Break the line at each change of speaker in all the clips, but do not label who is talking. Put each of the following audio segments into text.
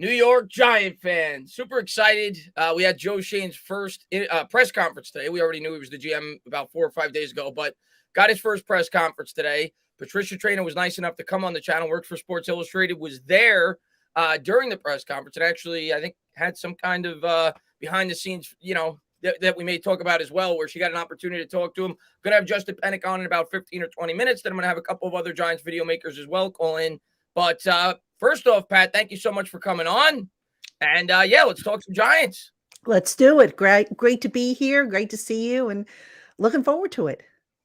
New York Giant fan. Super excited. We had Joe Schoen's first press conference today. We already knew he was the GM about 4 or 5 days ago, but got his first press conference today. Patricia Traina was nice enough to come on the channel, works for Sports Illustrated, was there during the press conference, and actually, I think, had some kind of behind the scenes, that we may talk about as well, where she got an opportunity to talk to him. Going to have Justin Penik on in about 15 or 20 minutes. Then I'm going to have a couple of other Giants video makers as well call in. But first off, Pat, thank you so much for coming on. And let's talk some Giants.
Let's do it. Great to be here. Great to see you, and looking forward to it.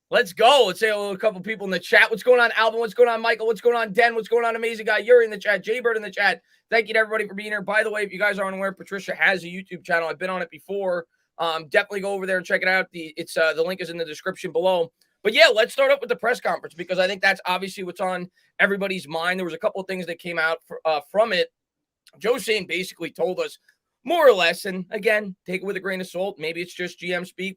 Let's go. Let's say hello to a couple people in the chat. What's going on, Alvin? What's going on, Michael? What's going on, Den? What's going on, Amazing Guy? Yuri in the chat. Jaybird in the chat. Thank you to everybody for being here. By the way, if you guys aren't aware, Patricia has a YouTube channel. I've been on it before. Definitely go over there and check it out. The link is in the description below. But yeah, let's start up with the press conference because I think that's obviously what's on everybody's mind. There was a couple of things that came out from it. Joe Schoen basically told us more or less, and again, take it with a grain of salt. Maybe it's just GM speak.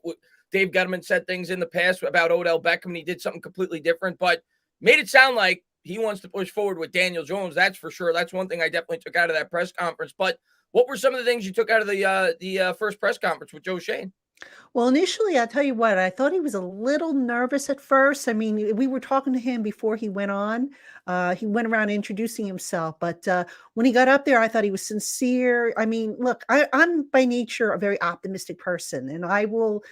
Dave Gettleman said things in the past about Odell Beckham, and he did something completely different, but made it sound like he wants to push forward with Daniel Jones. That's for sure. That's one thing I definitely took out of that press conference. But what were some of the things you took out of the first press conference with Joe Schoen?
Well, initially, I'll tell you what, I thought he was a little nervous at first. I mean, we were talking to him before he went on. He went around introducing himself. But when he got up there, I thought he was sincere. I mean, look, I'm by nature a very optimistic person, and I will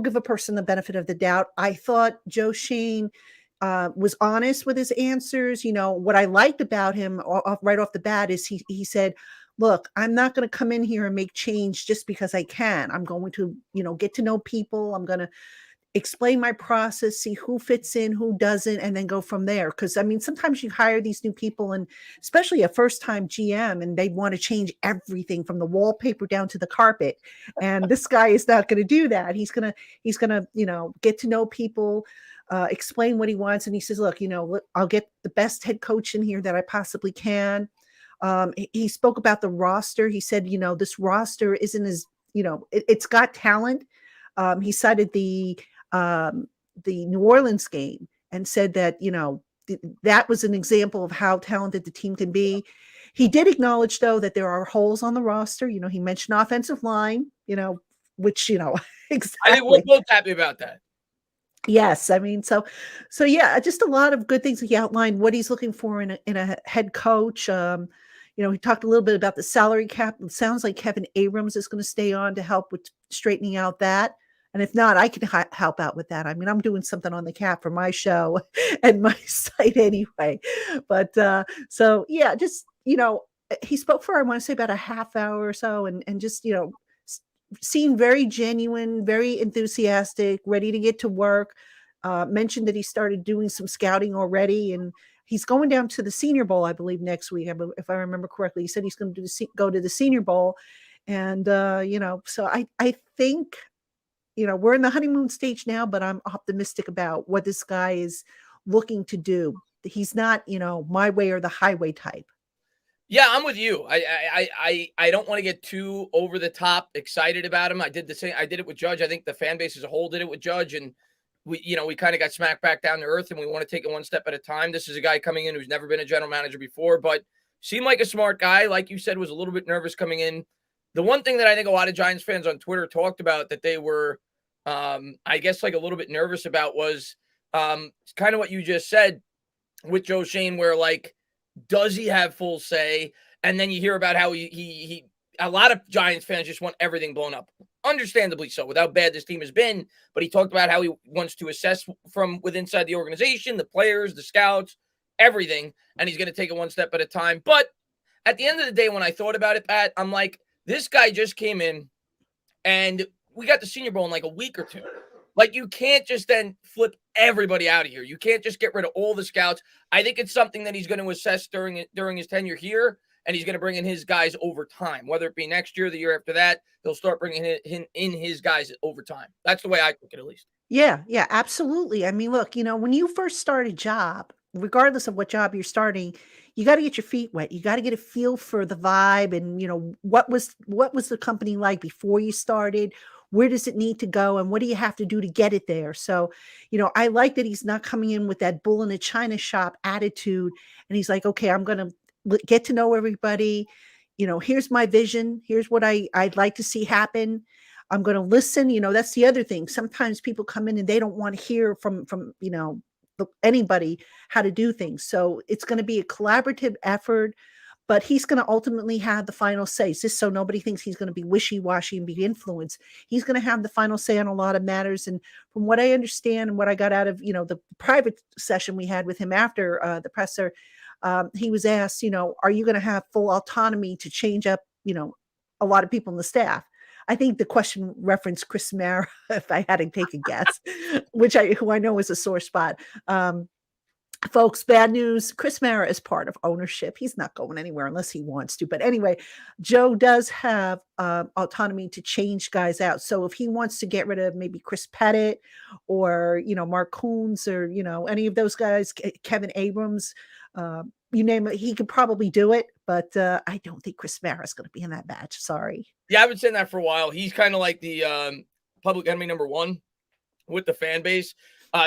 give a person the benefit of the doubt. I thought Joe Schoen was honest with his answers. What I liked about him right off the bat is he said, look, I'm not going to come in here and make change just because I can. I'm going to, get to know people. I'm going to explain my process, see who fits in, who doesn't, and then go from there. Because, I mean, sometimes you hire these new people, and especially a first-time GM, and they want to change everything from the wallpaper down to the carpet. And this guy is not going to do that. He's going to, get to know people, explain what he wants. And he says, look, I'll get the best head coach in here that I possibly can. He spoke about the roster. He said, this roster isn't as, it's got talent. He cited the New Orleans game and said that, that was an example of how talented the team can be. He did acknowledge, though, that there are holes on the roster. He mentioned offensive line, which, exactly.
I think we're both happy about that.
Yes. I mean, so yeah, just a lot of good things. He outlined what he's looking for in a head coach. He talked a little bit about the salary cap. It sounds like Kevin Abrams is going to stay on to help with straightening out that. And if not, I can help out with that. I mean, I'm doing something on the cap for my show and my site anyway. But so, yeah, just, he spoke for, I want to say, about a half hour or so, and just, seemed very genuine, very enthusiastic, ready to get to work. Mentioned that he started doing some scouting already, and he's going down to the Senior Bowl, I believe, next week, if I remember correctly. He said he's going to go to the Senior Bowl. And, so I think, we're in the honeymoon stage now, but I'm optimistic about what this guy is looking to do. He's not, my way or the highway type.
Yeah, I'm with you. I don't want to get too over the top excited about him. I did the same. I did it with Judge. I think the fan base as a whole did it with Judge, and we kind of got smacked back down to earth, and we want to take it one step at a time. This is a guy coming in who's never been a general manager before, but seemed like a smart guy. Like you said, was a little bit nervous coming in. The one thing that I think a lot of Giants fans on Twitter talked about that they were, I guess, like a little bit nervous about was kind of what you just said with Joe Schoen, where like, does he have full say? And then you hear about how he a lot of Giants fans just want everything blown up. Understandably so, with how bad this team has been. But he talked about how he wants to assess from within inside the organization, the players, the scouts, everything. And he's going to take it one step at a time. But at the end of the day, when I thought about it, Pat, I'm like, this guy just came in and we got the Senior Bowl in like a week or two. Like, you can't just then flip everybody out of here. You can't just get rid of all the scouts. I think it's something that he's going to assess during his tenure here, and he's going to bring in his guys over time. Whether it be next year, the year after that, he'll start bringing in his guys over time. That's the way I look at it, at least.
Yeah, absolutely. I mean, look, when you first start a job, regardless of what job you're starting, you got to get your feet wet. You got to get a feel for the vibe and, what was the company like before you started? Where does it need to go? And what do you have to do to get it there? So, I like that he's not coming in with that bull in a china shop attitude. And he's like, okay, I'm going to get to know everybody, here's my vision. Here's what I'd like to see happen. I'm going to listen. That's the other thing. Sometimes people come in and they don't want to hear from anybody how to do things. So it's going to be a collaborative effort, but he's going to ultimately have the final say. Just so nobody thinks he's going to be wishy-washy and be influenced. He's going to have the final say on a lot of matters. And from what I understand and what I got out of, the private session we had with him after the presser, he was asked, are you going to have full autonomy to change up, a lot of people in the staff? I think the question referenced Chris Mara, if I had to take a guess, who I know is a sore spot. Folks, bad news. Chris Mara is part of ownership. He's not going anywhere unless he wants to. But anyway, Joe does have autonomy to change guys out. So if he wants to get rid of maybe Chris Pettit or, Mark Coons or, any of those guys, Kevin Abrams, you name it, he could probably do it. But I don't think Chris Mara is going to be in that batch. Sorry.
Yeah, I've been saying that for a while. He's kind of like the public enemy number one with the fan base.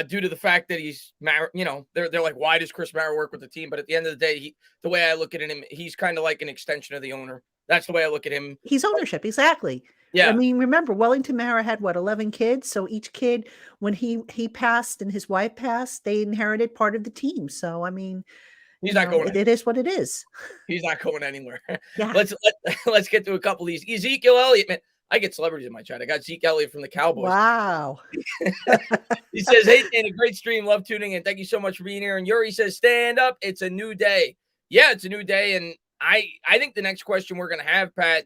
Due to the fact that he's, they're like, why does Chris Mara work with the team? But at the end of the day, the way I look at him, he's kind of like an extension of the owner. That's the way I look at him.
He's ownership, exactly.
Yeah.
I mean, remember, Wellington Mara had 11 kids. So each kid, when he passed and his wife passed, they inherited part of the team. So I mean,
he's not going.
It is what it is.
He's not going anywhere.
Yeah.
Let's get to a couple of these. Ezekiel Elliott, man. I get celebrities in my chat. I got Zeke Elliott from the Cowboys.
Wow.
He says, hey, Dan, a great stream. Love tuning in. Thank you so much for being here. And Yuri says, stand up. It's a new day. Yeah, it's a new day. And I think the next question we're going to have, Pat,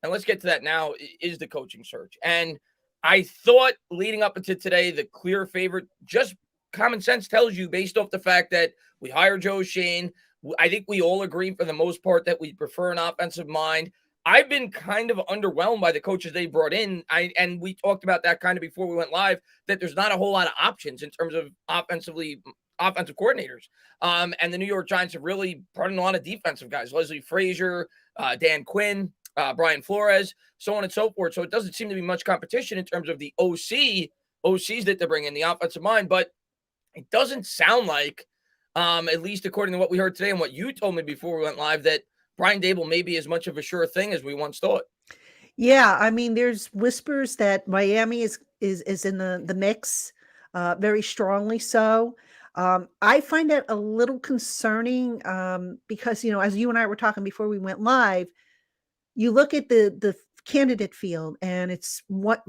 and let's get to that now, is the coaching search. And I thought leading up into today, the clear favorite, just common sense tells you based off the fact that we hired Joe Schoen. I think we all agree for the most part that we prefer an offensive mind. I've been kind of underwhelmed by the coaches they brought in. And we talked about that kind of before we went live, that there's not a whole lot of options in terms of offensive coordinators. And the New York Giants have really brought in a lot of defensive guys, Leslie Frazier, Dan Quinn, Brian Flores, so on and so forth. So it doesn't seem to be much competition in terms of the OCs that they bring in, the offensive mind. But it doesn't sound like, at least according to what we heard today and what you told me before we went live, that Brian Daboll may be as much of a sure thing as we once thought.
Yeah, I mean, there's whispers that Miami is in the mix, very strongly so. I find that a little concerning because, as you and I were talking before we went live, you look at the candidate field and it's what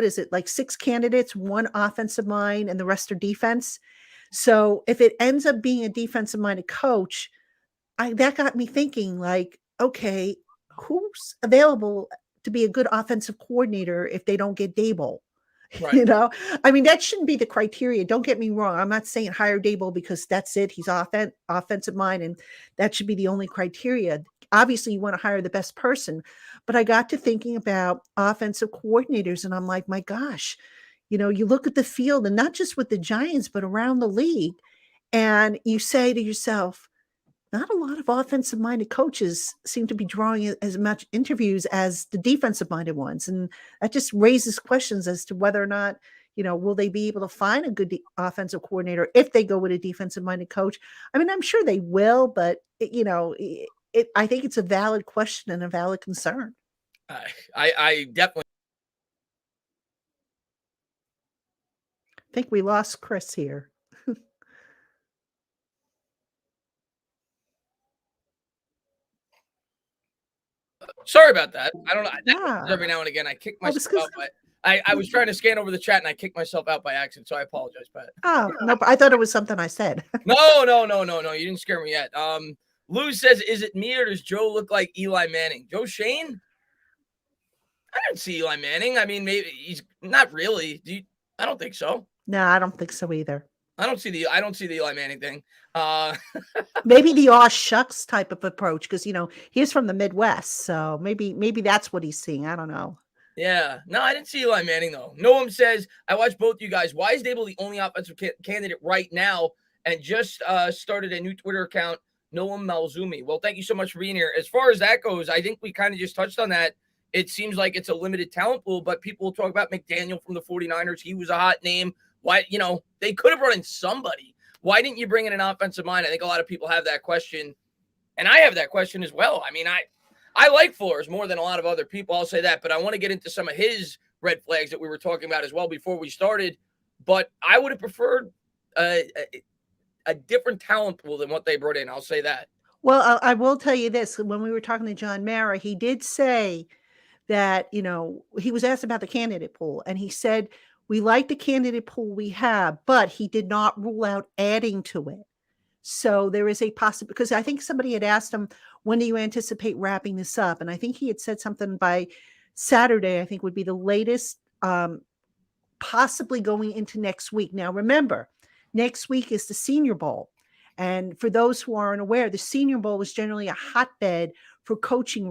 is it, like 6 candidates, 1 offensive mind, and the rest are defense. So if it ends up being a defensive minded coach, that got me thinking, like, okay, who's available to be a good offensive coordinator if they don't get Daboll? Right. I mean, that shouldn't be the criteria. Don't get me wrong. I'm not saying hire Daboll because that's it. He's offensive mind, and that should be the only criteria. Obviously, you want to hire the best person. But I got to thinking about offensive coordinators, and I'm like, my gosh, you look at the field, and not just with the Giants, but around the league, and you say to yourself, not a lot of offensive-minded coaches seem to be drawing as much interviews as the defensive-minded ones. And that just raises questions as to whether or not, will they be able to find a good offensive coordinator if they go with a defensive-minded coach? I mean, I'm sure they will, but, I think it's a valid question and a valid concern.
I definitely
think we lost Chris here.
Sorry about that. I don't know. Yeah. Every now and again, I kick myself out. I was trying to scan over the chat and I kicked myself out by accident, so I apologize, Pat.
Oh, no, I thought it was something I said.
No. You didn't scare me yet. Lou says, is it me or does Joe look like Eli Manning? Joe Schoen? I don't see Eli Manning. I mean, maybe he's not really. I don't think so.
No, I don't think so either.
I don't see the Eli Manning thing.
Maybe the aw shucks type of approach, because he's from the Midwest, so maybe that's what he's seeing. I don't know.
Yeah, no, I didn't see Eli Manning though. Noam says, I watched both you guys. Why is Daboll the only offensive candidate right now? And just started a new Twitter account, Noam Malzumi. Well, thank you so much for being here. As far as that goes, I think we kind of just touched on that. It seems like it's a limited talent pool, but people will talk about McDaniel from the 49ers. He was a hot name. Why, they could have brought in somebody. Why didn't you bring in an offensive mind? I think a lot of people have that question. And I have that question as well. I mean, I like Flores more than a lot of other people. I'll say that, but I want to get into some of his red flags that we were talking about as well before we started. But I would have preferred a different talent pool than what they brought in. I'll say that.
Well, I will tell you this. When we were talking to John Mara, he did say that, he was asked about the candidate pool, and he said, we like the candidate pool we have, but he did not rule out adding to it. So there is a possibility, because I think somebody had asked him, when do you anticipate wrapping this up? And I think he had said something by Saturday, I think would be the latest, possibly going into next week. Now, remember, next week is the Senior Bowl. And for those who aren't aware, the Senior Bowl is generally a hotbed for coaching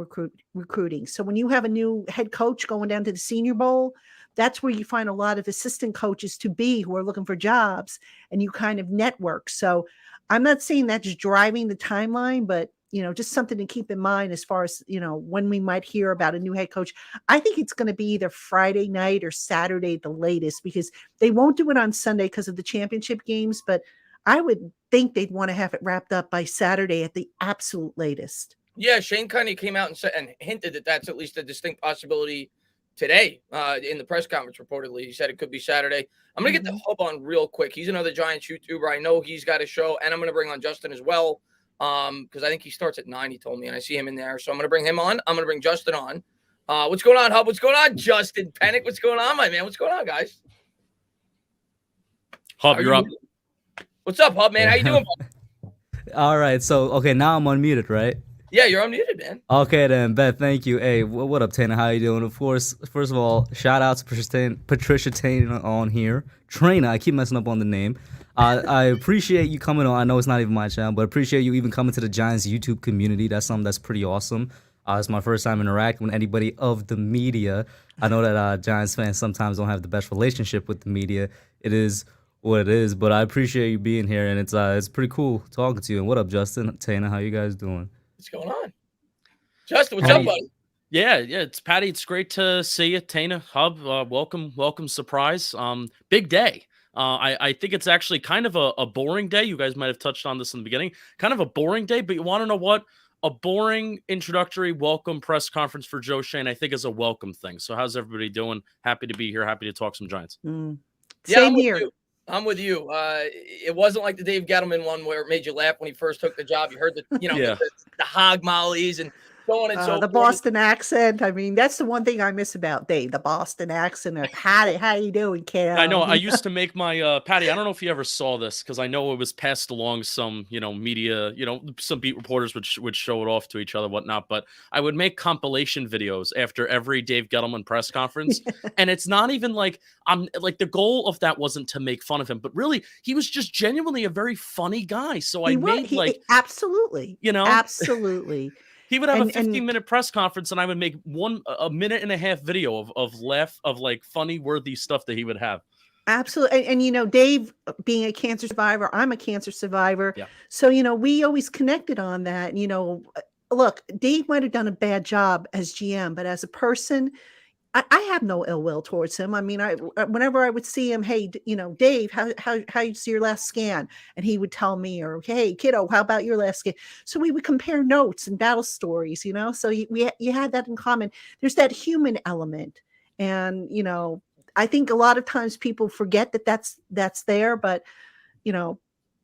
recruiting. So when you have a new head coach going down to the Senior Bowl, that's where you find a lot of assistant coaches to be who are looking for jobs, and you kind of network. So I'm not saying that's driving the timeline, but just something to keep in mind as far as, when we might hear about a new head coach. I think it's going to be either Friday night or Saturday at the latest, because they won't do it on Sunday because of the championship games. But I would think they'd want to have it wrapped up by Saturday at the absolute latest.
Yeah, Shane kind of came out and said and hinted that that's at least a distinct possibility today in the press conference. Reportedly, he said it could be Saturday. I'm gonna get the Hub on real quick. He's another Giants YouTuber. I know he's got a show, and I'm gonna bring on Justin as well because I think he starts at 9. He told me, and I see him in there. So I'm gonna bring him on. I'm gonna bring Justin on. What's going on, Hub? What's going on, Justin? Penik? What's going on, my man? What's going on, guys?
Hub, you're up.
What's up, Hub, man? How you doing, bud?
All right. So, okay, now I'm unmuted, right?
Yeah, you're unmuted, man.
Okay, then, Beth, thank you. Hey, what up, Tana? How you doing? Of course, first of all, shout out to Patricia Traina on here. Traina, I keep messing up on the name. I appreciate you coming on. I know it's not even my channel, but appreciate you even coming to the Giants YouTube community. That's something that's pretty awesome. It's my first time interacting with anybody of the media. I know that Giants fans sometimes don't have the best relationship with the media. It is what it is, but I appreciate you being here, and it's pretty cool talking to you. And what up, Justin? Tana, how you guys doing?
What's going on? Justin, what's up, buddy?
Yeah, it's Patty. It's great to see you. Tana, Hub, welcome, surprise. Big day. I think it's actually kind of a boring day. You guys might have touched on this in the beginning. Kind of a boring day, but you want to know what? A boring introductory welcome press conference for Joe Schoen, I think, is a welcome thing. So how's everybody doing? Happy to be here. Happy to talk some Giants.
Same here.
I'm with you. It wasn't like the Dave Gettleman one where it made you laugh when he first took the job. You heard the hog mollies and so on and so forth.
The Boston accent. I mean, that's the one thing I miss about Dave, the Boston accent. How you doing, kid?
I know. I used to make my Patty. I don't know if you ever saw this because I know it was passed along some, media, some beat reporters would show it off to each other, whatnot. But I would make compilation videos after every Dave Gettleman press conference, and it's not even like I'm like the goal of that wasn't to make fun of him, but really he was just genuinely a very funny guy. So
absolutely, absolutely.
He would have a 15-minute press conference, and I would make a minute and a half video of like funny, worthy stuff that he would have.
Absolutely. And Dave being a cancer survivor, I'm a cancer survivor.
Yeah.
So, we always connected on that. Look, Dave might have done a bad job as GM, but as a person, I have no ill will towards him. I mean, whenever I would see him, hey, Dave, how you see your last scan? And he would tell me, or hey, kiddo, how about your last scan? So we would compare notes and battle stories, So you had that in common. There's that human element, and I think a lot of times people forget that that's there, but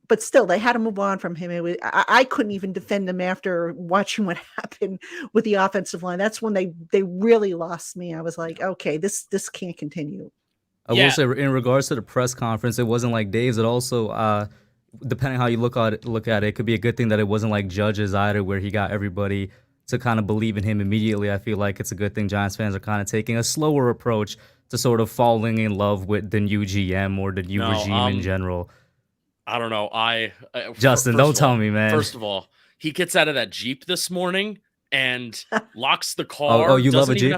but still, they had to move on from him. I couldn't even defend him after watching what happened with the offensive line. That's when they really lost me. I was like, okay, this can't continue.
I will say, in regards to the press conference, it wasn't like Dave's. It also, depending how you look at it, it could be a good thing that it wasn't like Judge's either, where he got everybody to kind of believe in him immediately. I feel like it's a good thing Giants fans are kind of taking a slower approach to sort of falling in love with the new GM or the new regime in general.
I don't know.
Justin, don't tell me, man.
First of all, he gets out of that Jeep this morning and locks the car.
Oh, you love a Jeep?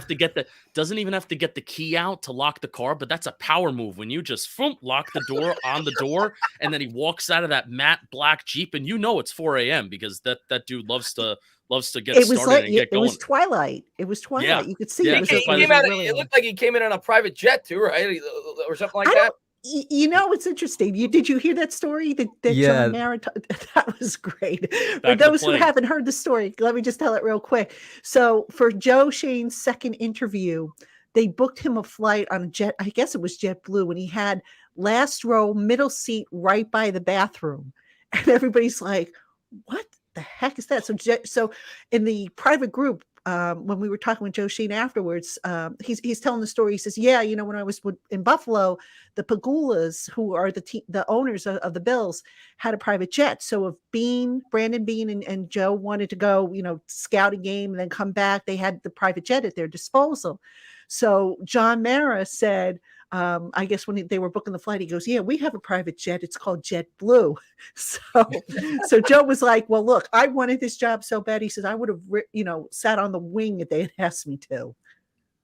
Doesn't even have to get the key out to lock the car, but that's a power move when you just lock the door on the door, and then he walks out of that matte black Jeep, and it's 4 a.m. because that dude loves to get started and get going.
It was twilight.
Yeah.
You could see
it. It looked like he came in on a private jet too, right? Or something like that.
It's interesting. Did you hear that story that
Yeah,
John Mara that was great. For
Back to the
those who
plane.
haven't heard the story, let me just tell it real quick. So for Joe Shane's second interview, they booked him a flight on a jet. I guess it was JetBlue, and he had last row, middle seat, right by the bathroom, and everybody's like, "What the heck is that?" So in the private group, when we were talking with Joe Sheen afterwards, he's telling the story. He says, "Yeah, when I was in Buffalo, the Pagulas, who are the owners of the Bills, had a private jet. So if Brandon Bean and Joe wanted to go, scout a game and then come back, they had the private jet at their disposal." So John Mara said, I guess when they were booking the flight, he goes, "Yeah, we have a private jet. It's called JetBlue." So Joe was like, "Well, look, I wanted this job so bad." He says, "I would have, sat on the wing if they had asked me to."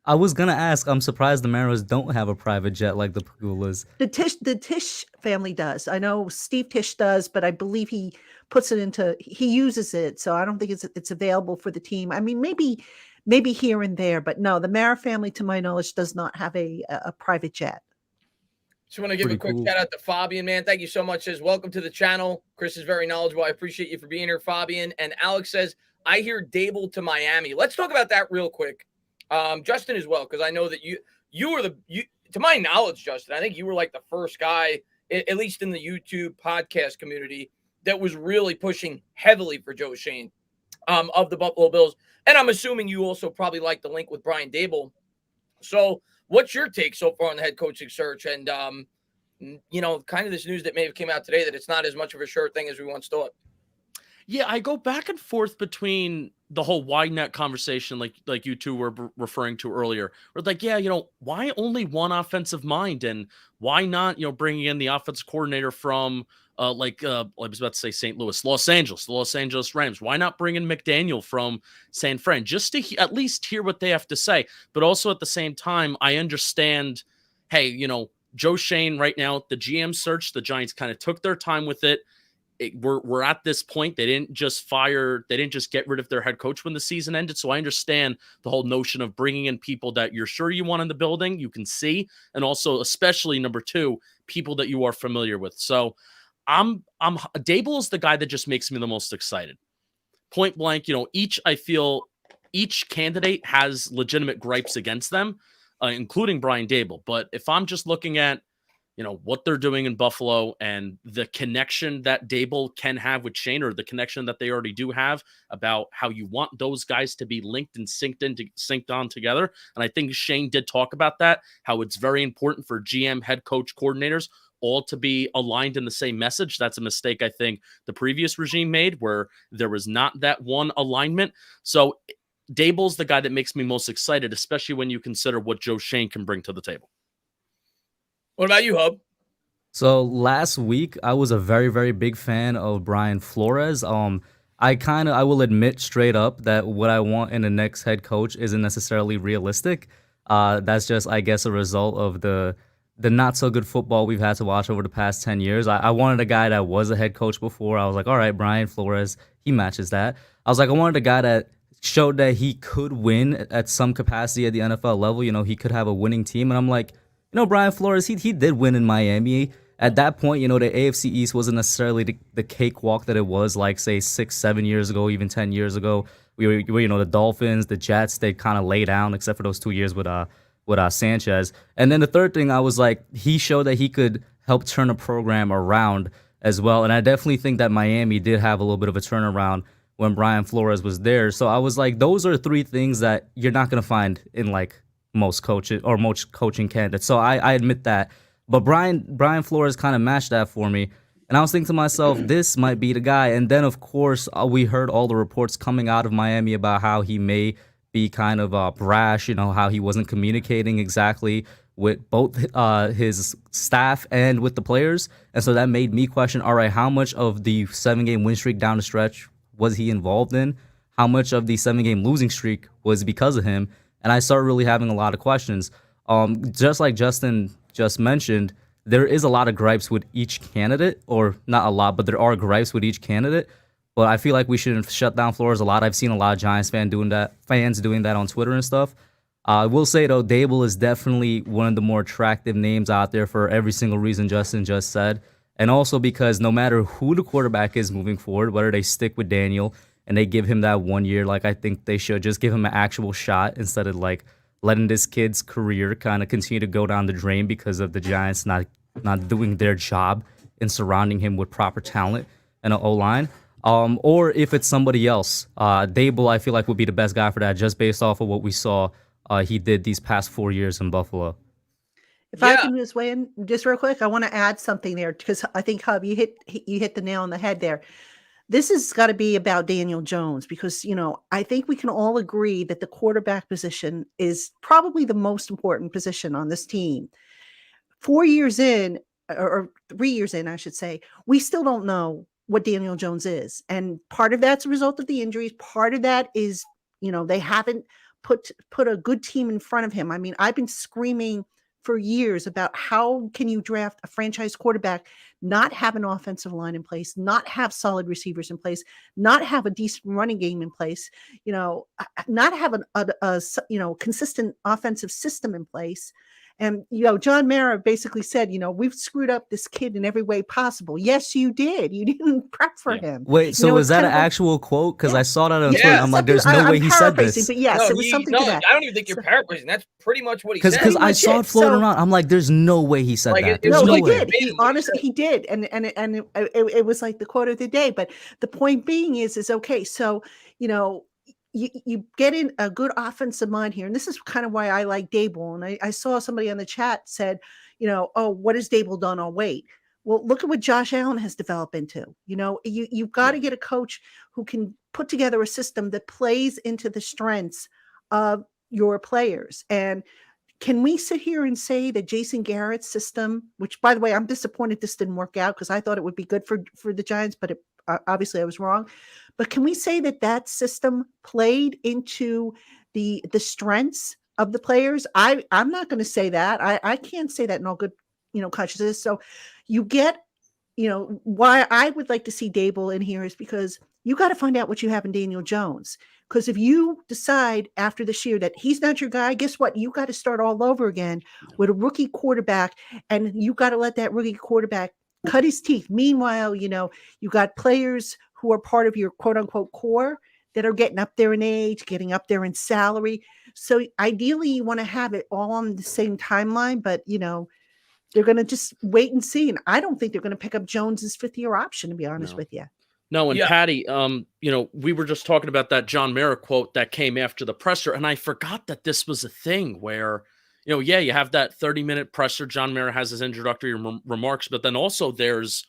I was gonna ask. I'm surprised the Mariners don't have a private jet like the Pagulas.
The Tisch family does. I know Steve Tisch does, but I believe he uses it. So I don't think it's available for the team. I mean, maybe here and there, but no, the Mara family, to my knowledge, does not have a private jet.
Just want to give
Pretty
a quick
cool.
shout out to Fabian, man. Thank you so much. Says, welcome to the channel. Chris is very knowledgeable. I appreciate you for being here, Fabian. And Alex says, I hear Daboll to Miami. Let's talk about that real quick. Justin as well, because I know that you were to my knowledge, Justin, I think you were like the first guy, at least in the YouTube podcast community, that was really pushing heavily for Joe Schoen of the Buffalo Bills. And I'm assuming you also probably like the link with Brian Daboll. So what's your take so far on the head coaching search? And, kind of this news that may have came out today that it's not as much of a sure thing as we once thought.
Yeah, I go back and forth between the whole wide net conversation, like you two were referring to earlier. We're like, yeah, why only one offensive mind, and why not, bringing in the offensive coordinator from, I was about to say St. Louis, Los Angeles, the Los Angeles Rams. Why not bring in McDaniel from San Fran, just to at least hear what they have to say? But also at the same time, I understand, hey, Joe Schoen right now, the GM search, the Giants kind of took their time with it. We're at this point. They didn't just get rid of their head coach when the season ended. So I understand the whole notion of bringing in people that you're sure you want in the building, you can see, and also especially number two, people that you are familiar with. So Daboll is the guy that just makes me the most excited. Point blank, I feel each candidate has legitimate gripes against them, including Brian Daboll. But if I'm just looking at what they're doing in Buffalo and the connection that Daboll can have with Shane, or the connection that they already do have, about how you want those guys to be linked and synced on together. And I think Shane did talk about that, how it's very important for GM, head coach, coordinators all to be aligned in the same message. That's a mistake I think the previous regime made, where there was not that one alignment. So Daboll's the guy that makes me most excited, especially when you consider what Joe Schoen can bring to the table.
What about you, Hub?
So last week, I was a very, very big fan of Brian Flores. I will admit straight up that what I want in the next head coach isn't necessarily realistic. That's just, I guess, a result of the not so good football we've had to watch over the past 10 years. I wanted a guy that was a head coach before. I was like, all right, Brian Flores, he matches that. I was like, I wanted a guy that showed that he could win at some capacity at the NFL level. He could have a winning team. And I'm like, Brian Flores, he did win in Miami. At that point, the AFC East wasn't necessarily the cakewalk that it was, like, say, 6-7 years ago, even 10 years ago. We were the Dolphins, the Jets, they kind of lay down, except for those 2 years with Sanchez. And then the third thing, I was like, he showed that he could help turn a program around as well. And I definitely think that Miami did have a little bit of a turnaround when Brian Flores was there. So I was like, those are three things that you're not going to find in, like, most coaches or most coaching candidates. So I admit that. But Brian Flores kind of matched that for me. And I was thinking to myself, this might be the guy. And then, of course, we heard all the reports coming out of Miami about how he may be kind of brash, how he wasn't communicating exactly with both his staff and with the players. And so that made me question, all right, how much of the 7-game win streak down the stretch was he involved in? How much of the 7-game losing streak was because of him? And I started really having a lot of questions. Just like Justin just mentioned, there is a lot of gripes with each candidate, or not a lot, but there are gripes with each candidate. But I feel like we shouldn't shut down Flores a lot. I've seen a lot of Giants fans doing that on Twitter and stuff. I will say though, Daboll is definitely one of the more attractive names out there for every single reason Justin just said, and also because no matter who the quarterback is moving forward, whether they stick with Daniel and they give him that 1 year, like I think they should, just give him an actual shot instead of like letting this kid's career kind of continue to go down the drain because of the Giants not doing their job in surrounding him with proper talent and an O-line. Or if it's somebody else, Daboll, I feel like would be the best guy for that, just based off of what we saw he did these past 4 years in Buffalo.
If I can just weigh in just real quick, I want to add something there because I think, Hub, you hit the nail on the head there. This has got to be about Daniel Jones because, I think we can all agree that the quarterback position is probably the most important position on this team. 4 years in, or 3 years in, I should say, we still don't know what Daniel Jones is. And part of that's a result of the injuries. Part of that is, they haven't put a good team in front of him. I mean, I've been screaming for years about how can you draft a franchise quarterback, not have an offensive line in place, not have solid receivers in place, not have a decent running game in place, not have a consistent offensive system in place. And, John Mara basically said, we've screwed up this kid in every way possible. Yes, you did. You didn't prep for him.
Wait, so is that an actual quote? Because I saw that on Twitter. I'm like, there's no
I'm
way he said this.
But yes, it was something to that.
I don't even think you're paraphrasing. That's pretty much what he said.
Because I saw it floating around. I'm like, there's no way he said that. There's no
he
way.
did. He honestly, he did. And it was like the quote of the day. But the point being is okay. So, you get in a good offensive mind here. And this is kind of why I like Daboll. And I saw somebody on the chat said, oh, what has Daboll done? Oh, wait. Well, look at what Josh Allen has developed into. You've got to get a coach who can put together a system that plays into the strengths of your players. And can we sit here and say that Jason Garrett's system, which, by the way, I'm disappointed this didn't work out because I thought it would be good for the Giants, but obviously I was wrong. But can we say that system played into the strengths of the players? I'm not going to say that. I can't say that in all good, consciousness. So you get, why I would like to see Daboll in here is because you got to find out what you have in Daniel Jones. Because if you decide after this year that he's not your guy, guess what? You got to start all over again with a rookie quarterback, and you got to let that rookie quarterback cut his teeth. Meanwhile, you got players who are part of your quote unquote core that are getting up there in age, getting up there in salary. So ideally you want to have it all on the same timeline, but they're going to just wait and see. And I don't think they're going to pick up Jones's 5th-year option, to be honest with you.
No, and Patty, we were just talking about that John Mara quote that came after the presser, and I forgot that this was a thing where, you have that 30-minute presser. John Mara has his introductory remarks, but then also there's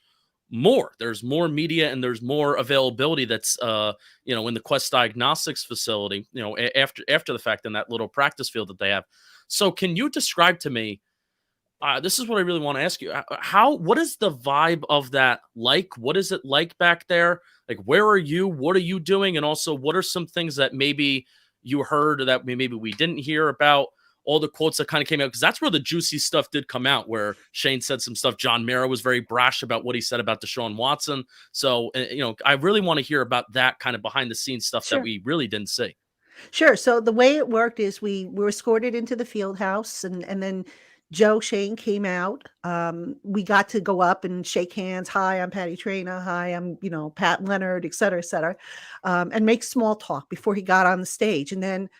more. There's more media and there's more availability that's, in the Quest Diagnostics facility, after the fact in that little practice field that they have. So can you describe to me, this is what I really want to ask you. What is the vibe of that like? What is it like back there? Like, where are you? What are you doing? And also, what are some things that maybe you heard that maybe we didn't hear about? All the quotes that kind of came out, because that's where the juicy stuff did come out, where Schoen said some stuff. John Mara was very brash about what he said about Deshaun Watson. So, I really want to hear about that kind of behind the scenes stuff that we really didn't see.
Sure. So the way it worked is we were escorted into the field house, and then Joe Schoen came out. We got to go up and shake hands. Hi, I'm Patty Traina. Hi, I'm, Pat Leonard, et cetera, and make small talk before he got on the stage. And then,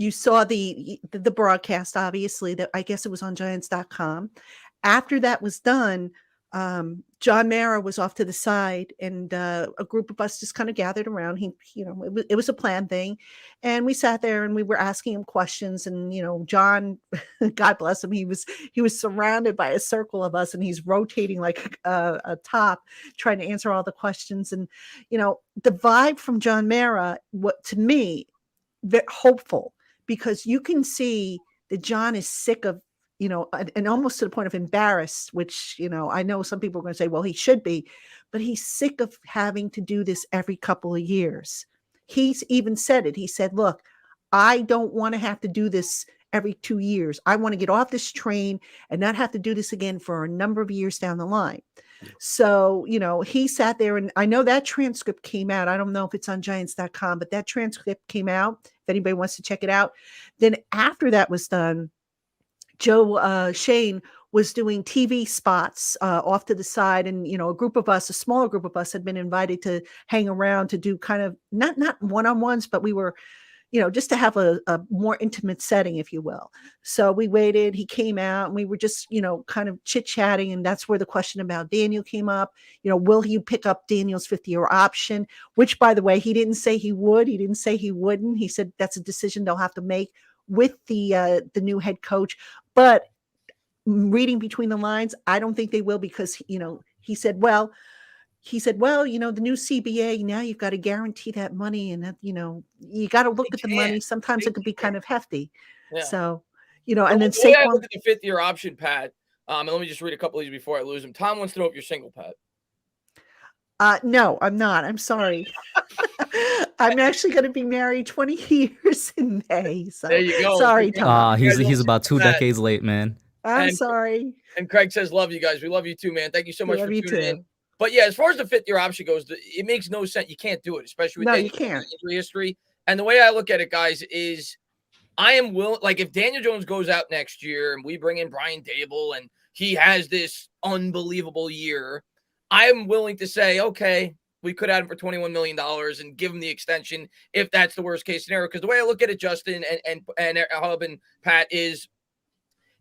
you saw the broadcast, obviously, that I guess it was on Giants.com. After that was done, John Mara was off to the side, and a group of us just kind of gathered around. It was a planned thing, and we sat there and we were asking him questions. And John, God bless him, he was surrounded by a circle of us, and he's rotating like a top, trying to answer all the questions. And the vibe from John Mara, what to me, very hopeful. Because you can see that John is sick of, and almost to the point of embarrassed, which, I know some people are going to say, well, he should be, but he's sick of having to do this every couple of years. He's even said it. He said, look, I don't want to have to do this every 2 years. I want to get off this train and not have to do this again for a number of years down the line. So, he sat there, and I know that transcript came out. I don't know if it's on giants.com, but that transcript came out. If anybody wants to check it out. Then after that was done, Schoen was doing TV spots off to the side. And, a smaller group of us had been invited to hang around to do kind of not one-on-ones, but we were, just to have a more intimate setting, if you will. So we waited, he came out, and we were just, kind of chit-chatting. And that's where the question about Daniel came up. Will you pick up Daniel's 50-year option? Which, by the way, he didn't say he would. He didn't say he wouldn't. He said that's a decision they'll have to make with the new head coach. But reading between the lines, I don't think they will, because, he said, well, the new CBA, now you've got to guarantee that money, and that, you got to look at the money. Sometimes it could be kind of hefty.
Yeah.
So,
Well,
and then
the way I
Saquon.
look at the 5th-year option, Pat, and let me just read a couple of these before I lose them. Tom wants to know if you're single, Pat.
No, I'm not. I'm sorry. I'm actually going to be married 20 years in May. So
There you go.
sorry, Tom.
He's about 2 decades late, man.
I'm
And-
sorry.
And Craig says, love you guys. We love you too, man. Thank you so
We
much
love
for
you
tuning
too.
in. But yeah, as far as the 5th-year option goes, it makes no sense. You can't do it, especially with
No,
Daniel
you can't.
Jones' injury history. And the way I look at it, guys, is I am willing. Like, if Daniel Jones goes out next year and we bring in Brian Daboll and he has this unbelievable year, I am willing to say, okay, we could add him for $21 million and give him the extension if that's the worst case scenario. Because the way I look at it, Justin and Hub and Pat, is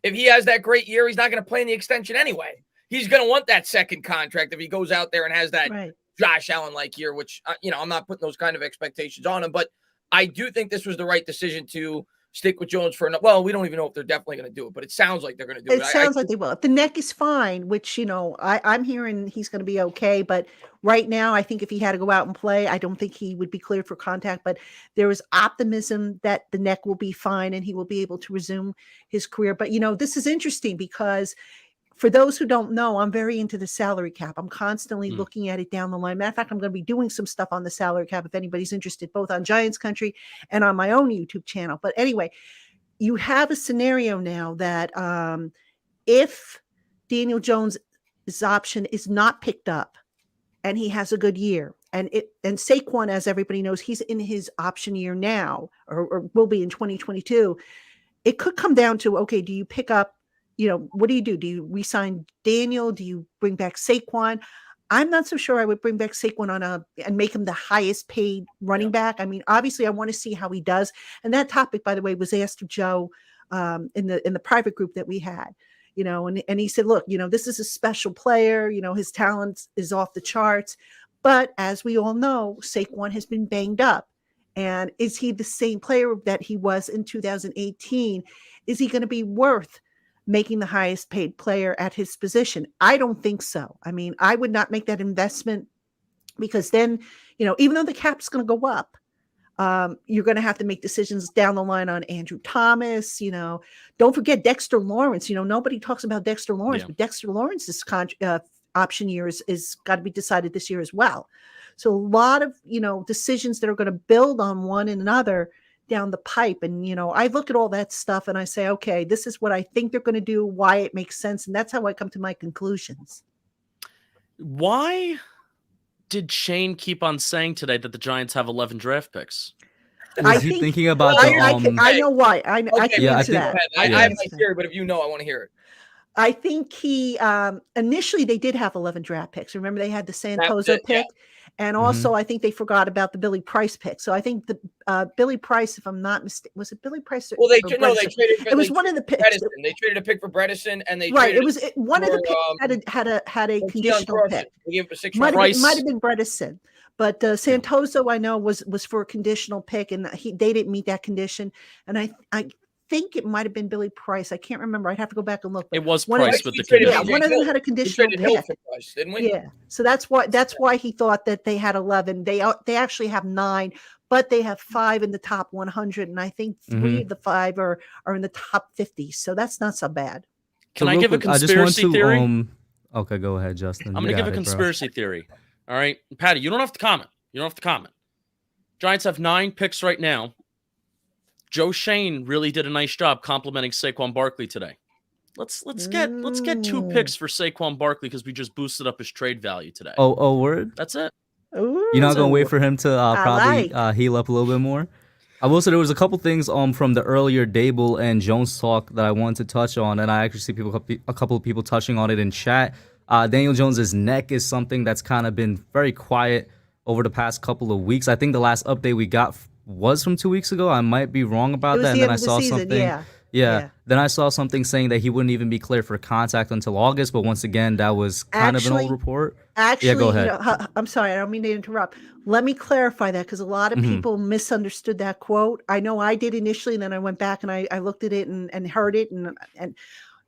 if he has that great year, he's not going to play in the extension anyway. He's going to want that second contract if he goes out there and has that
Right.
Josh Allen-like year, which, I'm not putting those kind of expectations on him. But I do think this was the right decision to stick with Jones for well, we don't even know if they're definitely going to do it, but it sounds like they're going to do it.
It sounds like they will. If the neck is fine, which, I'm hearing he's going to be okay. But right now, I think if he had to go out and play, I don't think he would be cleared for contact. But there is optimism that the neck will be fine and he will be able to resume his career. But, this is interesting because for those who don't know, I'm very into the salary cap. I'm constantly looking at it down the line. Matter of fact, I'm going to be doing some stuff on the salary cap if anybody's interested, both on Giants Country and on my own YouTube channel. But anyway, you have a scenario now that if Daniel Jones' option is not picked up and he has a good year, and Saquon, as everybody knows, he's in his option year now, or will be in 2022. It could come down to, okay, do you pick up, what do you do? Do you re-sign Daniel? Do you bring back Saquon? I'm not so sure I would bring back Saquon and make him the highest paid running back. I mean, obviously, I want to see how he does. And that topic, by the way, was asked of Joe in the private group that we had. And he said, look, this is a special player. His talent is off the charts. But as we all know, Saquon has been banged up. And is he the same player that he was in 2018? Is he going to be worth making the highest paid player at his position? I don't think so. I mean, I would not make that investment, because then, even though the cap's going to go up, you're going to have to make decisions down the line on Andrew Thomas. Don't forget Dexter Lawrence. Nobody talks about Dexter Lawrence, but Dexter Lawrence's option year is got to be decided this year as well. So a lot of, decisions that are going to build on one another down the pipe. And, I look at all that stuff and I say, okay, this is what I think they're going to do, why it makes sense. And that's how I come to my conclusions.
Why did Shane keep on saying today that the Giants have 11 draft picks?
Was he thinking about
I know why. I can answer that.
I have my theory, but if I want to hear it.
I think he initially they did have 11 draft picks. Remember, they had the Santoso pick. Yeah. And also, I think they forgot about the Billy Price pick. So I think the Billy Price, if I'm not mistaken, was it Billy Price?
Well, they traded.
It was one of the picks.
Bredesen. They traded a pick for Bredesen, and they
it was one of the picks had a conditional pick. Might have been Bredesen, but Santoso I know was for a conditional pick, and they didn't meet that condition. And I think it might have been Billy Price. I can't remember. I'd have to go back and look.
It was Price with the condition.
Yeah, one of them had a conditional pick.
Price, didn't we?
Yeah. So that's why he thought that they had 11. They actually have 9, but they have 5 in the top 100, and I think 3 of the 5 are in the top 50. So that's not so bad.
Can I give a conspiracy theory?
Okay, go ahead, Justin.
I'm going to give a conspiracy theory. All right, Patty, you don't have to comment. Giants have 9 picks right now. Joe Schoen really did a nice job complimenting Saquon Barkley today. Let's get 2 picks for Saquon Barkley because we just boosted up his trade value today.
Oh, word.
That's it.
You're not gonna wait for him to probably heal up a little bit more. I will say there was a couple things from the earlier Daboll and Jones talk that I wanted to touch on, and I actually see a couple of people touching on it in chat. Daniel Jones's neck is something that's kind of been very quiet over the past couple of weeks. I think the last update we got was from 2 weeks ago. I might be wrong about that. And then I saw something. Yeah. Then I saw something saying that he wouldn't even be cleared for contact until August. But once again, that was kind of an old report.
Actually,
yeah, go ahead.
I'm sorry. I don't mean to interrupt. Let me clarify that because a lot of people misunderstood that quote. I know I did initially, and then I went back and I looked at it and heard it. And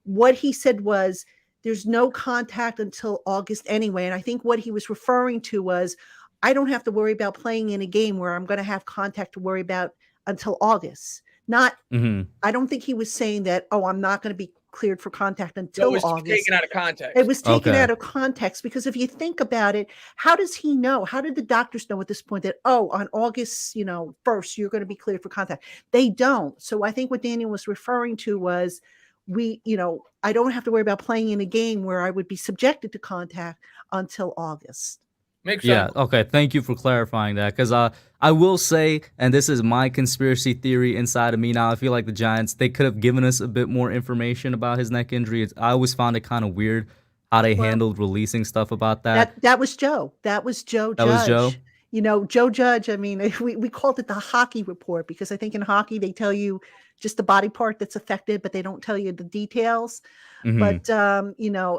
what he said was there's no contact until August anyway. And I think what he was referring to was I don't have to worry about playing in a game where I'm going to have contact to worry about until August. Not, I don't think he was saying that, I'm not going to be cleared for contact until August.
It was taken out of context.
It was taken out of context because if you think about it, how does he know? How did the doctors know at this point that, on August, 1st, you're going to be cleared for contact? They don't. So I think what Daniel was referring to was I don't have to worry about playing in a game where I would be subjected to contact until August.
Makes sense.
Yeah, okay. Thank you for clarifying that. Because I will say, and this is my conspiracy theory inside of me now, I feel like the Giants, they could have given us a bit more information about his neck injury. I always found it kind of weird how they handled releasing stuff about that.
That was Joe. That was Joe Judge.
That was Joe?
Joe Judge, I mean, we called it the hockey report because I think in hockey they tell you just the body part that's affected, but they don't tell you the details. But,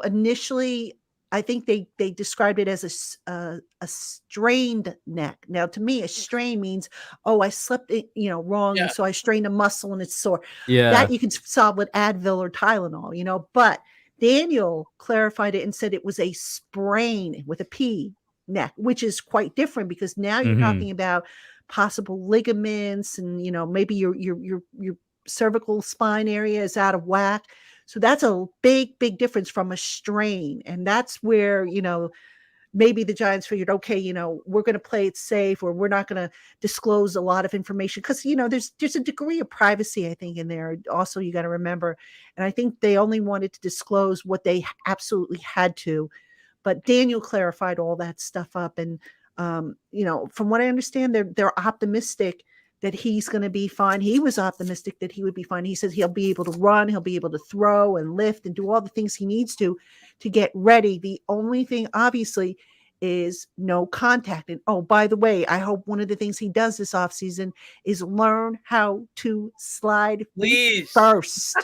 initially, I think they described it as a strained neck. Now, to me, a strain means, I slept wrong, and so I strained a muscle and it's sore.
Yeah,
that you can solve with Advil or Tylenol, But Daniel clarified it and said it was a sprain with a P neck, which is quite different because now you're talking about possible ligaments and maybe your cervical spine area is out of whack. So that's a big difference from a strain. And that's where, maybe the Giants figured, okay, we're going to play it safe or we're not going to disclose a lot of information because, there's a degree of privacy, I think, in there. Also, you got to remember. And I think they only wanted to disclose what they absolutely had to. But Daniel clarified all that stuff up. And, from what I understand, they're optimistic that he's going to be fine. He was optimistic that he would be fine. He says he'll be able to run, he'll be able to throw and lift and do all the things he needs to get ready. The only thing, obviously, is no contact. And by the way, I hope one of the things he does this offseason is learn how to slide first.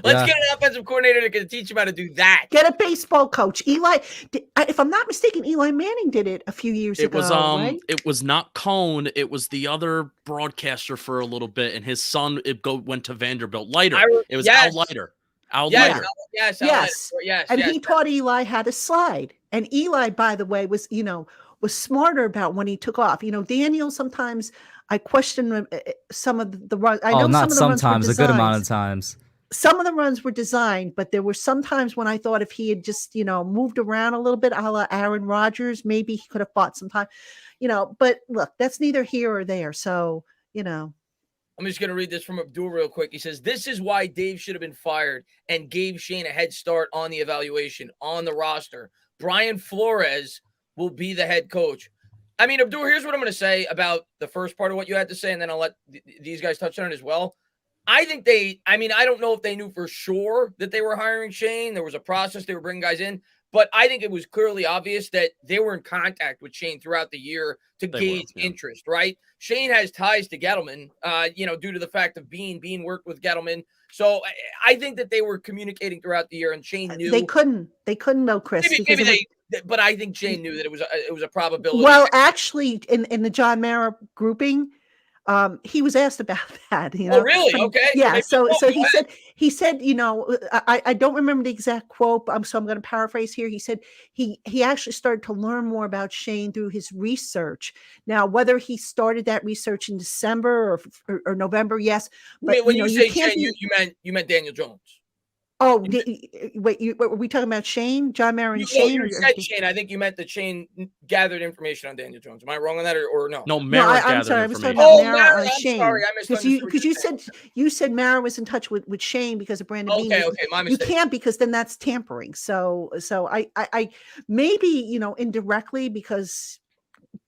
Let's get an offensive coordinator that can teach him how to do that.
Get a baseball coach. Eli, if I'm not mistaken, Eli Manning did it a few years ago. Right?
It was not Cohn. It was the other broadcaster for a little bit, and his son went to Vanderbilt. It was Al Leiter.
Yes.
And he taught Eli how to slide. And Eli, by the way, was smarter about when he took off. Daniel, sometimes I question some of the runs. I know
not
some of the
sometimes,
runs
a good amount of times.
Some of the runs were designed, but there were some times when I thought if he had just, moved around a little bit, a la Aaron Rodgers, maybe he could have fought some time, but look, that's neither here or there. So,
I'm just going to read this from Abdul real quick. He says, this is why Dave should have been fired and gave Schoen a head start on the evaluation, on the roster. Brian Flores will be the head coach. I mean, Abdul, here's what I'm going to say about the first part of what you had to say, and then I'll let these guys touch on it as well. I think I don't know if they knew for sure that they were hiring Schoen. There was a process. They were bringing guys in. But I think it was clearly obvious that they were in contact with Schoen throughout the year to gauge interest, right? Schoen has ties to Gettleman, due to the fact of Bean worked with Gettleman. So I think that they were communicating throughout the year, and Schoen knew
they couldn't know, Chris.
But I think Schoen knew that it was a probability.
Well, actually, in the John Mara grouping, he was asked about that.
Oh, really? Okay.
Yeah. So he said, I don't remember the exact quote, so I'm going to paraphrase here. He said he actually started to learn more about Schoen through his research. Now, whether he started that research in December or November, yes. But
when you say Schoen, you meant Daniel Jones.
Oh, wait, were we talking about Shane, John Mara, and
Well,
Shane?
you said Shane. I think you meant that Shane gathered information on Daniel Jones. Am I wrong on that, or no?
No,
No,
Mara
I'm
gathered
sorry. I was talking
information.
about
Oh,
Mara
Mara.
on
I'm sorry.
Shane
I
because
misunderstood.
you said Mara was in touch with Shane because of Brandon Beane.
Okay, my
You
mistake.
can't, because then that's tampering. So I maybe indirectly, because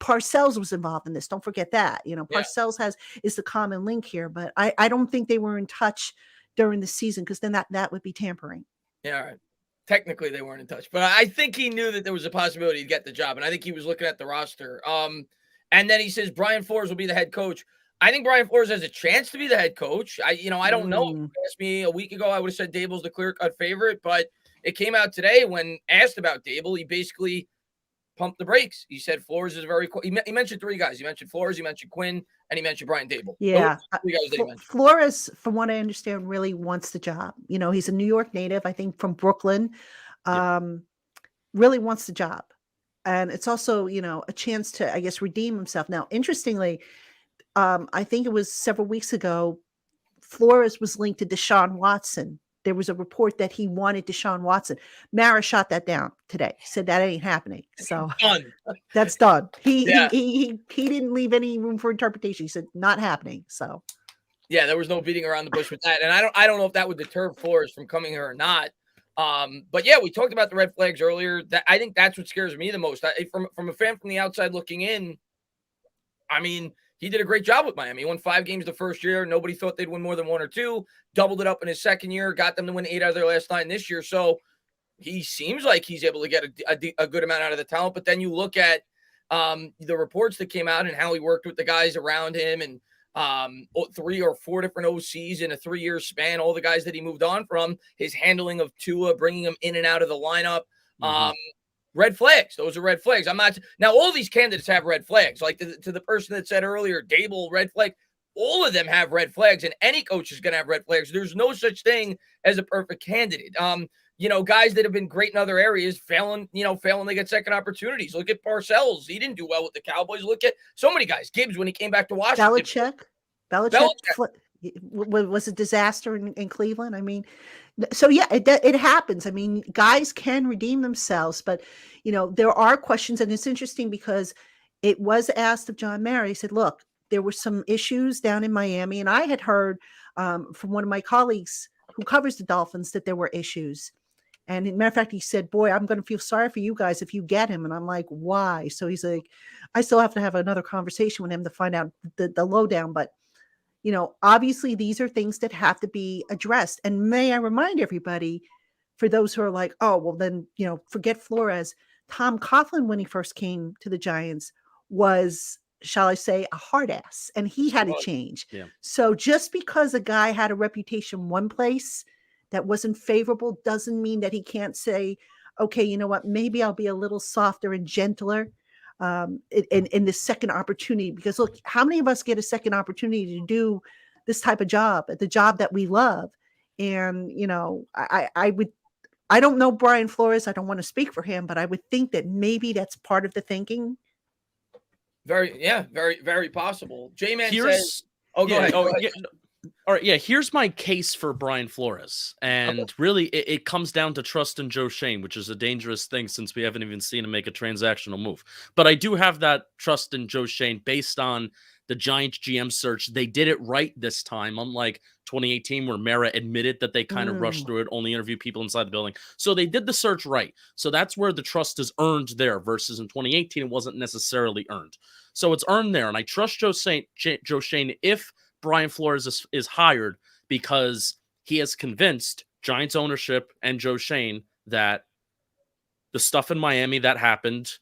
Parcells was involved in this. Don't forget that.
Yeah.
Parcells is the common link here, but I don't think they were in touch during the season, because then that would be tampering.
Yeah, all right. Technically, they weren't in touch, but I think he knew that there was a possibility to get the job, and I think he was looking at the roster. And then he says Brian Flores will be the head coach. I think Brian Flores has a chance to be the head coach. I don't know. If you asked me a week ago, I would have said Daboll's the clear-cut favorite, but it came out today when asked about Daboll, he basically pumped the brakes. He said Flores is very – he mentioned three guys. He mentioned Flores, he mentioned Quinn, and he mentioned Brian Daboll.
Yeah.
Three guys that he mentioned.
Flores, from what I understand, really wants the job. He's a New York native, I think from Brooklyn, really wants the job. And it's also, a chance to, I guess, redeem himself. Now, interestingly, I think it was several weeks ago, Flores was linked to Deshaun Watson. There was a report that he wanted Deshaun Watson. Mara shot that down today. He said that ain't happening. So
Done.
That's done. He didn't leave any room for interpretation. He said not happening. So
yeah, there was no beating around the bush with that. And I don't know if that would deter Flores from coming here or not. But yeah, we talked about the red flags earlier. That I think that's what scares me the most. From a fan from the outside looking in, I mean, he did a great job with Miami. He won 5 games the first year. Nobody thought they'd win more than 1 or 2. Doubled it up in his second year. Got them to win 8 out of their last 9 this year. So he seems like he's able to get a good amount out of the talent. But then you look at the reports that came out and how he worked with the guys around him, and 3 or 4 different OCs in a 3-year span, all the guys that he moved on from, his handling of Tua, bringing him in and out of the lineup. Red flags. Those are red flags. I'm not now. All these candidates have red flags. Like to the person that said earlier, Daboll, red flag. All of them have red flags, and any coach is going to have red flags. There's no such thing as a perfect candidate. Guys that have been great in other areas failing to get second opportunities. Look at Parcells. He didn't do well with the Cowboys. Look at so many guys. Gibbs, when he came back to Washington.
Belichick was a disaster in Cleveland. I mean, so yeah, it happens. I mean, guys can redeem themselves, but there are questions, and it's interesting because it was asked of John Mara. He said, "Look, there were some issues down in Miami, and I had heard from one of my colleagues who covers the Dolphins that there were issues." And as a matter of fact, he said, "Boy, I'm going to feel sorry for you guys if you get him." And I'm like, "Why?" So he's like, "I still have to have another conversation with him to find out the lowdown." But obviously these are things that have to be addressed. And may I remind everybody, for those who are like, "Oh, well then, forget Flores." Tom Coughlin, when he first came to the Giants, was, shall I say, a hard ass, and he had to change.
Yeah.
So just because a guy had a reputation one place that wasn't favorable doesn't mean that he can't say, "Okay, you know what? Maybe I'll be a little softer and gentler in the second opportunity." Because look, how many of us get a second opportunity to do this type of job, at the job that we love? And I don't know Brian Flores. I don't want to speak for him, but I would think that maybe that's part of the thinking.
Very, very possible. J-Man
Here's,
says, "Oh, go ahead."
All right, yeah. Here's my case for Brian Flores, and really, it comes down to trust in Joe Schoen, which is a dangerous thing since we haven't even seen him make a transactional move. But I do have that trust in Joe Schoen based on the Giants GM search. They did it right this time, unlike 2018, where Mara admitted that they kind of rushed through it, only interviewed people inside the building. So they did the search right. So that's where the trust is earned there, versus in 2018, it wasn't necessarily earned. So it's earned there, and I trust Joe Schoen if Brian Flores is hired, because he has convinced Giants ownership and Joe Schoen that the stuff in Miami that happened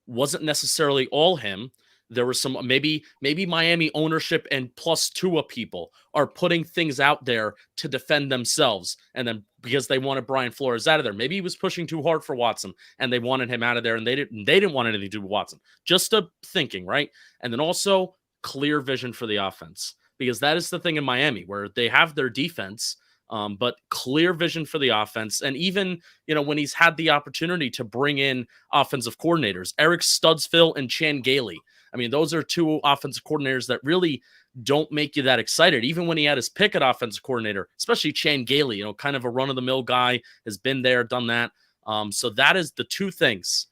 wasn't necessarily all him. There was some, maybe Miami ownership and plus Tua people are putting things out there to defend themselves. And then because they wanted Brian Flores out of there, maybe he was pushing too hard for Watson and they wanted him out of there, and they didn't want anything to do with Watson. Just a thinking, right? And then also clear vision for the offense, because that is the thing in Miami where they have their defense, but clear vision for the offense. And even, when he's had the opportunity to bring in offensive coordinators, Eric Studsville and Chan Gailey. I mean, those are 2 offensive coordinators that really don't make you that excited. Even when he had his pick at offensive coordinator, especially Chan Gailey, kind of a run-of-the-mill guy, has been there, done that. So that is the two things.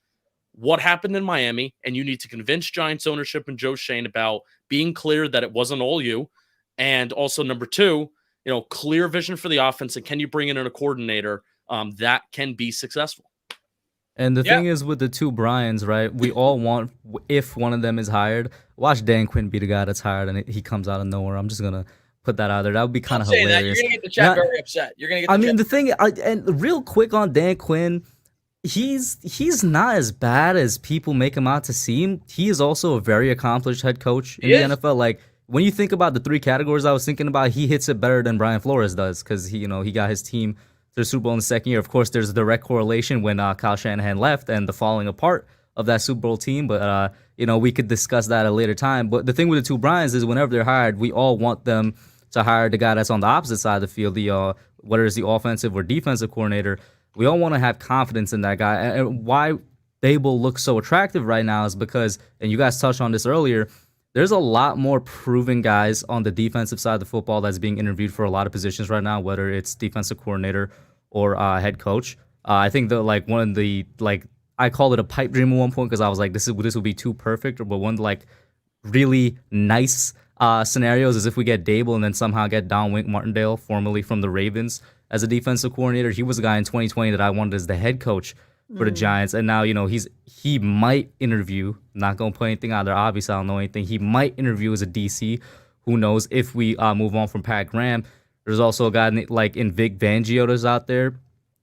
What happened in Miami, and you need to convince Giants ownership and Joe Schoen about being clear that it wasn't all you. And also, number two, clear vision for the offense, and can you bring in a coordinator that can be successful?
And the thing is with the two Bryans, right? We all want, if one of them is hired, watch Dan Quinn be the guy that's hired and he comes out of nowhere. I'm just going to put that out there. That would be kind of hilarious.
That. You're going to get the chat very upset. You're going to get
the thing, and real quick on Dan Quinn, he's not as bad as people make him out to seem. He is also a very accomplished head coach in the NFL. Like, when you think about the three categories I was thinking about, he hits it better than Brian Flores does because he got his team to the Super Bowl in the second year. Of course, there's a direct correlation when Kyle Shanahan left and the falling apart of that Super Bowl team. But, we could discuss that at a later time. But the thing with the two Bryans is whenever they're hired, we all want them to hire the guy that's on the opposite side of the field, whether it's the offensive or defensive coordinator. We all want to have confidence in that guy. And why Daboll looks so attractive right now is because, and you guys touched on this earlier, there's a lot more proven guys on the defensive side of the football that's being interviewed for a lot of positions right now, whether it's defensive coordinator or head coach. I think I called it a pipe dream at one point because I was like, this would be too perfect. But one really nice scenarios is if we get Daboll and then somehow get Don Wink Martindale, formerly from the Ravens, as a defensive coordinator. He was a guy in 2020 that I wanted as the head coach for the Giants, and now he might interview. Not gonna put anything out there. Obviously, I don't know anything. He might interview as a DC. Who knows? If we move on from Pat Graham, there's also a guy in Vic Fangio that's out there.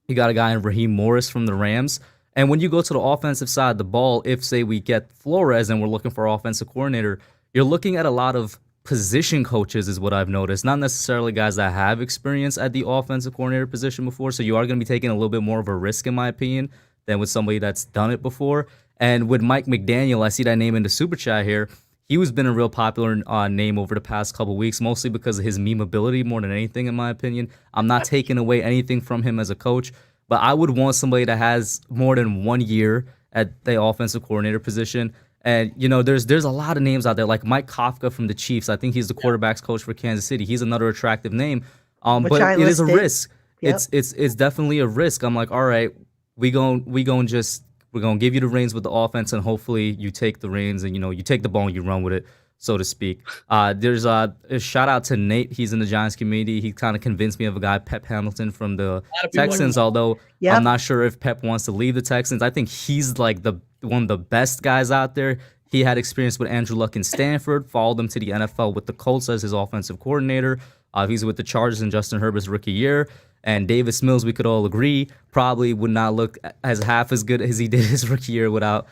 You got a guy in Raheem Morris from the Rams. And when you go to the offensive side of the ball, if say we get Flores and we're looking for an offensive coordinator, you're looking at a lot of position coaches is what I've noticed, not necessarily guys that have experience at the offensive coordinator position before. So you are going to be taking a little bit more of a risk, in my opinion, than with somebody that's done it before. And with Mike McDaniel, I see that name in the super chat here. He has been a real popular name over the past couple weeks, mostly because of his memeability more than anything, in my opinion. I'm not taking away anything from him as a coach, but I would want somebody that has more than 1 year at the offensive coordinator position. And, there's a lot of names out there, like Mike Kafka from the Chiefs. I think he's the quarterback's coach for Kansas City. He's another attractive name, but it is a risk. Yep. It's definitely a risk. I'm like, all right, we're gonna give you the reins with the offense, and hopefully you take the reins and you take the ball and you run with it, so to speak. There's a shout out to Nate. He's in the Giants community. He kind of convinced me of a guy, Pep Hamilton from the Texans. Although I'm not sure if Pep wants to leave the Texans. I think he's like one of the best guys out there. He had experience with Andrew Luck in Stanford, followed him to the NFL with the Colts as his offensive coordinator. He's with the Chargers in Justin Herbert's rookie year. And Davis Mills, we could all agree, probably would not look as half as good as he did his rookie year without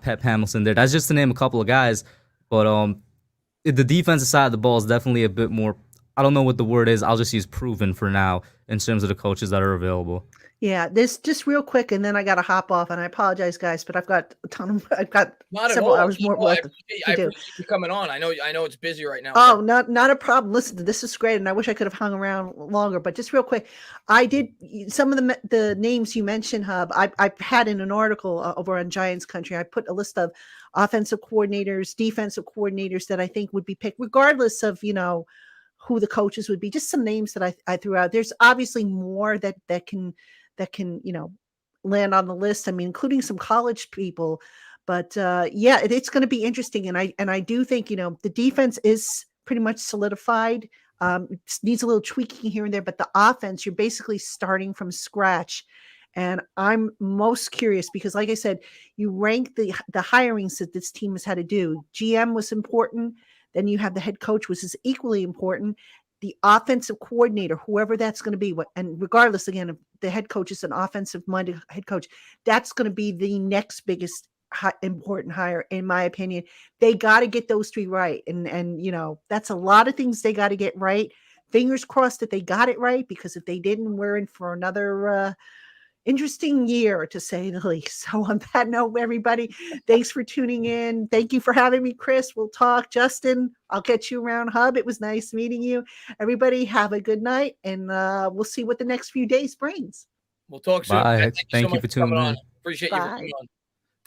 Pep Hamilton there. That's just to name a couple of guys. But the defensive side of the ball is definitely a bit more, I don't know what the word is. I'll just use proven for now in terms of the coaches that are available.
Yeah, this just real quick, and then I got to hop off. And I apologize, guys, but I've got several hours more left to do.
I appreciate you coming on. I know it's busy right now.
Oh, not a problem. Listen, this is great, and I wish I could have hung around longer. But just real quick, I did some of the names you mentioned, Hub. I've had in an article over on Giants Country. I put a list of offensive coordinators, defensive coordinators that I think would be picked, regardless of who the coaches would be. Just some names that I threw out. There's obviously more that can land on the list. I mean, including some college people, but it's going to be interesting. And I do think, the defense is pretty much solidified. Needs a little tweaking here and there, but the offense, you're basically starting from scratch. And I'm most curious because, like I said, you rank the hirings that this team has had to do. GM was important. Then you have the head coach, which is equally important. The offensive coordinator, whoever that's going to be, and regardless, again, if the head coach is an offensive-minded head coach, that's going to be the next biggest important hire, in my opinion. They got to get those three right, and that's a lot of things they got to get right. Fingers crossed that they got it right, because if they didn't, we're in for another interesting year, to say the least. So on that note, everybody, thanks for tuning in. Thank you for having me, Chris. We'll talk. Justin, I'll catch you around. Hub, it was nice meeting you. Everybody have a good night, and we'll see what the next few days brings.
We'll talk soon.
Bye.
Thank you
for tuning in.
Appreciate you for coming on.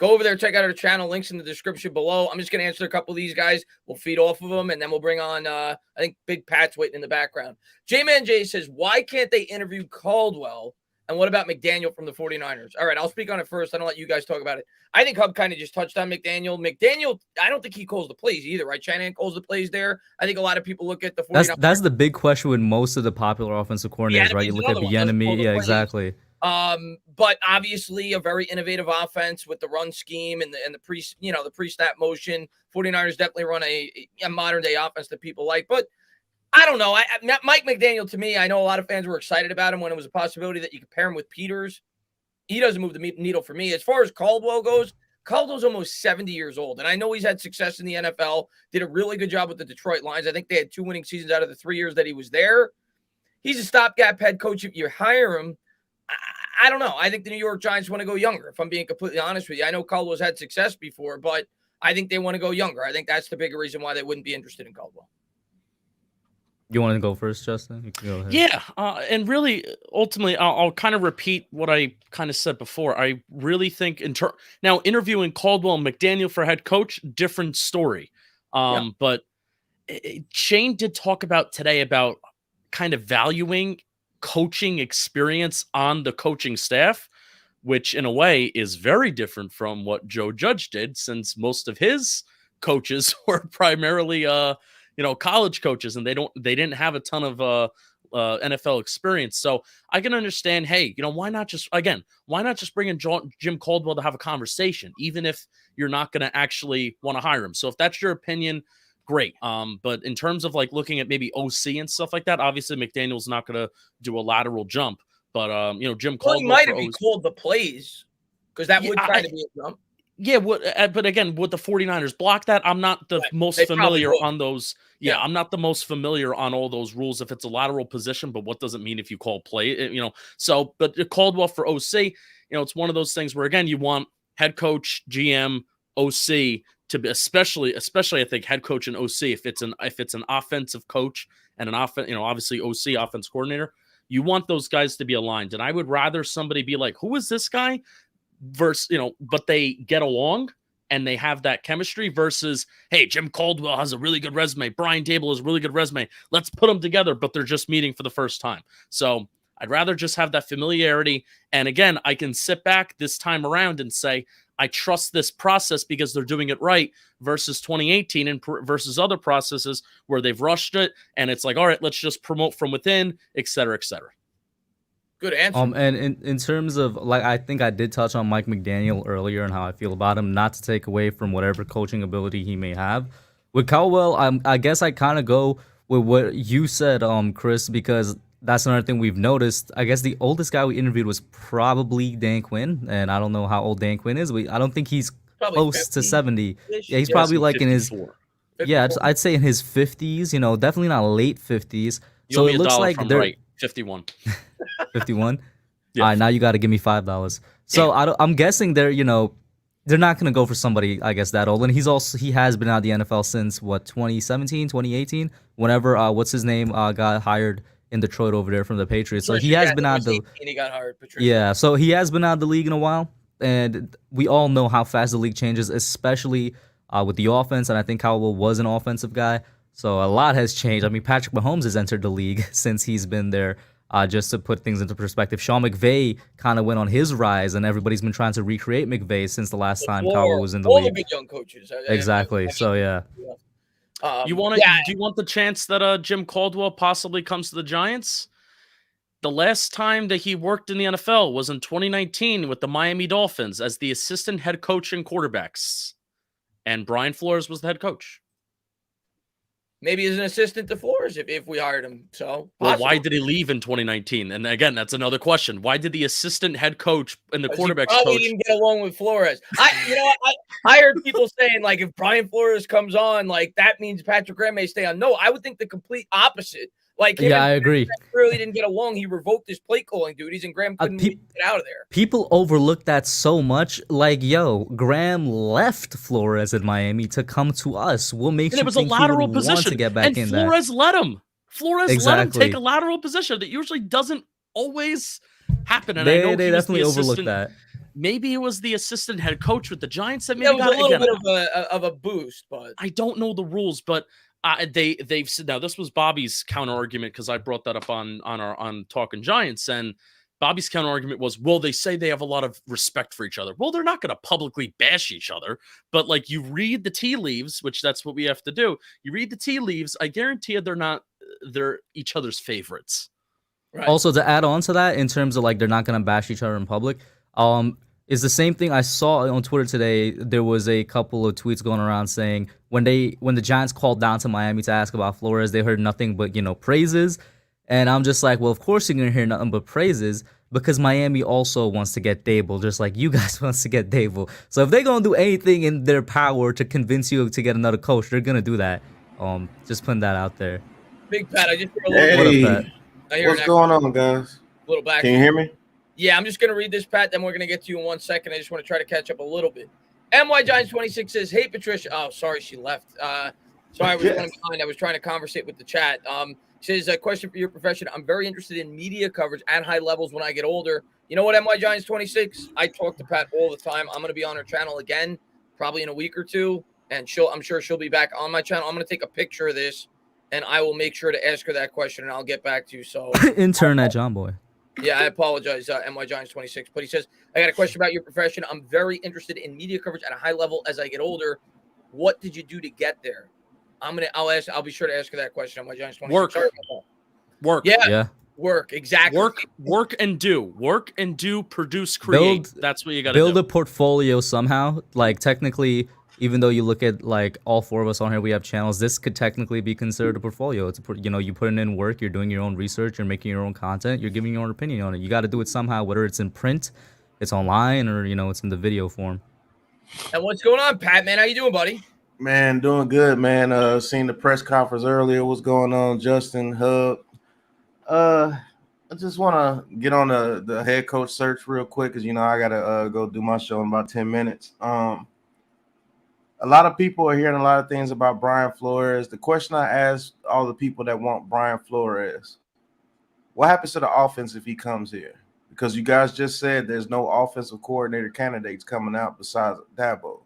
Go over there, check out our channel. Links in the description below. I'm just going to answer a couple of these guys. We'll feed off of them, and then we'll bring on, I think, Big Pat's waiting in the background. J-Man J says, why can't they interview Caldwell? And what about McDaniel from the 49ers? All right, I'll speak on it first. I don't let you guys talk about it. I think Hub kind of just touched on McDaniel. McDaniel, I don't think he calls the plays either, right? Shanahan calls the plays there. I think a lot of people look at the 49ers.
That's the big question with most of the popular offensive coordinators, right? You look at Bieniemy, yeah, exactly.
But obviously a very innovative offense with the run scheme and the pre-snap motion. 49ers definitely run a modern day offense that people like, but I don't know. Mike McDaniel, to me, I know a lot of fans were excited about him when it was a possibility that you could pair him with Peters. He doesn't move the needle for me. As far as Caldwell goes, Caldwell's almost 70 years old, and I know he's had success in the NFL, did a really good job with the Detroit Lions. I think they had 2 winning seasons out of the 3 years that he was there. He's a stopgap head coach if you hire him. I don't know. I think the New York Giants want to go younger, if I'm being completely honest with you. I know Caldwell's had success before, but I think they want to go younger. I think that's the bigger reason why they wouldn't be interested in Caldwell.
You want to go first, Justin? You can go ahead.
Yeah, and really, ultimately, I'll kind of repeat what I kind of said before. I really think now interviewing Caldwell and McDaniel for head coach, different story. But Shane did talk about today about kind of valuing coaching experience on the coaching staff, which in a way is very different from what Joe Judge did, since most of his coaches were primarily college coaches, and they didn't have a ton of NFL experience. So I can understand, hey, why not just bring in Jim Caldwell to have a conversation, even if you're not going to actually want to hire him. So if that's your opinion, great. But in terms of like looking at maybe OC and stuff like that, obviously McDaniel's not going to do a lateral jump, but Jim Caldwell,
he might have called the plays, because that would kind of be a jump.
Yeah, but again, would the 49ers block that? I'm not the most familiar on those. Yeah, I'm not the most familiar on all those rules if it's a lateral position, but what does it mean if you call play? So, but Caldwell for OC, it's one of those things where, again, you want head coach, GM, OC to be, especially I think head coach and OC, if it's an offensive coach and an obviously OC, offense coordinator, you want those guys to be aligned. And I would rather somebody be like, who is this guy? Versus, but they get along and they have that chemistry versus, hey, Jim Caldwell has a really good resume. Brian Daboll has a really good resume. Let's put them together, but they're just meeting for the first time. So I'd rather just have that familiarity. And again, I can sit back this time around and say, I trust this process because they're doing it right, versus 2018 and versus other processes where they've rushed it. And it's like, all right, let's just promote from within, et cetera, et cetera.
Good answer.
And in terms of, like, I think I did touch on Mike McDaniel earlier and how I feel about him, not to take away from whatever coaching ability he may have. With Caldwell, I guess I kind of go with what you said, Chris, because that's another thing we've noticed. I guess the oldest guy we interviewed was probably Dan Quinn, and I don't know how old Dan Quinn is. I don't think he's probably close to 70. Yeah, he's probably like 54. In his 54. Yeah, I'd say in his 50s. Definitely not late 50s. So it looks like they're
right. 51.
51. Yeah. All right, now you got to give me $5. So I'm guessing they're not going to go for somebody, I guess, that old. And he has been out of the NFL since 2017, 2018, whenever what's his name got hired in Detroit over there from the Patriots. So he has been out of the.
And he got hired. Patricia.
Yeah, so he has been out of the league in a while, and we all know how fast the league changes, especially with the offense. And I think Caldwell was an offensive guy. So a lot has changed. I mean, Patrick Mahomes has entered the league since he's been there. Just to put things into perspective, Sean McVay kind of went on his rise, and everybody's been trying to recreate McVay since the last time Caldwell was in the league.
All the big young coaches.
Exactly. So yeah.
Do you want the chance that Jim Caldwell possibly comes to the Giants? The last time that he worked in the NFL was in 2019 with the Miami Dolphins as the assistant head coach and quarterbacks, and Brian Flores was the head coach.
Maybe as an assistant to Flores if we hired him. So,
well, why did he leave in 2019? And again, that's another question. Why did the assistant head coach and the quarterbacks coach
didn't get along with Flores? I heard people saying, like, if Brian Flores comes on, like, that means Patrick Graham may stay on. No, I would think the complete opposite. Like,
I agree.
Really didn't get along. He revoked his play calling duties, and Graham couldn't get out of there.
People overlook that so much. Like, Graham left Flores in Miami to come to us. What makes you think he would want to get back in there?
And Flores let him. Let him take a lateral position that usually doesn't always happen. And
they definitely overlook that.
maybe it was the assistant head coach with the Giants that maybe
That was
got
a little
again,
bit of a boost, but
I don't know the rules, but they've said, now this was Bobby's counter argument because I brought that up on Talking Giants, and Bobby's counter argument was, well, they say they have a lot of respect for each other. Well, they're not going to publicly bash each other, but like you read the tea leaves, which that's what we have to do. You read the tea leaves. I guarantee you they're each other's favorites.
right.
Also, to add on to that, in terms of like they're not gonna bash each other in public, is the same thing I saw on Twitter today. There was a couple of tweets going around saying when the Giants called down to Miami to ask about Flores, they heard nothing but praises, and I'm just like, well, of course you're gonna hear nothing but praises because Miami also wants to get Daboll, just like you guys wants to get Daboll. So if they're gonna do anything in their power to convince you to get another coach, they're gonna do that. Just putting that out there.
Big Pat, I just hear a little
What up,
Hey,
Pat?
I hear
what's going on, guys?
little back.
Can you hear me?
Yeah, I'm just going to read this, Pat, then we're going to get to you in 1 second. I just want to try to catch up a little bit. MY Giants 26 says, hey, Patricia. Oh, sorry, she left. Sorry, I was running behind. I was trying to conversate with the chat. Says, a question for your profession. I'm very interested in media coverage at high levels when I get older. You know what, MY Giants 26? I talk to Pat all the time. I'm going to be on her channel again, probably in a week or two, and I'm sure she'll be back on my channel. I'm going to take a picture of this, and I will make sure to ask her that question, and I'll get back to you. So
Intern at John Boy.
yeah, I apologize, MY Giants 26. But he says, I got a question about your profession. I'm very interested in media coverage at a high level as I get older. What did you do to get there? I'll be sure to ask her that question, MY Giants 26.
Work.
Sorry about that.
Work.
Yeah.
Work, exactly.
Work and do, produce, create. That's what you got to do.
Build a portfolio somehow. Like technically, even though you look at like all four of us on here, we have channels. This could technically be considered a portfolio. It's you putting in work, you're doing your own research, you're making your own content, you're giving your own opinion on it. You got to do it somehow, whether it's in print, it's online, or it's in the video form.
And what's going on, Pat? Man, how you doing, buddy?
Man, doing good, man. Seen the press conference earlier. What's going on, Justin, Hub? I just want to get on the head coach search real quick because I gotta go do my show in about 10 minutes. A lot of people are hearing a lot of things about Brian Flores. The question I asked all the people that want Brian Flores, what happens to the offense if he comes here? Because you guys just said there's no offensive coordinator candidates coming out besides Daboll.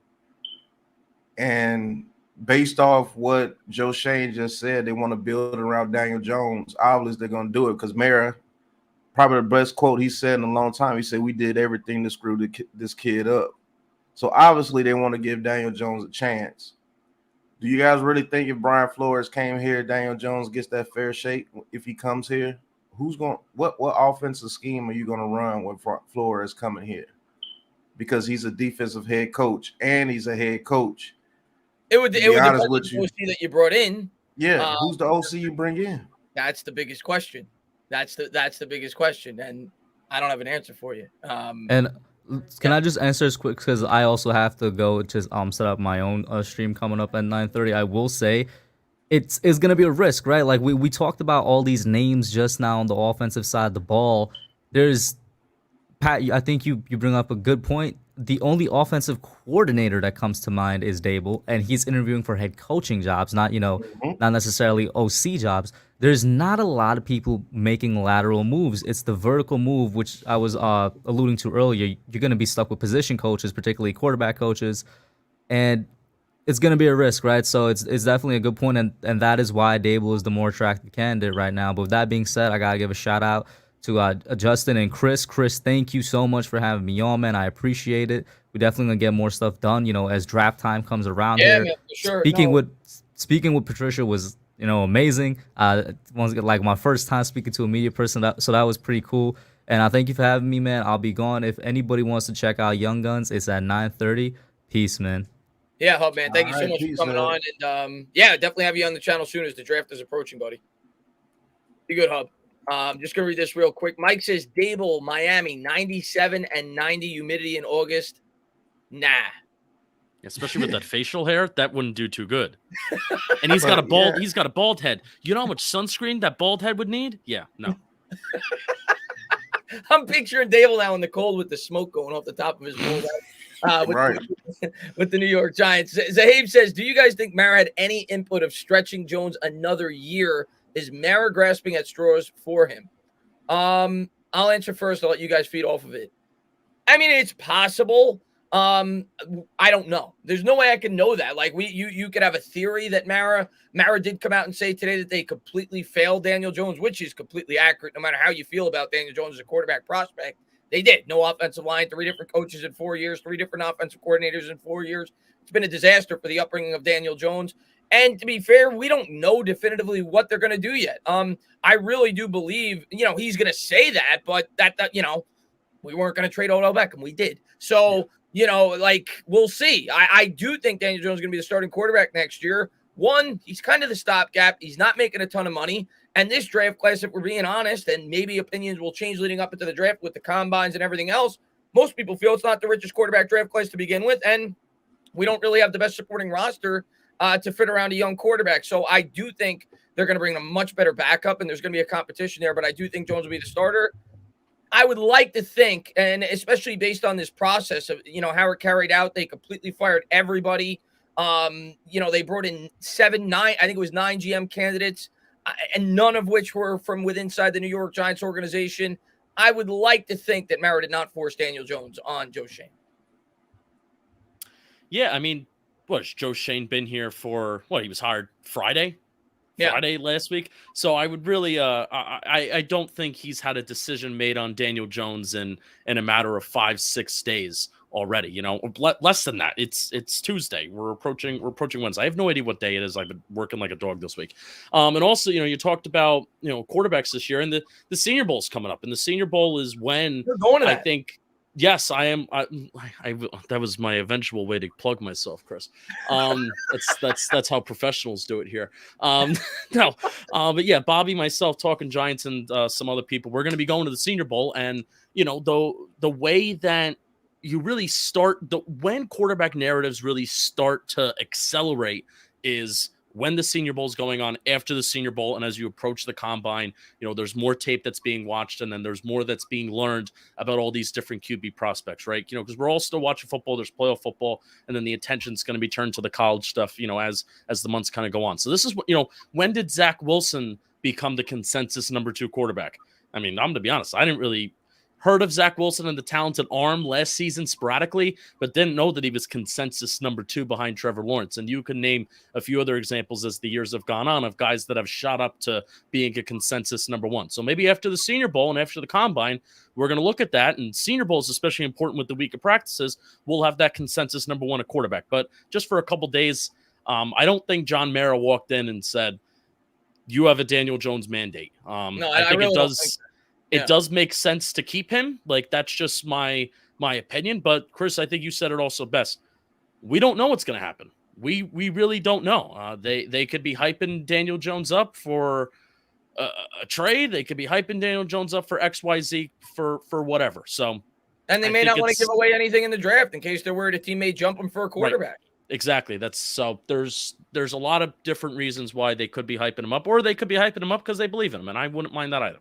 And based off what Joe Schoen just said, they want to build around Daniel Jones. Obviously, they're going to do it because Mara, probably the best quote he said in a long time, he said, we did everything to screw this kid up. So obviously they want to give Daniel Jones a chance. Do you guys really think if Brian Flores came here, Daniel Jones gets that fair shake if he comes here? What offensive scheme are you going to run when Flores coming here? Because he's a defensive head coach and he's a head coach.
It would depend on
with
the OC that you brought in.
Yeah, who's the OC you bring in?
That's the biggest question. That's the biggest question, and I don't have an answer for you.
And can I just answer this quick because I also have to go to set up my own stream coming up at 9:30. I will say it's gonna be a risk, right? Like we talked about all these names just now on the offensive side of the ball. There's Pat, I think you bring up a good point. The only offensive coordinator that comes to mind is Daboll, and he's interviewing for head coaching jobs, not not necessarily OC jobs. There's not a lot of people making lateral moves. It's the vertical move, which I was alluding to earlier. You're going to be stuck with position coaches, particularly quarterback coaches, and it's going to be a risk, right? So it's definitely a good point, and that is why Daboll is the more attractive candidate right now. But with that being said, I got to give a shout out to Justin and Chris. Chris, thank you so much for having me on, man. I appreciate it. We definitely gonna get more stuff done, as draft time comes around here.
Man, for sure.
Speaking with Patricia was, amazing. Like my first time speaking to a media person, so that was pretty cool. And I thank you for having me, man. I'll be gone. If anybody wants to check out Young Guns, it's at 9:30. Peace, man.
Yeah, Hub, man. Thank you so
right,
much
peace,
for coming
man.
on. And definitely have you on the channel soon as the draft is approaching, buddy. Be good, Hub. Just gonna read this real quick. Mike says Daboll, Miami, 97 and 90 humidity in August. Nah.
Especially with that facial hair, that wouldn't do too good. And he's got a bald.
Yeah.
He's got a bald head. You know how much sunscreen that bald head would need? Yeah, no.
I'm picturing Daboll now in the cold with the smoke going off the top of his bald head.
Right.
With the New York Giants. Zahabe says, do you guys think Mara had any input of stretching Jones another year? Is Mara grasping at straws for him? I'll answer first. I'll let you guys feed off of it. I mean, it's possible. I don't know. There's no way I can know that. Like you could have a theory that Mara did come out and say today that they completely failed Daniel Jones, which is completely accurate. No matter how you feel about Daniel Jones as a quarterback prospect, they did. No offensive line, 3 different coaches in 4 years, 3 different offensive coordinators in 4 years. It's been a disaster for the upbringing of Daniel Jones. And to be fair, we don't know definitively what they're going to do yet. I really do believe, he's going to say that, but that we weren't going to trade Odell Beckham. We did. So, we'll see. I do think Daniel Jones is going to be the starting quarterback next year. One, he's kind of the stopgap. He's not making a ton of money. And this draft class, if we're being honest, and maybe opinions will change leading up into the draft with the combines and everything else, most people feel it's not the richest quarterback draft class to begin with. And we don't really have the best supporting roster to fit around a young quarterback. So I do think they're going to bring a much better backup, and there's going to be a competition there. But I do think Jones will be the starter. I would like to think, and especially based on this process of, how it carried out, they completely fired everybody. They brought in 9 GM candidates, and none of which were from within inside the New York Giants organization. I would like to think that Mara did not force Daniel Jones on Joe Schoen.
Yeah, I mean, what has Joe Schoen been here for? He was hired Friday last week. So I would really, I don't think he's had a decision made on Daniel Jones in a matter of 5-6 days already. Less than that. It's Tuesday. We're approaching Wednesday. I have no idea what day it is. I've been working like a dog this week. And also, you talked about quarterbacks this year, and the Senior Bowl is coming up, and the Senior Bowl is when I think. Yes, I am. That was my eventual way to plug myself, Chris. That's how professionals do it here. But yeah, Bobby, myself, talking Giants, and some other people. We're going to be going to the Senior Bowl, and the way that you really start when quarterback narratives really start to accelerate is when the Senior Bowl is going on, after the Senior Bowl, and as you approach the combine, there's more tape that's being watched, and then there's more that's being learned about all these different QB prospects, right? Because we're all still watching football. There's playoff football, and then the attention's going to be turned to the college stuff, as the months kind of go on. So this is what, when did Zach Wilson become the consensus number 2 quarterback? I mean, I'm going to be honest, I didn't really heard of Zach Wilson and the talented arm last season sporadically, but didn't know that he was consensus number 2 behind Trevor Lawrence. And you can name a few other examples as the years have gone on of guys that have shot up to being a consensus number 1. So maybe after the Senior Bowl and after the combine, we're going to look at that. And Senior Bowl is especially important with the week of practices. We'll have that consensus number 1 at quarterback. But just for a couple days, I don't think John Mara walked in and said, you have a Daniel Jones mandate.
No,
I think
really
it does. It does make sense to keep him. Like, that's just my opinion. But Chris, I think you said it also best. We don't know what's going to happen. We really don't know. They could be hyping Daniel Jones up for a trade. They could be hyping Daniel Jones up for XYZ for whatever. So,
and they may not want to give away anything in the draft in case they're worried a team may jump them for a quarterback.
Right. Exactly. There's a lot of different reasons why they could be hyping him up, or they could be hyping him up because they believe in him, and I wouldn't mind that either.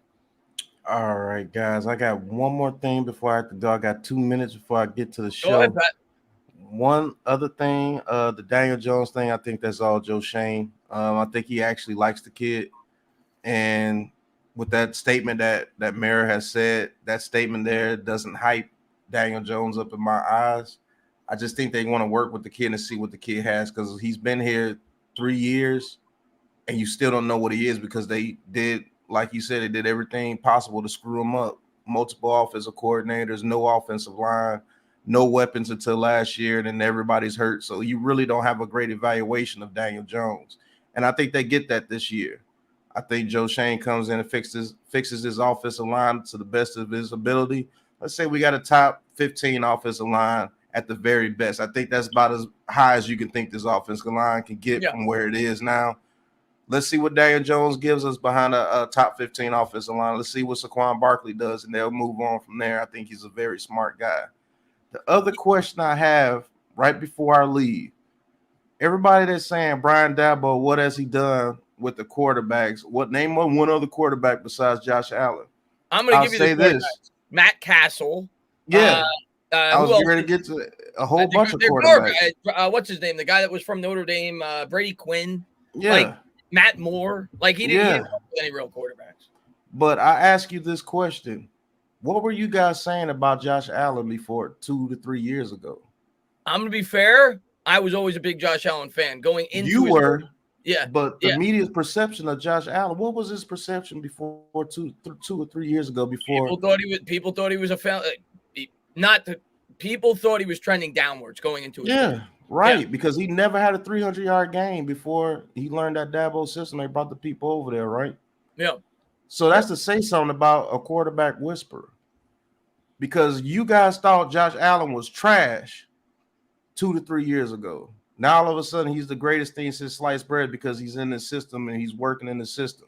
All right, guys. I got one more thing before I have to go. I got 2 minutes before I get to the show.
Go ahead, Pat.
One other thing, the Daniel Jones thing, I think that's all Joe Schoen. I think he actually likes the kid. And with that statement that Mara has said, that statement there doesn't hype Daniel Jones up in my eyes. I just think they want to work with the kid and see what the kid has, because he's been here 3 years and you still don't know what he is, because they did, like you said, they did everything possible to screw him up. Multiple offensive coordinators, no offensive line, no weapons until last year, and then everybody's hurt. So you really don't have a great evaluation of Daniel Jones. And I think they get that this year. I think Joe Schoen comes in and fixes his offensive line to the best of his ability. Let's say we got a top 15 offensive line at the very best. I think that's about as high as you can think this offensive line can get from where it is now. Let's see what Daniel Jones gives us behind a top 15 offensive line. Let's see what Saquon Barkley does, and they'll move on from there. I think he's a very smart guy. The other question I have right before I leave, everybody that's saying Brian Daboll, what has he done with the quarterbacks? Name one other quarterback besides Josh Allen?
I'm going to give you this. Matt Castle.
Yeah. I was ready to get to a whole bunch of quarterbacks.
What's his name? The guy that was from Notre Dame, Brady Quinn.
Yeah.
Matt Moore. He didn't have any real quarterbacks.
But I ask you this question. what were you guys saying about Josh Allen before 2 to 3 years ago?
I'm gonna be fair. I was always a big Josh Allen fan going into.
You were,
yeah.
But the media's perception of Josh Allen, what was his perception before 2 or 3 years ago? Before
people thought he was a fail. People thought he was trending downwards going into it.
Yeah, right. Because he never had a 300-yard game before he learned that Daboll system. They brought the people over there, right?
Yeah.
So that's to say something about a quarterback whisperer. Because you guys thought Josh Allen was trash 2 to 3 years ago. Now all of a sudden he's the greatest thing since sliced bread because he's in the system and he's working in the system.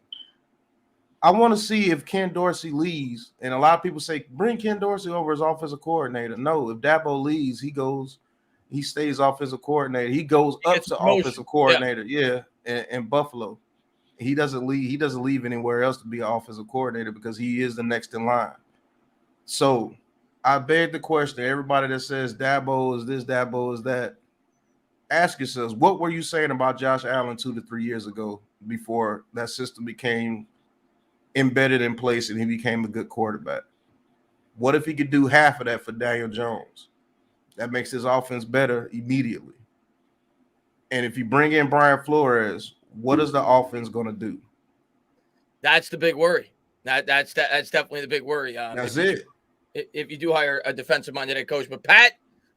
I want to see if Ken Dorsey leaves, and a lot of people say bring Ken Dorsey over as offensive coordinator. No, if Daboll leaves, he stays offensive coordinator. He goes up to offensive coordinator, in Buffalo. He doesn't leave. He doesn't leave anywhere else to be an offensive coordinator because he is the next in line. So I beg the question: everybody that says Daboll is this, Daboll is that, ask yourselves, what were you saying about Josh Allen 2 to 3 years ago before that system became embedded in place and he became a good quarterback? What if he could do half of that for Daniel Jones? That makes his offense better immediately. And if you bring in Brian Flores, what is the offense going to do?
That's the big worry. That's definitely the big worry.
That's it.
If you do hire a defensive-minded head coach. But Pat,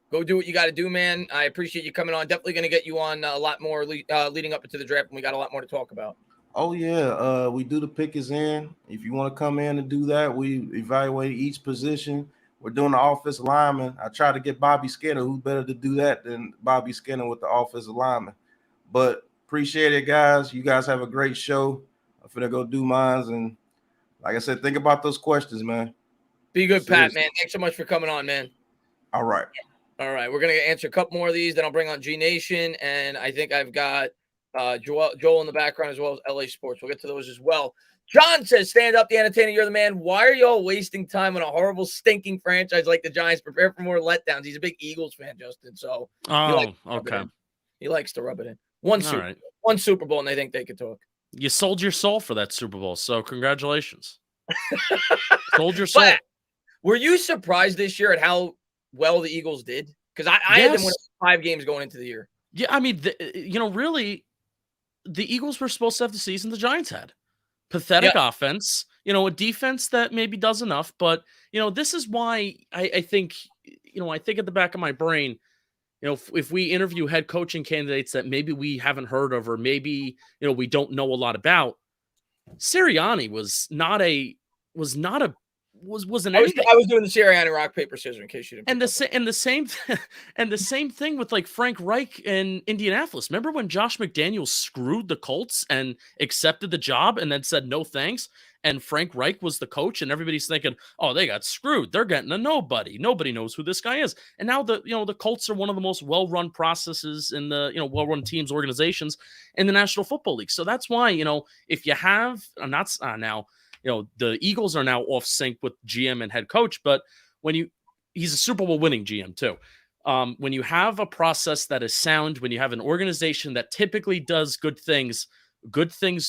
go do what you got to do, man. I appreciate you coming on. Definitely going to get you on a lot more leading up into the draft, and we got a lot more to talk about.
Oh, yeah. We do the pick is in. If you want to come in and do that, we evaluate each position. We're doing the offensive lineman. I try to get Bobby Skinner. Who's better to do that than Bobby Skinner with the offensive lineman? But appreciate it, guys. You guys have a great show. I'm finna go do mine. And like I said, think about those questions, man.
Be good, Pat, man. Thanks so much for coming on, man.
All right.
All right. We're going to answer a couple more of these. Then I'll bring on G Nation. And I think I've got Joel in the background as well as LA Sports. We'll get to those as well. John says, stand up, the entertainer. You're the man. Why are y'all wasting time on a horrible, stinking franchise like the Giants? Prepare for more letdowns. He's a big Eagles fan, Justin. So
okay.
He likes to rub it in. One Super Bowl, and they think they could talk.
You sold your soul for that Super Bowl, so congratulations. Sold your soul.
But were you surprised this year at how well the Eagles did? Because I had them winning 5 games going into the year.
Yeah, I mean, really, the Eagles were supposed to have the season the Giants had. Pathetic offense, a defense that maybe does enough. But, this is why I think at the back of my brain, if we interview head coaching candidates that maybe we haven't heard of or maybe, we don't know a lot about, Sirianni was anything.
I was doing the Sirianni rock, paper, scissors in case you didn't.
And the same thing with like Frank Reich in Indianapolis. Remember when Josh McDaniels screwed the Colts and accepted the job and then said no thanks? And Frank Reich was the coach, and everybody's thinking, "Oh, they got screwed. They're getting a nobody. Nobody knows who this guy is." And now the Colts are one of the most well-run processes in the well-run teams, organizations in the National Football League. So that's why if you have the Eagles are now off sync with GM and head coach, but he's a Super Bowl winning GM too. When you have a process that is sound, when you have an organization that typically does good things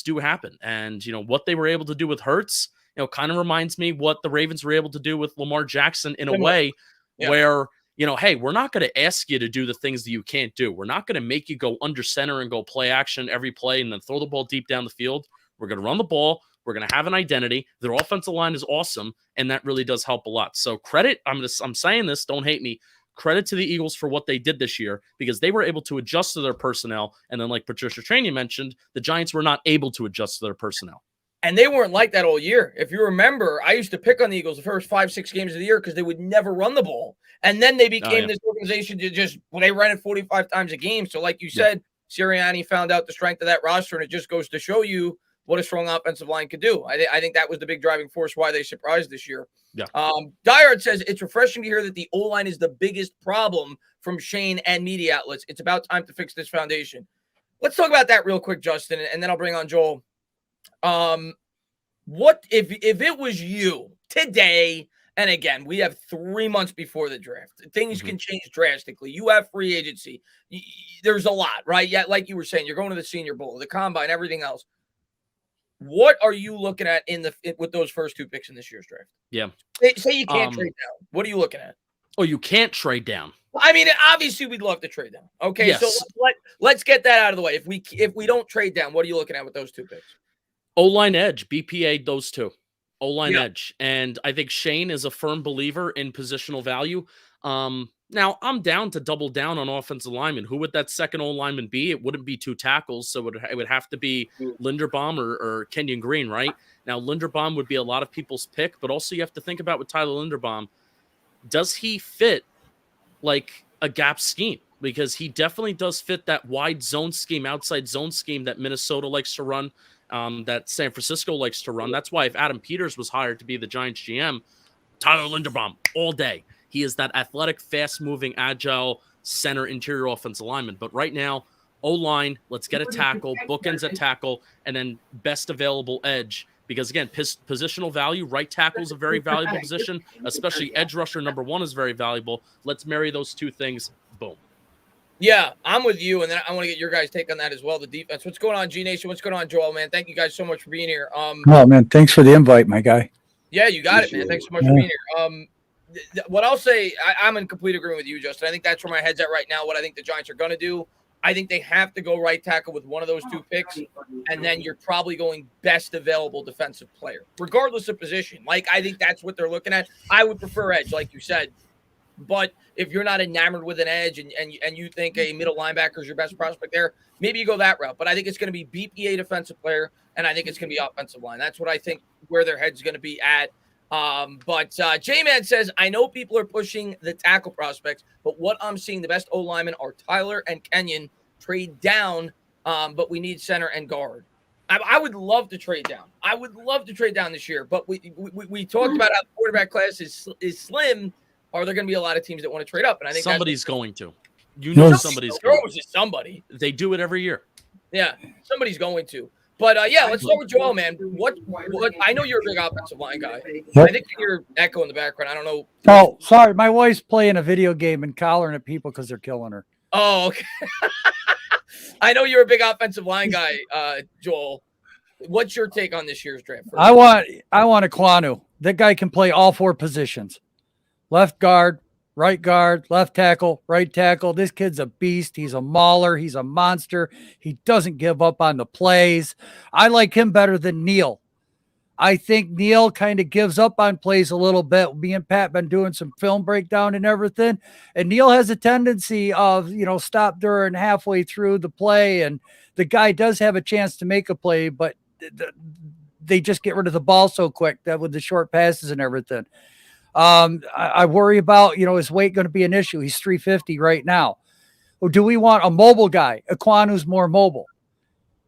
do happen. And, what they were able to do with Hurts, kind of reminds me what the Ravens were able to do with Lamar Jackson in a way where, hey, we're not going to ask you to do the things that you can't do. We're not going to make you go under center and go play action every play and then throw the ball deep down the field. We're going to run the ball. We're going to have an identity. Their offensive line is awesome, and that really does help a lot. So credit, I'm saying this, don't hate me, credit to the Eagles for what they did this year because they were able to adjust to their personnel. And then like Patricia Traina mentioned, the Giants were not able to adjust to their personnel.
And they weren't like that all year. If you remember, I used to pick on the Eagles the first 5-6 games of the year because they would never run the ball. And then they became this organization they ran it 45 times a game. So like you said, Sirianni found out the strength of that roster, and it just goes to show you what a strong offensive line could do. I think that was the big driving force why they surprised this year.
Yeah.
Dyard says, it's refreshing to hear that the O-line is the biggest problem from Schoen and media outlets. It's about time to fix this foundation. Let's talk about that real quick, Justin, and then I'll bring on Joel. What if it was you today, and again, we have 3 months before the draft. Things can change drastically. You have free agency. There's a lot, right? Yeah, like you were saying, you're going to the Senior Bowl, the Combine, everything else. What are you looking at with those first 2 picks in this year's draft?
Yeah.
Say you can't trade down. What are you looking at?
Oh, you can't trade down.
I mean, obviously, we'd love to trade down. Okay,
Yes.
so let's get that out of the way. If we don't trade down, what are you looking at with those 2 picks?
O-line edge, BPA, those 2. O-line
Yeah.
edge. And I think Schoen is a firm believer in positional value. Now, I'm down to double down on offensive linemen. Who would that second O-lineman be? It wouldn't be 2 tackles, so it would have to be Linderbaum or Kenyon Green, right? Now, Linderbaum would be a lot of people's pick, but also you have to think about with Tyler Linderbaum, does he fit like a gap scheme? Because he definitely does fit that wide zone scheme, outside zone scheme that Minnesota likes to run, that San Francisco likes to run. That's why if Adam Peters was hired to be the Giants GM, Tyler Linderbaum all day. He is that athletic, fast-moving, agile center interior offensive lineman. But right now, O-line, let's get a tackle, bookends at tackle, and then best available edge. Because, again, positional value, right tackle is a very valuable position, especially edge rusher number 1 is very valuable. Let's marry those 2 things. Boom.
Yeah, I'm with you, and then I want to get your guys' take on that as well, the defense. What's going on, G Nation? What's going on, Joel, man? Thank you guys so much for being here.
Oh, man, thanks for the invite, my guy.
Yeah, you got it, man. Thanks so much for being here. What I'll say, I'm in complete agreement with you, Justin. I think that's where my head's at right now, what I think the Giants are going to do. I think they have to go right tackle with one of those 2 picks, and then you're probably going best available defensive player, regardless of position. Like, I think that's what they're looking at. I would prefer edge, like you said. But if you're not enamored with an edge and you think a middle linebacker is your best prospect there, maybe you go that route. But I think it's going to be BPA defensive player, and I think it's going to be offensive line. That's what I think where their head's going to be at. But J-Man says, I know people are pushing the tackle prospects, but what I'm seeing, the best O-linemen are Tyler and Kenyon. Trade down, but we need center and guard. I would love to trade down. I would love to trade down this year, but we talked about how the quarterback class is slim. Are there going to be a lot of teams that want to trade up? And I think
somebody's going to. You know somebody's going
to. Somebody.
They do it every year.
Yeah, somebody's going to. But, yeah, let's start with Joel, man. What? I know you're a big offensive line guy.
Yep.
I think you hear echo in the background. I don't know.
Oh, sorry. My wife's playing a video game and collaring at people because they're killing her.
Oh, okay. I know you're a big offensive line guy, Joel. What's your take on this year's draft?
I want Ekwonu. That guy can play all 4 positions. Left guard, left tackle, right tackle. This kid's a beast. He's a mauler. He's a monster. He doesn't give up on the plays. I like him better than Neal. I think Neal kind of gives up on plays a little bit. Me and Pat been doing some film breakdown and everything. And Neal has a tendency of, stop during halfway through the play. And the guy does have a chance to make a play, but they just get rid of the ball so quick that with the short passes and everything. I worry about, his weight going to be an issue. He's 350 right now. Or do we want a mobile guy? Ekwonu's more mobile.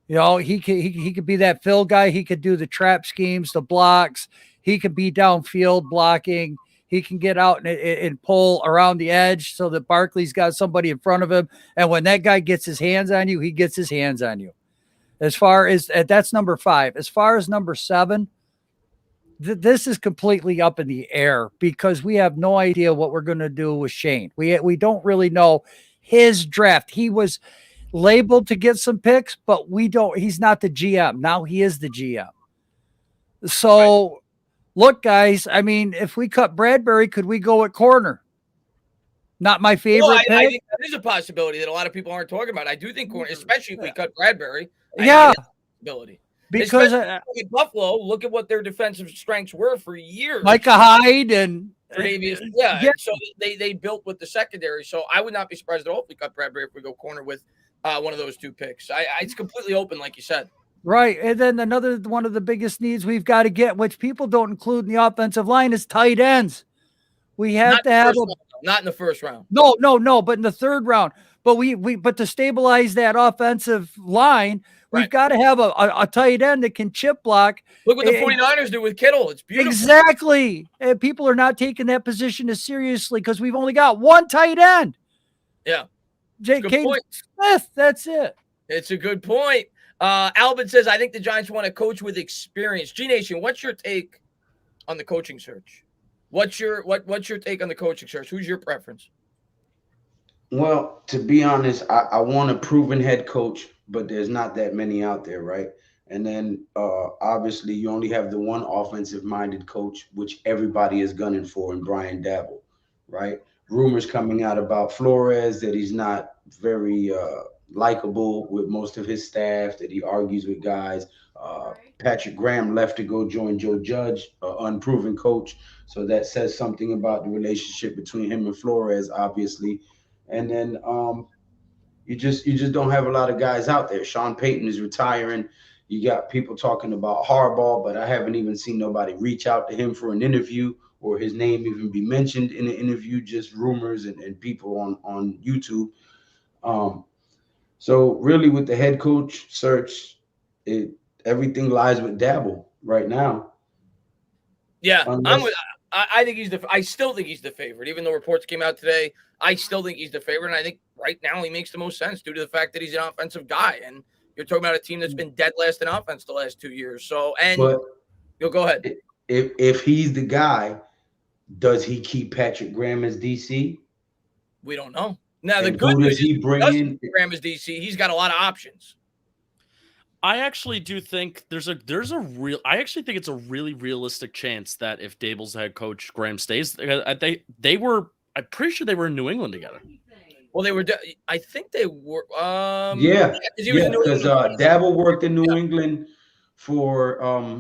He could be that fill guy. He could do the trap schemes, the blocks. He could be downfield blocking. He can get out and pull around the edge so that Barkley's got somebody in front of him. And when that guy gets his hands on you, he gets his hands on you. As far as that's number 5. As far as number 7, this is completely up in the air because we have no idea what we're going to do with Schoen. We don't really know his draft. He was labeled to get some picks, but he's not the GM. Now he is the GM. So look, guys, I mean, if we cut Bradbury, could we go at corner? Not my favorite pick.
I think that is a possibility that a lot of people aren't talking about. I do think corner, especially if we cut Bradbury.
Yeah.
Possibility.
Because
in Buffalo, look at what their defensive strengths were for years.
Micah Hyde and
Davies, yeah. So they built with the secondary. So I would not be surprised at all if we cut Bradbury if we go corner with one of those 2 picks. It's completely open, like you said.
Right. And then another one of the biggest needs we've got to get, which people don't include in the offensive line, is tight ends. We have to have
not in the first round.
No, but in the 3rd round. But but to stabilize that offensive line, we've got to have a tight end that can chip block.
Look what the 49ers do with Kittle. It's beautiful.
Exactly. And people are not taking that position as seriously because we've only got 1 tight end.
Yeah.
Caden Smith. That's it.
It's a good point. Albert says, I think the Giants want a coach with experience. G Nation, what's your take on the coaching search? What's your take on the coaching search? Who's your preference?
Well, to be honest, I want a proven head coach, but there's not that many out there, right? And then obviously you only have the one offensive-minded coach, which everybody is gunning for, in Brian Daboll, right? Rumors coming out about Flores that he's not very likable with most of his staff, that he argues with guys. Patrick Graham left to go join Joe Judge, an unproven coach. So that says something about the relationship between him and Flores, obviously. And then you just don't have a lot of guys out there. Sean Payton is retiring. You got people talking about Harbaugh, but I haven't even seen nobody reach out to him for an interview or his name even be mentioned in an interview, just rumors and people on YouTube. So really with the head coach search, everything lies with Daboll right now.
Yeah,
Unless,
I think I still think he's the favorite, even though reports came out today. I still think he's the favorite, and I think right now he makes the most sense due to the fact that he's an offensive guy, and you're talking about a team that's been dead last in offense the last 2 years. So, and you'll go ahead.
If he's the guy, does he keep Patrick Graham as DC?
We don't know. Now the
And
good
who
news
does he
is
bring
because
in?
Graham is DC. He's got a lot of options.
I actually do think I actually think it's a really realistic chance that if Daboll's head coach, Graham stays, I'm pretty sure they were in New England together.
Well, they were. I think they were.
Yeah,
because
Daboll worked in New England for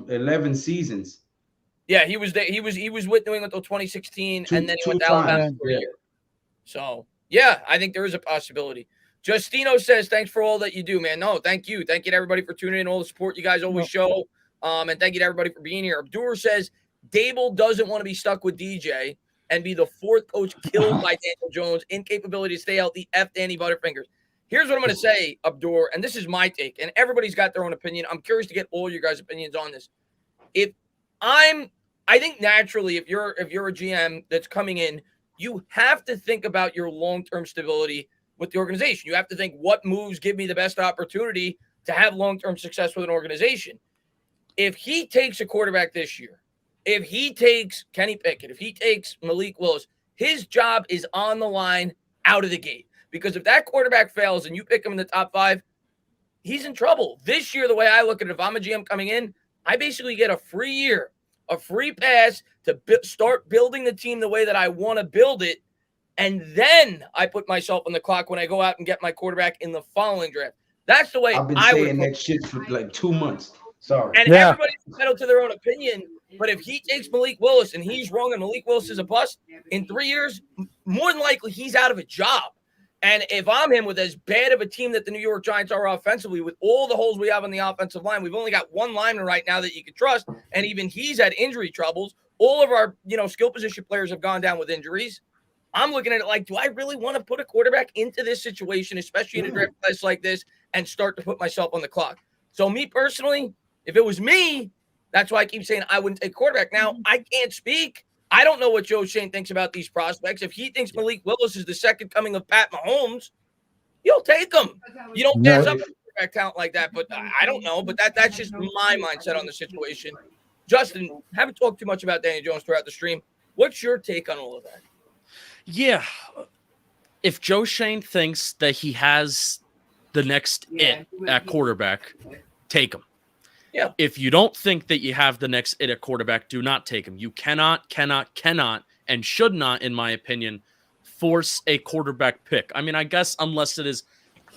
11 seasons.
Yeah, he was there. He was with New England until 2016, and then he went to Alabama for a year. So yeah, I think there is a possibility. Justino says, thanks for all that you do, man. No, thank you. Thank you to everybody for tuning in, all the support you guys always show. And thank you to everybody for being here. Abdur says, Daboll doesn't want to be stuck with DJ and be the fourth coach killed by Daniel Jones' incapability to stay healthy. F Danny Butterfingers. Here's what I'm going to say, Abdur, and this is my take, and everybody's got their own opinion. I'm curious to get all your guys' opinions on this. I think naturally, if you're a GM that's coming in, you have to think about your long-term stability with the organization. You have to think, what moves give me the best opportunity to have long-term success with an organization? If he takes a quarterback this year, if he takes Kenny Pickett, if he takes Malik Willis, his job is on the line out of the gate. Because if that quarterback fails and you pick him in the top 5, he's in trouble. This year, the way I look at it, if I'm a GM coming in, I basically get a free year, a free pass to start building the team the way that I want to build it. And then I put myself on the clock when I go out and get my quarterback in the following draft. That's the way
I've been saying that shit for like 2 months. Sorry.
And everybody's entitled to their own opinion. But if he takes Malik Willis and he's wrong and Malik Willis is a bust, in 3 years, more than likely he's out of a job. And if I'm him with as bad of a team that the New York Giants are offensively, with all the holes we have on the offensive line, we've only got one lineman right now that you can trust. And even he's had injury troubles. All of our, skill position players have gone down with injuries. I'm looking at it like, do I really want to put a quarterback into this situation, especially in a draft class like this, and start to put myself on the clock? So me personally, if it was me, that's why I keep saying I wouldn't take quarterback. Now, I can't speak. I don't know what Joe Schoen thinks about these prospects. If he thinks Malik Willis is the second coming of Pat Mahomes, you'll take him. You don't pass up a quarterback talent like that, but I don't know. But that's just my mindset on the situation. Justin, haven't talked too much about Daniel Jones throughout the stream. What's your take on all of that?
Yeah. If Joe Schoen thinks that he has the next it at quarterback, take him.
Yeah.
If you don't think that you have the next it at quarterback, do not take him. You cannot, and should not, in my opinion, force a quarterback pick. I mean, I guess unless it is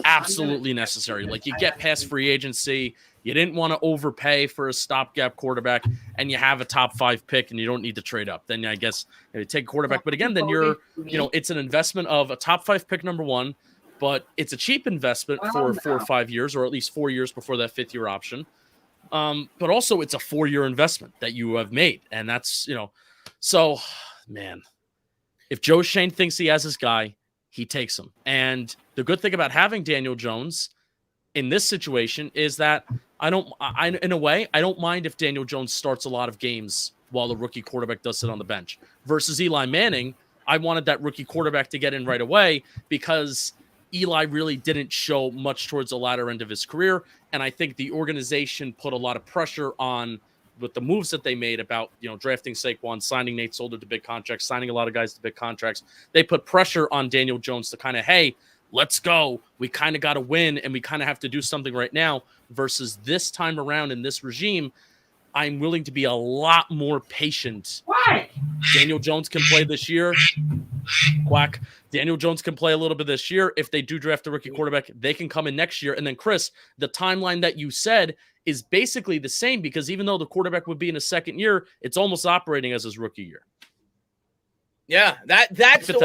absolutely necessary. Like you get past free agency, you didn't want to overpay for a stopgap quarterback, and you have a top 5 pick and you don't need to trade up. Then I guess you take a quarterback. But again, then you're, it's an investment of a top 5 pick, number one, but it's a cheap investment for 4 or 5 years, or at least 4 years before that 5th year option. But also it's a 4-year investment that you have made. And that's, so man, if Joe Schoen thinks he has his guy, he takes him. And the good thing about having Daniel Jones in this situation is that in a way, I don't mind if Daniel Jones starts a lot of games while the rookie quarterback does sit on the bench. Versus Eli Manning, I wanted that rookie quarterback to get in right away because Eli really didn't show much towards the latter end of his career. And I think the organization put a lot of pressure on with the moves that they made about, drafting Saquon, signing Nate Solder to big contracts, signing a lot of guys to big contracts. They put pressure on Daniel Jones to kind of, hey, let's go. We kind of got to win, and we kind of have to do something right now. Versus this time around in this regime, I'm willing to be a lot more patient.
Why?
Daniel Jones can play this year. Quack. Daniel Jones can play a little bit this year. If they do draft a rookie quarterback, they can come in next year. And then, Chris, the timeline that you said is basically the same, because even though the quarterback would be in his second year, it's almost operating as his rookie year.
Yeah, that's the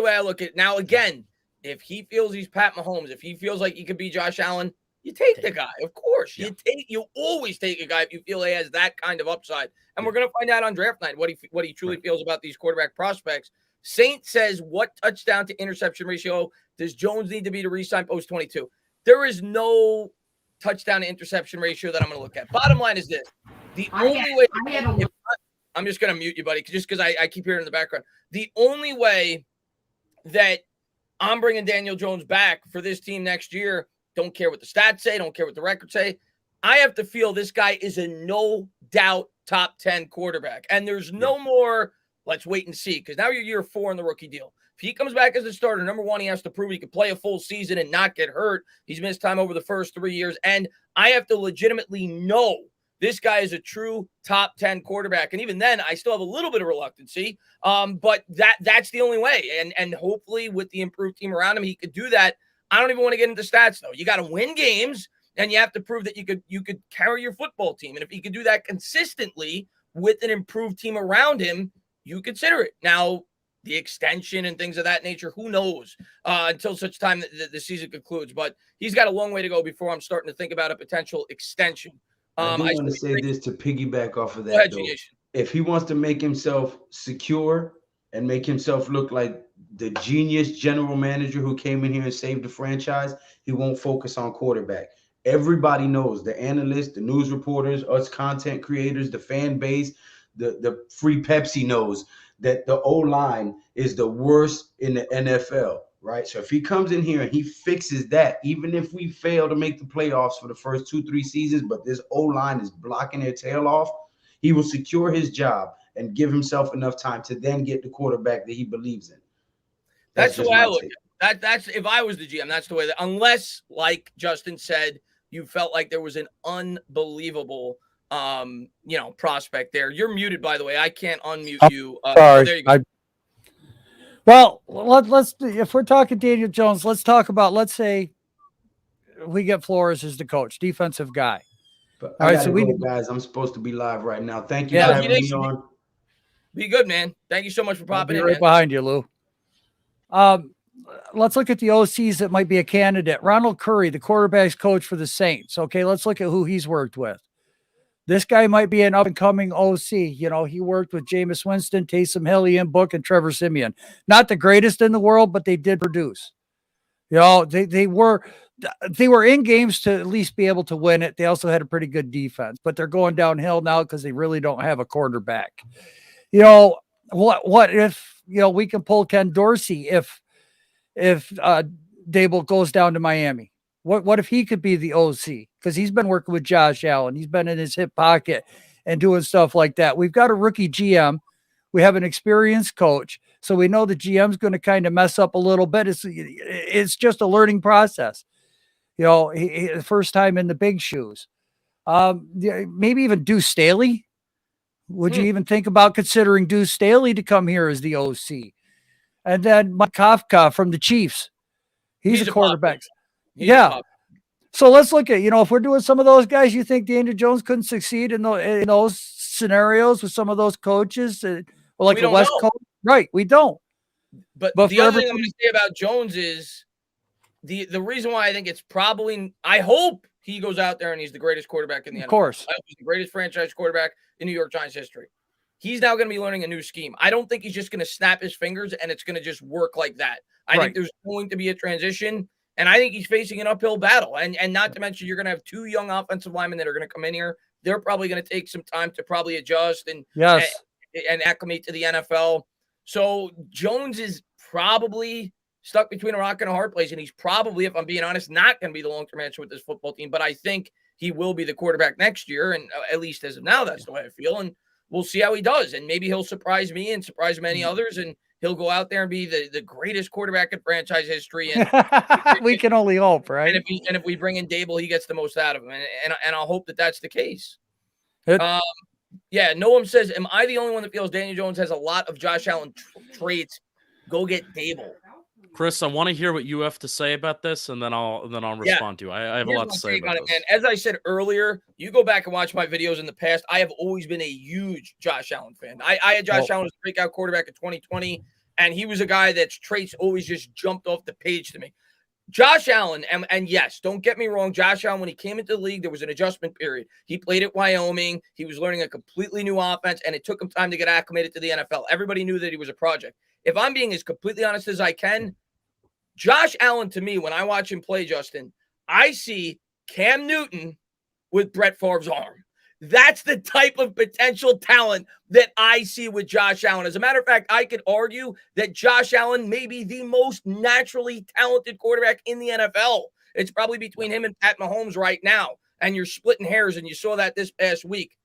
way I look at it. Now, again, if he feels he's Pat Mahomes, if he feels like he could be Josh Allen, you take the guy. Of course, you always take a guy if you feel he has that kind of upside. And we're going to find out on draft night what he truly feels about these quarterback prospects. Saint says, what touchdown to interception ratio does Jones need to be to re-sign post 22? There is no touchdown to interception ratio that I'm going to look at. Bottom line is this: the only way. I'm just going to mute you, buddy, just because I keep hearing in the background. The only way that I'm bringing Daniel Jones back for this team next year, don't care what the stats say, don't care what the records say, I have to feel this guy is a no-doubt top 10 quarterback. And there's no more, let's wait and see, because now you're year 4 in the rookie deal. If he comes back as a starter, number one, he has to prove he can play a full season and not get hurt. He's missed time over the first 3 years. And I have to legitimately know this guy is a true top 10 quarterback. And even then, I still have a little bit of reluctancy. But that's the only way. And hopefully with the improved team around him, he could do that. I don't even want to get into stats, though. You got to win games, and you have to prove that you could carry your football team. And if he could do that consistently with an improved team around him, you consider it. Now, the extension and things of that nature, who knows until such time that the season concludes. But he's got a long way to go before I'm starting to think about a potential extension.
I do want to say this to piggyback off of that.
Go ahead,
though. If he wants to make himself secure and make himself look like the genius general manager who came in here and saved the franchise, he won't focus on quarterback. Everybody knows, the analysts, the news reporters, us content creators, the fan base, the free Pepsi knows that the O-line is the worst in the NFL, right? So if he comes in here and he fixes that, even if we fail to make the playoffs for the first 2-3 seasons, but this O-line is blocking their tail off, he will secure his job and give himself enough time to then get the quarterback that he believes in.
That's the way I look at it. That's if I was the GM, that's the way that, unless, like Justin said, you felt like there was an unbelievable prospect there. You're muted, by the way. I can't unmute you.
Sorry.
There you go.
Well, let's if we're talking Daniel Jones, let's talk about, let's say we get Flores as the coach, defensive guy.
But all right, so guys, I'm supposed to be live right now. Thank you for having me on.
Be good, man. Thank you so much for popping in.
Right behind you, Lou. Let's look at the OCs that might be a candidate. Ronald Curry, the quarterback's coach for the Saints. Okay, let's look at who he's worked with. This guy might be an up-and-coming OC. You know, he worked with Jameis Winston, Taysom Hill, Ian Book, and Trevor Siemian. Not the greatest in the world, but they did produce. You know, they were in games to at least be able to win it. They also had a pretty good defense, but they're going downhill now because they really don't have a quarterback. You know, what if, you know, we can pull Ken Dorsey if Daboll goes down to Miami? What if he could be the OC? Because he's been working with Josh Allen. He's been in his hip pocket and doing stuff like that. We've got a rookie GM. We have an experienced coach. So we know the GM's going to kind of mess up a little bit. It's just a learning process. You know, he first time in the big shoes. Maybe even Deuce Staley. Would you even think about considering Deuce Staley to come here as the OC? And then Mike Kafka from the Chiefs. He's a quarterback. Yeah. So let's look at, you know, if we're doing some of those guys, you think Daniel Jones couldn't succeed in those scenarios with some of those coaches, or like the West Coast? Right. We don't.
But the other thing I'm going to say about Jones is the reason why I think it's probably, I hope he goes out there and he's the greatest quarterback in the NFL. Of
course.
I hope he's the greatest franchise quarterback in New York Giants history. He's now going to be learning a new scheme. I don't think he's just going to snap his fingers and it's going to just work like that. I think there's going to be a transition. And I think he's facing an uphill battle. And not to mention, you're going to have 2 young offensive linemen that are going to come in here. They're probably going to take some time to probably adjust and acclimate to the NFL. So Jones is probably stuck between a rock and a hard place. And he's probably, if I'm being honest, not going to be the long-term answer with this football team. But I think he will be the quarterback next year. And at least as of now, that's the way I feel. And we'll see how he does. And maybe he'll surprise me and surprise many others. And He'll go out there and be the greatest quarterback in franchise history. And
we can only hope, right?
and if we bring in Daboll, he gets the most out of him. And I'll hope that that's the case.
It-
Yeah, Noam says, am I the only one that feels Daniel Jones has a lot of Josh Allen traits? Go get Daboll.
Chris, I want to hear what you have to say about this, and then I'll respond to you. I have a
Here's
lot
my
to say
take
about
on
this.
it, man. As I said earlier, you go back and watch my videos in the past. I have always been a huge Josh Allen fan. I had Josh Allen as a breakout quarterback in 2020, and he was a guy that's traits always just jumped off the page to me. Josh Allen, and yes, don't get me wrong, Josh Allen, when he came into the league, there was an adjustment period. He played at Wyoming. He was learning a completely new offense, and it took him time to get acclimated to the NFL. Everybody knew that he was a project. If I'm being as completely honest as I can, Josh Allen, to me, when I watch him play, Justin, I see Cam Newton with Brett Favre's arm. That's the type of potential talent that I see with Josh Allen. As a matter of fact, I could argue that Josh Allen may be the most naturally talented quarterback in the NFL. It's probably between him and Pat Mahomes right now, and you're splitting hairs, and you saw that this past week.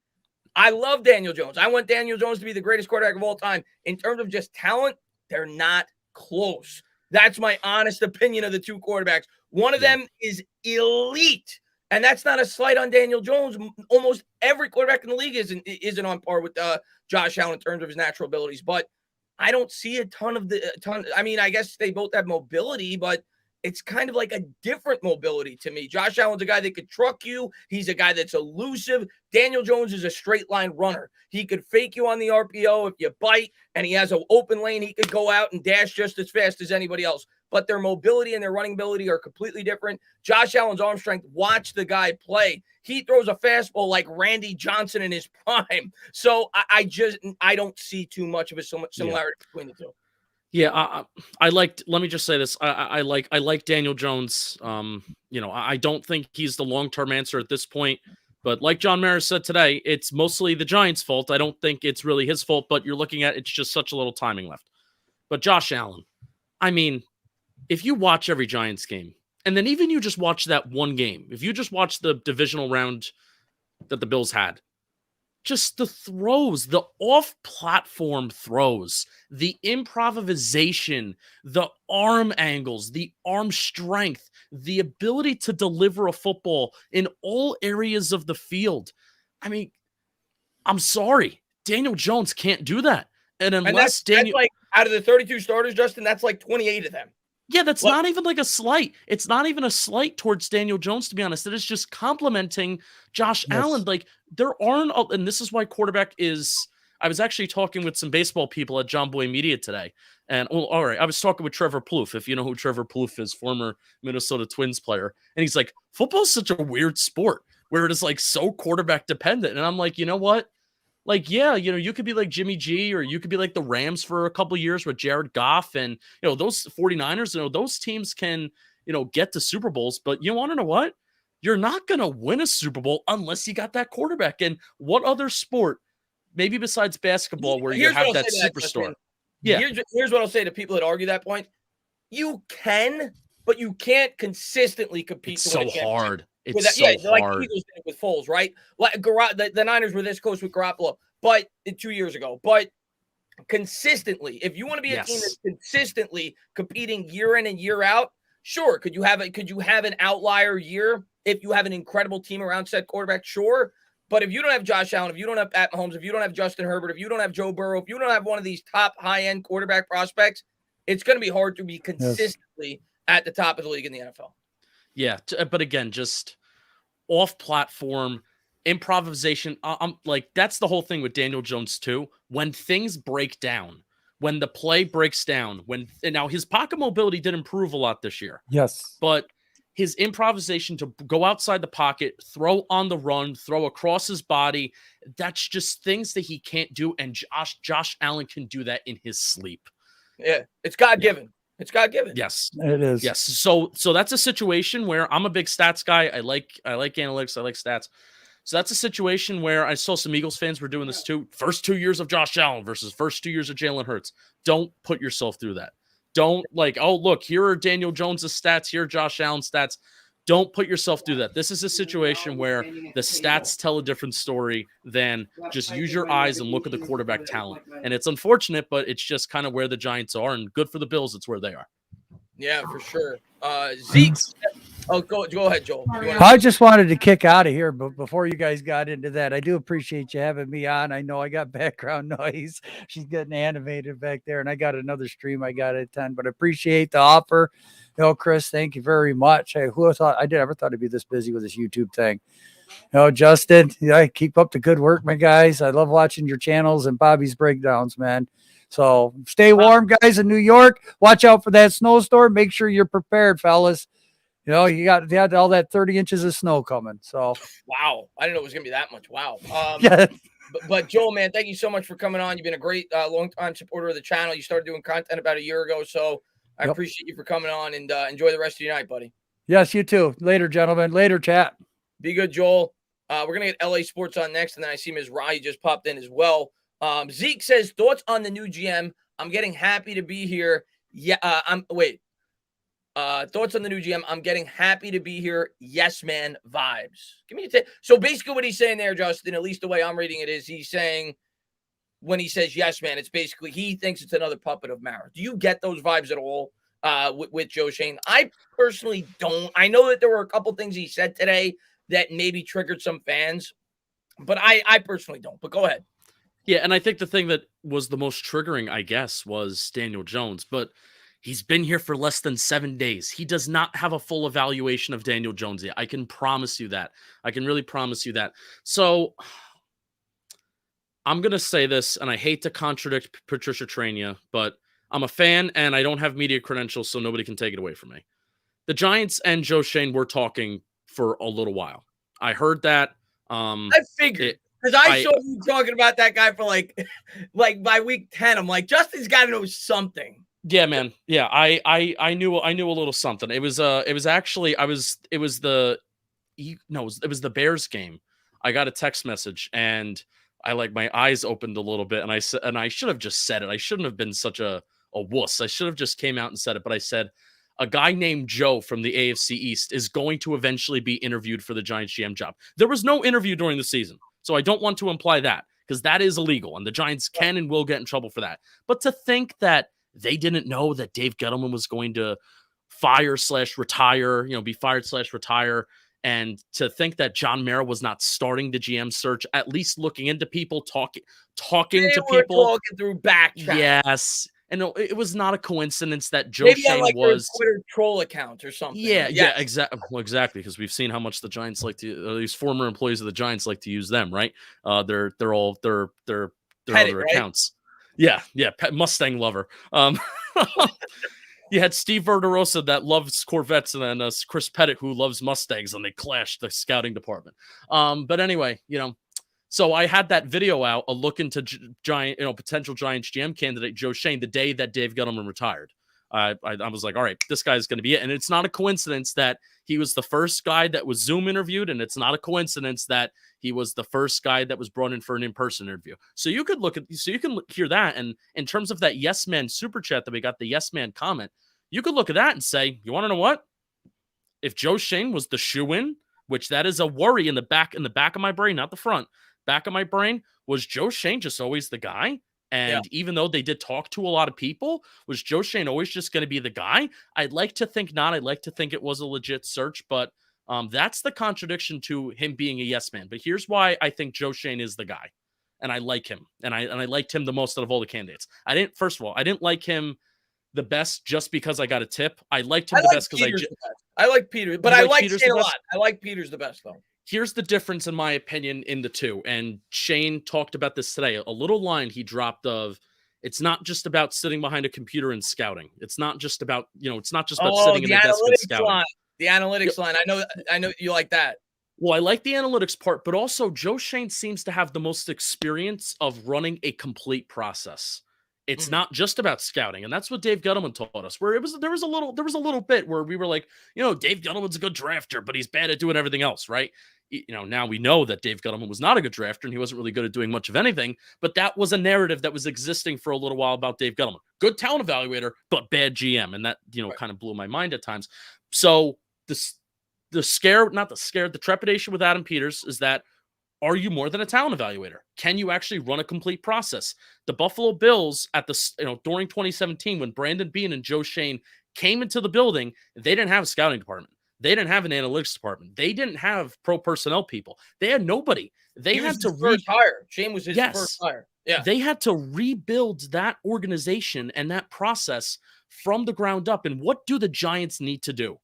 I love Daniel Jones. I want Daniel Jones to be the greatest quarterback of all time. In terms of just talent, they're not close. That's my honest opinion of the two quarterbacks. One of them is elite. And that's not a slight on Daniel Jones. Almost every quarterback in the league isn't on par with Josh Allen in terms of his natural abilities. But I don't see a ton. I mean, I guess they both have mobility, but it's kind of like a different mobility to me. Josh Allen's a guy that could truck you. He's a guy that's elusive. Daniel Jones is a straight line runner. He could fake you on the RPO if you bite, and he has an open lane. He could go out and dash just as fast as anybody else. But their mobility and their running ability are completely different. Josh Allen's arm strength, watch the guy play. He throws a fastball like Randy Johnson in his prime. So I don't see too much of a similarity between the two.
Yeah, let me just say this. I like Daniel Jones. I don't think he's the long-term answer at this point. But like John Maris said today, it's mostly the Giants' fault. I don't think it's really his fault, but you're looking at it's just such a little timing left. But Josh Allen, I mean, if you watch every Giants game, and then even you just watch that one game, if you just watch the divisional round that the Bills had, just the throws, the off-platform throws, the improvisation, the arm angles, the arm strength, the ability to deliver a football in all areas of the field. I mean, I'm sorry. Daniel Jones can't do that. And unless
that's like out of the 32 starters, Justin, that's like 28 of them.
Yeah, that's not even like a slight. It's not even a slight towards Daniel Jones, to be honest. It is just complimenting Josh Allen. Like, there aren't, and this is why quarterback is. I was actually talking with some baseball people at John Boy Media today. And, all right, I was talking with Trevor Plouffe, if you know who Trevor Plouffe is, former Minnesota Twins player. And he's like, football's such a weird sport where it is like so quarterback dependent. And I'm like, you know what? Like, yeah, you could be like Jimmy G, or you could be like the Rams for a couple of years with Jared Goff, and those 49ers, those teams can, get to Super Bowls, but you want to know what? You're not going to win a Super Bowl unless you got that quarterback. And what other sport, maybe besides basketball, where you have that superstar? Yeah.
Here's what I'll say to people that argue that point. You can, but you can't consistently compete.
It's so hard. It's so hard.
Like the Eagles did with Foles, right? Like the Niners were this close with Garoppolo, but 2 years ago. But consistently, if you want to be a team that's consistently competing year in and year out, sure. Could you have an outlier year if you have an incredible team around said quarterback? Sure. But if you don't have Josh Allen, if you don't have Pat Mahomes, if you don't have Justin Herbert, if you don't have Joe Burrow, if you don't have one of these top high-end quarterback prospects, it's going to be hard to be consistently at the top of the league in the NFL.
Yeah, but again, just off-platform improvisation. I'm like, that's the whole thing with Daniel Jones too. When things break down, when the play breaks down, and now his pocket mobility did improve a lot this year.
Yes,
but his improvisation to go outside the pocket, throw on the run, throw across his body, that's just things that he can't do. And Josh Allen can do that in his sleep.
Yeah, it's God-given. It's God-given.
Yes,
it is.
Yes. So that's a situation where I'm a big stats guy. I like analytics. I like stats. So that's a situation where I saw some Eagles fans were doing this too. First 2 years of Josh Allen versus first 2 years of Jalen Hurts. Don't put yourself through that. Don't like, oh, look, here are Daniel Jones' stats. Here are Josh Allen's stats. Don't put yourself through that. This is a situation where the stats tell a different story than just use your eyes and look at the quarterback talent. And it's unfortunate, but it's just kind of where the Giants are, and good for the Bills. It's where they are.
Yeah, for sure. Zeke. Oh, go ahead, Joel.
I just wanted to kick out of here, but before you guys got into that, I do appreciate you having me on. I know I got background noise. She's getting animated back there, and I got another stream I got to attend, but I appreciate the offer. Chris, thank you very much. Hey, who thought I ever thought I'd be this busy with this YouTube thing? Justin, keep up the good work, my guys. I love watching your channels and Bobby's breakdowns, man. So stay warm, guys, in New York. Watch out for that snowstorm. Make sure you're prepared, fellas. You had all that 30 inches of snow coming. So
wow, I didn't know it was gonna be that much. Wow.
Yeah.
But Joel, man, thank you so much for coming on. You've been a great long-time supporter of the channel. You started doing content about a year ago, so I appreciate you for coming on, and enjoy the rest of your night, buddy.
Yes, you too. Later, gentlemen. Later, chat.
Be good, Joel. We're gonna get LA Sports on next, and then I see Ms. Rai just popped in as well. Zeke says, thoughts on the new GM. I'm getting happy to be here. Yeah, thoughts on the new GM. I'm getting happy to be here. Yes, man vibes. Give me a so basically what he's saying there, Justin, at least the way I'm reading it, is he's saying when he says yes, man, it's basically he thinks it's another puppet of Mara. Do you get those vibes at all with Joe Schoen? I personally don't. I know that there were a couple things he said today that maybe triggered some fans, but I personally don't. But go ahead.
Yeah, and I think the thing that was the most triggering, I guess, was Daniel Jones, but he's been here for less than 7 days. He does not have a full evaluation of Daniel Jones yet. I can promise you that. I can really promise you that. So I'm going to say this, and I hate to contradict Patricia Traina, but I'm a fan, and I don't have media credentials, so nobody can take it away from me. The Giants and Joe Schoen were talking for a little while. I heard that.
I figured. Because I saw you talking about that guy for like by week 10. I'm like, Justin's got to know something.
Yeah, man. Yeah, I knew a little something. It was the Bears game. I got a text message and my eyes opened a little bit, and I said, and I should have just said it. I shouldn't have been such a wuss. I should have just came out and said it, but I said, a guy named Joe from the AFC East is going to eventually be interviewed for the Giants GM job. There was no interview during the season, so I don't want to imply that, because that is illegal, and the Giants can and will get in trouble for that. But to think that they didn't know that Dave Gettleman was going to fire/retire, be fired/retire, and to think that John Mara was not starting the GM search, at least looking into people, talking to people,
talking through back chat.
Yes. And it was not a coincidence that Joe
Maybe
Schoen was
a Twitter troll account or something.
Yeah, exactly. Well, exactly, because we've seen how much the Giants like to, these former employees of the Giants like to use them, right? They're other accounts. Yeah, Mustang lover. You had Steve Verderosa that loves Corvettes, and then Chris Pettit who loves Mustangs, and they clashed the scouting department. But anyway, so I had that video out, a look into potential Giants GM candidate Joe Schoen the day that Dave Gettleman retired. I was like, all right, this guy's going to be it. And it's not a coincidence that he was the first guy that was Zoom interviewed, and it's not a coincidence that he was the first guy that was brought in for an in-person interview. So you can hear that, and in terms of that Yes Man super chat that we got, the Yes Man comment, you could look at that and say, you want to know what? If Joe Schoen was the shoe-in, which that is a worry in the back of my brain, not the front. Back of my brain, was Joe Schoen just always the guy? And even though they did talk to a lot of people, was Joe Schoen always just going to be the guy? I'd like to think not. I'd like to think it was a legit search, but that's the contradiction to him being a yes man. But here's why I think Joe Schoen is the guy, and I like him, and I liked him the most out of all the candidates. I didn't like him the best just because I got a tip. I liked him the best because
I like Peter, but I like Shane a lot. I like Peter's the best though.
Here's the difference, in my opinion, in the two. And Shane talked about this today. A little line he dropped of, it's not just about sitting behind a computer and scouting. It's not just about, it's not just about sitting in a desk and scouting.
The analytics line. I know you like that.
Well, I like the analytics part, but also Joe Schoen seems to have the most experience of running a complete process. It's not just about scouting, and that's what Dave Gettleman taught us. Where there was a little bit where we were like, Dave Gettleman's a good drafter, but he's bad at doing everything else, right? Now we know that Dave Gettleman was not a good drafter, and he wasn't really good at doing much of anything. But that was a narrative that was existing for a little while about Dave Gettleman. Good talent evaluator, but bad GM, and that kind of blew my mind at times. So the the trepidation with Adam Peters is that, are you more than a talent evaluator? Can you actually run a complete process? The Buffalo Bills during 2017, when Brandon Beane and Joe Schoen came into the building, they didn't have a scouting department. They didn't have an analytics department. They didn't have pro personnel people. They had nobody. They had to
first hire. Shane was his first hire. Yeah.
They had to rebuild that organization and that process from the ground up. And what do the Giants need to do?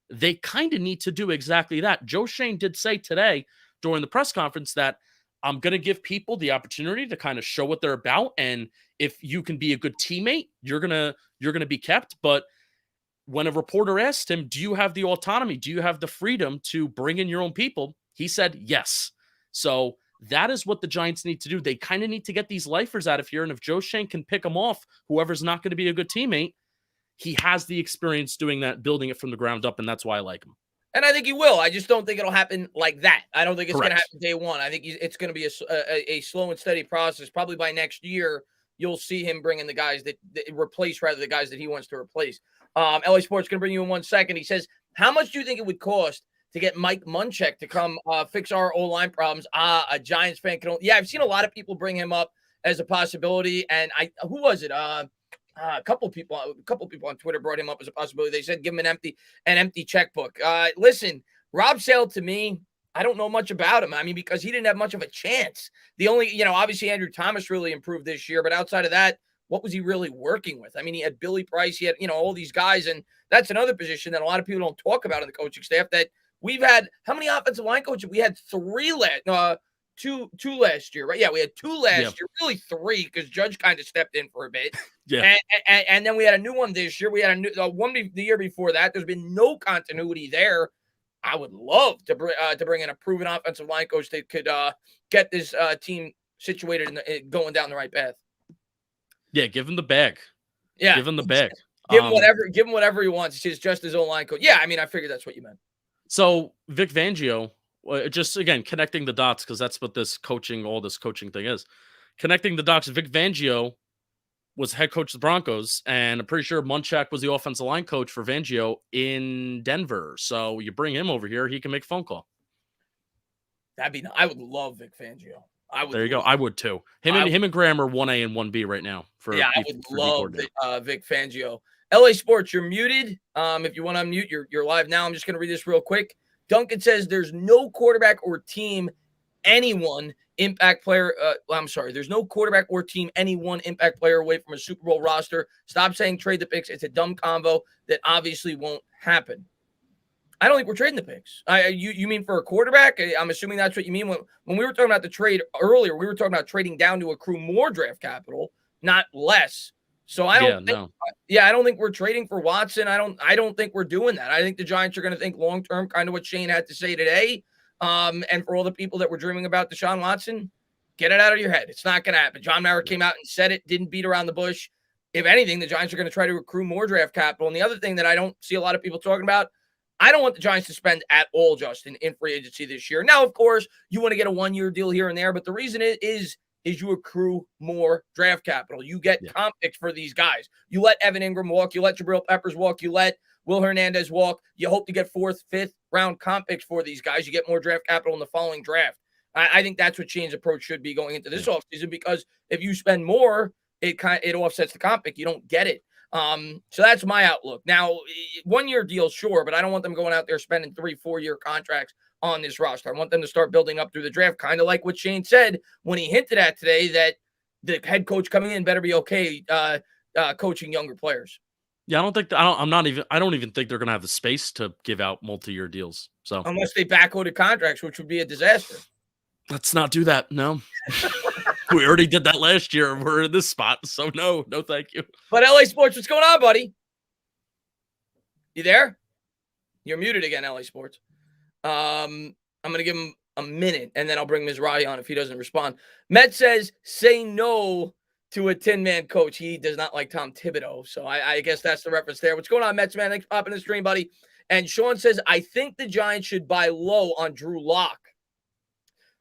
They kind of need to do exactly that. Joe Schoen did say today during the press conference that I'm going to give people the opportunity to kind of show what they're about. And if you can be a good teammate, you're going to be kept. But when a reporter asked him, do you have the autonomy? Do you have the freedom to bring in your own people? He said, yes. So that is what the Giants need to do. They kind of need to get these lifers out of here. And if Joe Schoen can pick them off, whoever's not going to be a good teammate, he has the experience doing that, building it from the ground up. And that's why I like him.
And I think he will. I just don't think it'll happen like that. I don't think it's going to
Correct.
happen day one. I think it's going to be a slow and steady process. Probably by next year, you'll see him bring in the guys that replace, rather, the guys that he wants to replace. LA Sports going to bring you in 1 second. He says, how much do you think it would cost to get Mike Munchak to come fix our O-line problems? A Giants fan can only... Yeah, I've seen a lot of people bring him up as a possibility. And who was it? A couple people on Twitter brought him up as a possibility. They said give him an empty checkbook. Listen, Rob Sale, to me, I don't know much about him. I mean, because he didn't have much of a chance. The only, obviously Andrew Thomas really improved this year, but outside of that, what was he really working with? I mean, he had Billy Price, he had, all these guys, and that's another position that a lot of people don't talk about in the coaching staff. That we've had, how many offensive line coaches? We had two last year, right? Yeah, we had 2 last year, really 3, because Judge kind of stepped in for a bit.
Yeah.
And then we had a new one this year. We had a new one the year before that. There's been no continuity there. I would love to bring in a proven offensive line coach that could get this team situated and going down the right path.
Yeah, give him the bag.
Yeah,
give him the bag.
Give him whatever he wants. He's just his own line coach. Yeah, I mean, I figured that's what you meant.
So Vic Fangio, just again connecting the dots, because that's what all this coaching thing is. Connecting the dots. Vic Fangio was head coach of the Broncos, and I'm pretty sure Munchak was the offensive line coach for Fangio in Denver. So you bring him over here, he can make a phone call.
I would love Vic Fangio.
There you go. I would too. Him and Graham are 1A and 1B right now.
I would love Vic Fangio. LA Sports, you're muted. If you want to unmute, you're live now. I'm just going to read this real quick. Duncan says there's no quarterback or team, anyone impact player. There's no quarterback or team, any one impact player away from a Super Bowl roster. Stop saying trade the picks. It's a dumb combo that obviously won't happen. I don't think we're trading the picks. You mean for a quarterback? I'm assuming that's what you mean. When we were talking about the trade earlier, we were talking about trading down to accrue more draft capital, not less. So I don't think we're trading for Watson. I don't think we're doing that. I think the Giants are going to think long term, kind of what Shane had to say today. And for all the people that were dreaming about Deshaun Watson, get it out of your head. It's not going to happen. John Mara came out and said it, didn't beat around the bush. If anything, the Giants are going to try to accrue more draft capital. And the other thing that I don't see a lot of people talking about, I don't want the Giants to spend at all, Justin, in free agency this year. Now, of course, you want to get a 1-year deal here and there, but the reason is you accrue more draft capital. You get comp picks for these guys. You let Evan Ingram walk. You let Jabril Peppers walk. You let Will Hernandez walk. You hope to get 4th, 5th round comp picks for these guys. You get more draft capital in the following draft. I think that's what Shane's approach should be going into this offseason, because if you spend more, it offsets the comp pick. You don't get it. So that's my outlook. Now, 1-year deals, sure, but I don't want them going out there spending 3-4-year contracts on this roster. I want them to start building up through the draft, kind of like what Shane said when he hinted at today that the head coach coming in better be okay coaching younger players.
Yeah, I don't even think they're going to have the space to give out multi-year deals. So
unless they backloaded contracts, which would be a disaster.
Let's not do that. No. We already did that last year. We're in this spot. So no, thank you.
But LA Sports, what's going on, buddy? You there? You're muted again, LA Sports. I'm going to give him a minute, and then I'll bring Mizrahi on if he doesn't respond. Met says, say no to a 10-man coach. He does not like Tom Thibodeau. So I guess that's the reference there. What's going on, Mets, man? Thanks for popping the stream, buddy. And Sean says, I think the Giants should buy low on Drew Lock.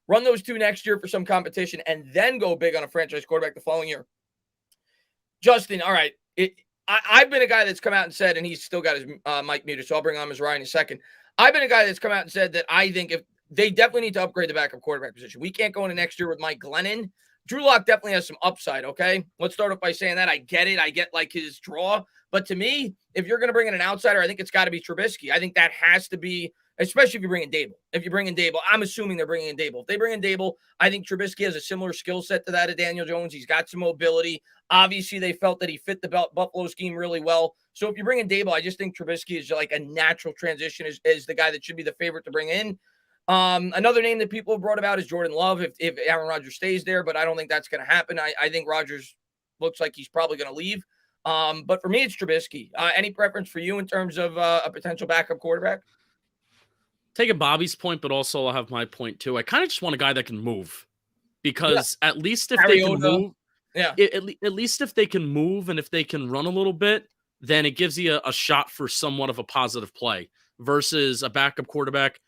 Run those 2 next year for some competition, and then go big on a franchise quarterback the following year. Justin, all right. I've been a guy that's come out and said, and he's still got his mic muted, so I'll bring on Mizrahi in a second. I've been a guy that's come out and said that I think if they definitely need to upgrade the backup quarterback position. We can't go into next year with Mike Glennon. Drew Lock definitely has some upside, okay? Let's start off by saying that. I get it. I get like his draw. But to me, if you're going to bring in an outsider, I think it's got to be Trubisky. I think that has to be, especially if you bring in Daboll. If you bring in Daboll, I'm assuming they're bringing in Daboll. If they bring in Daboll, I think Trubisky has a similar skill set to that of Daniel Jones. He's got some mobility. Obviously, they felt that he fit the Buffalo scheme really well. So if you bring in Daboll, I just think Trubisky is like a natural transition as the guy that should be the favorite to bring in. Another name that people have brought about is Jordan Love if Aaron Rodgers stays there, but I don't think that's going to happen. I think Rodgers looks like he's probably going to leave. But for me, it's Trubisky. Any preference for you in terms of a potential backup quarterback?
Taking Bobby's point, but also I'll have my point too. I kind of just want a guy that can move, because at least if they can move, at least if they can move and if they can run a little bit, then it gives you a shot for somewhat of a positive play versus a backup quarterback.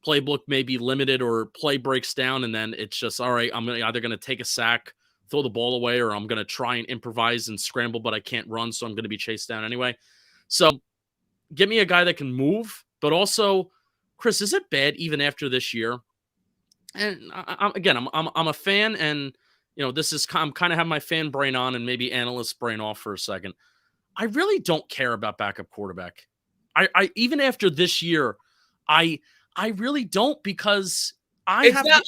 Playbook may be limited or play breaks down, and then it's just, all right, I'm either going to take a sack, throw the ball away, or I'm going to try and improvise and scramble, but I can't run, so I'm going to be chased down anyway. So give me a guy that can move, but also, Chris, is it bad even after this year? And I'm a fan, and I'm kind of have my fan brain on and maybe analyst brain off for a second. I really don't care about backup quarterback. I even after this year, I really don't, because
the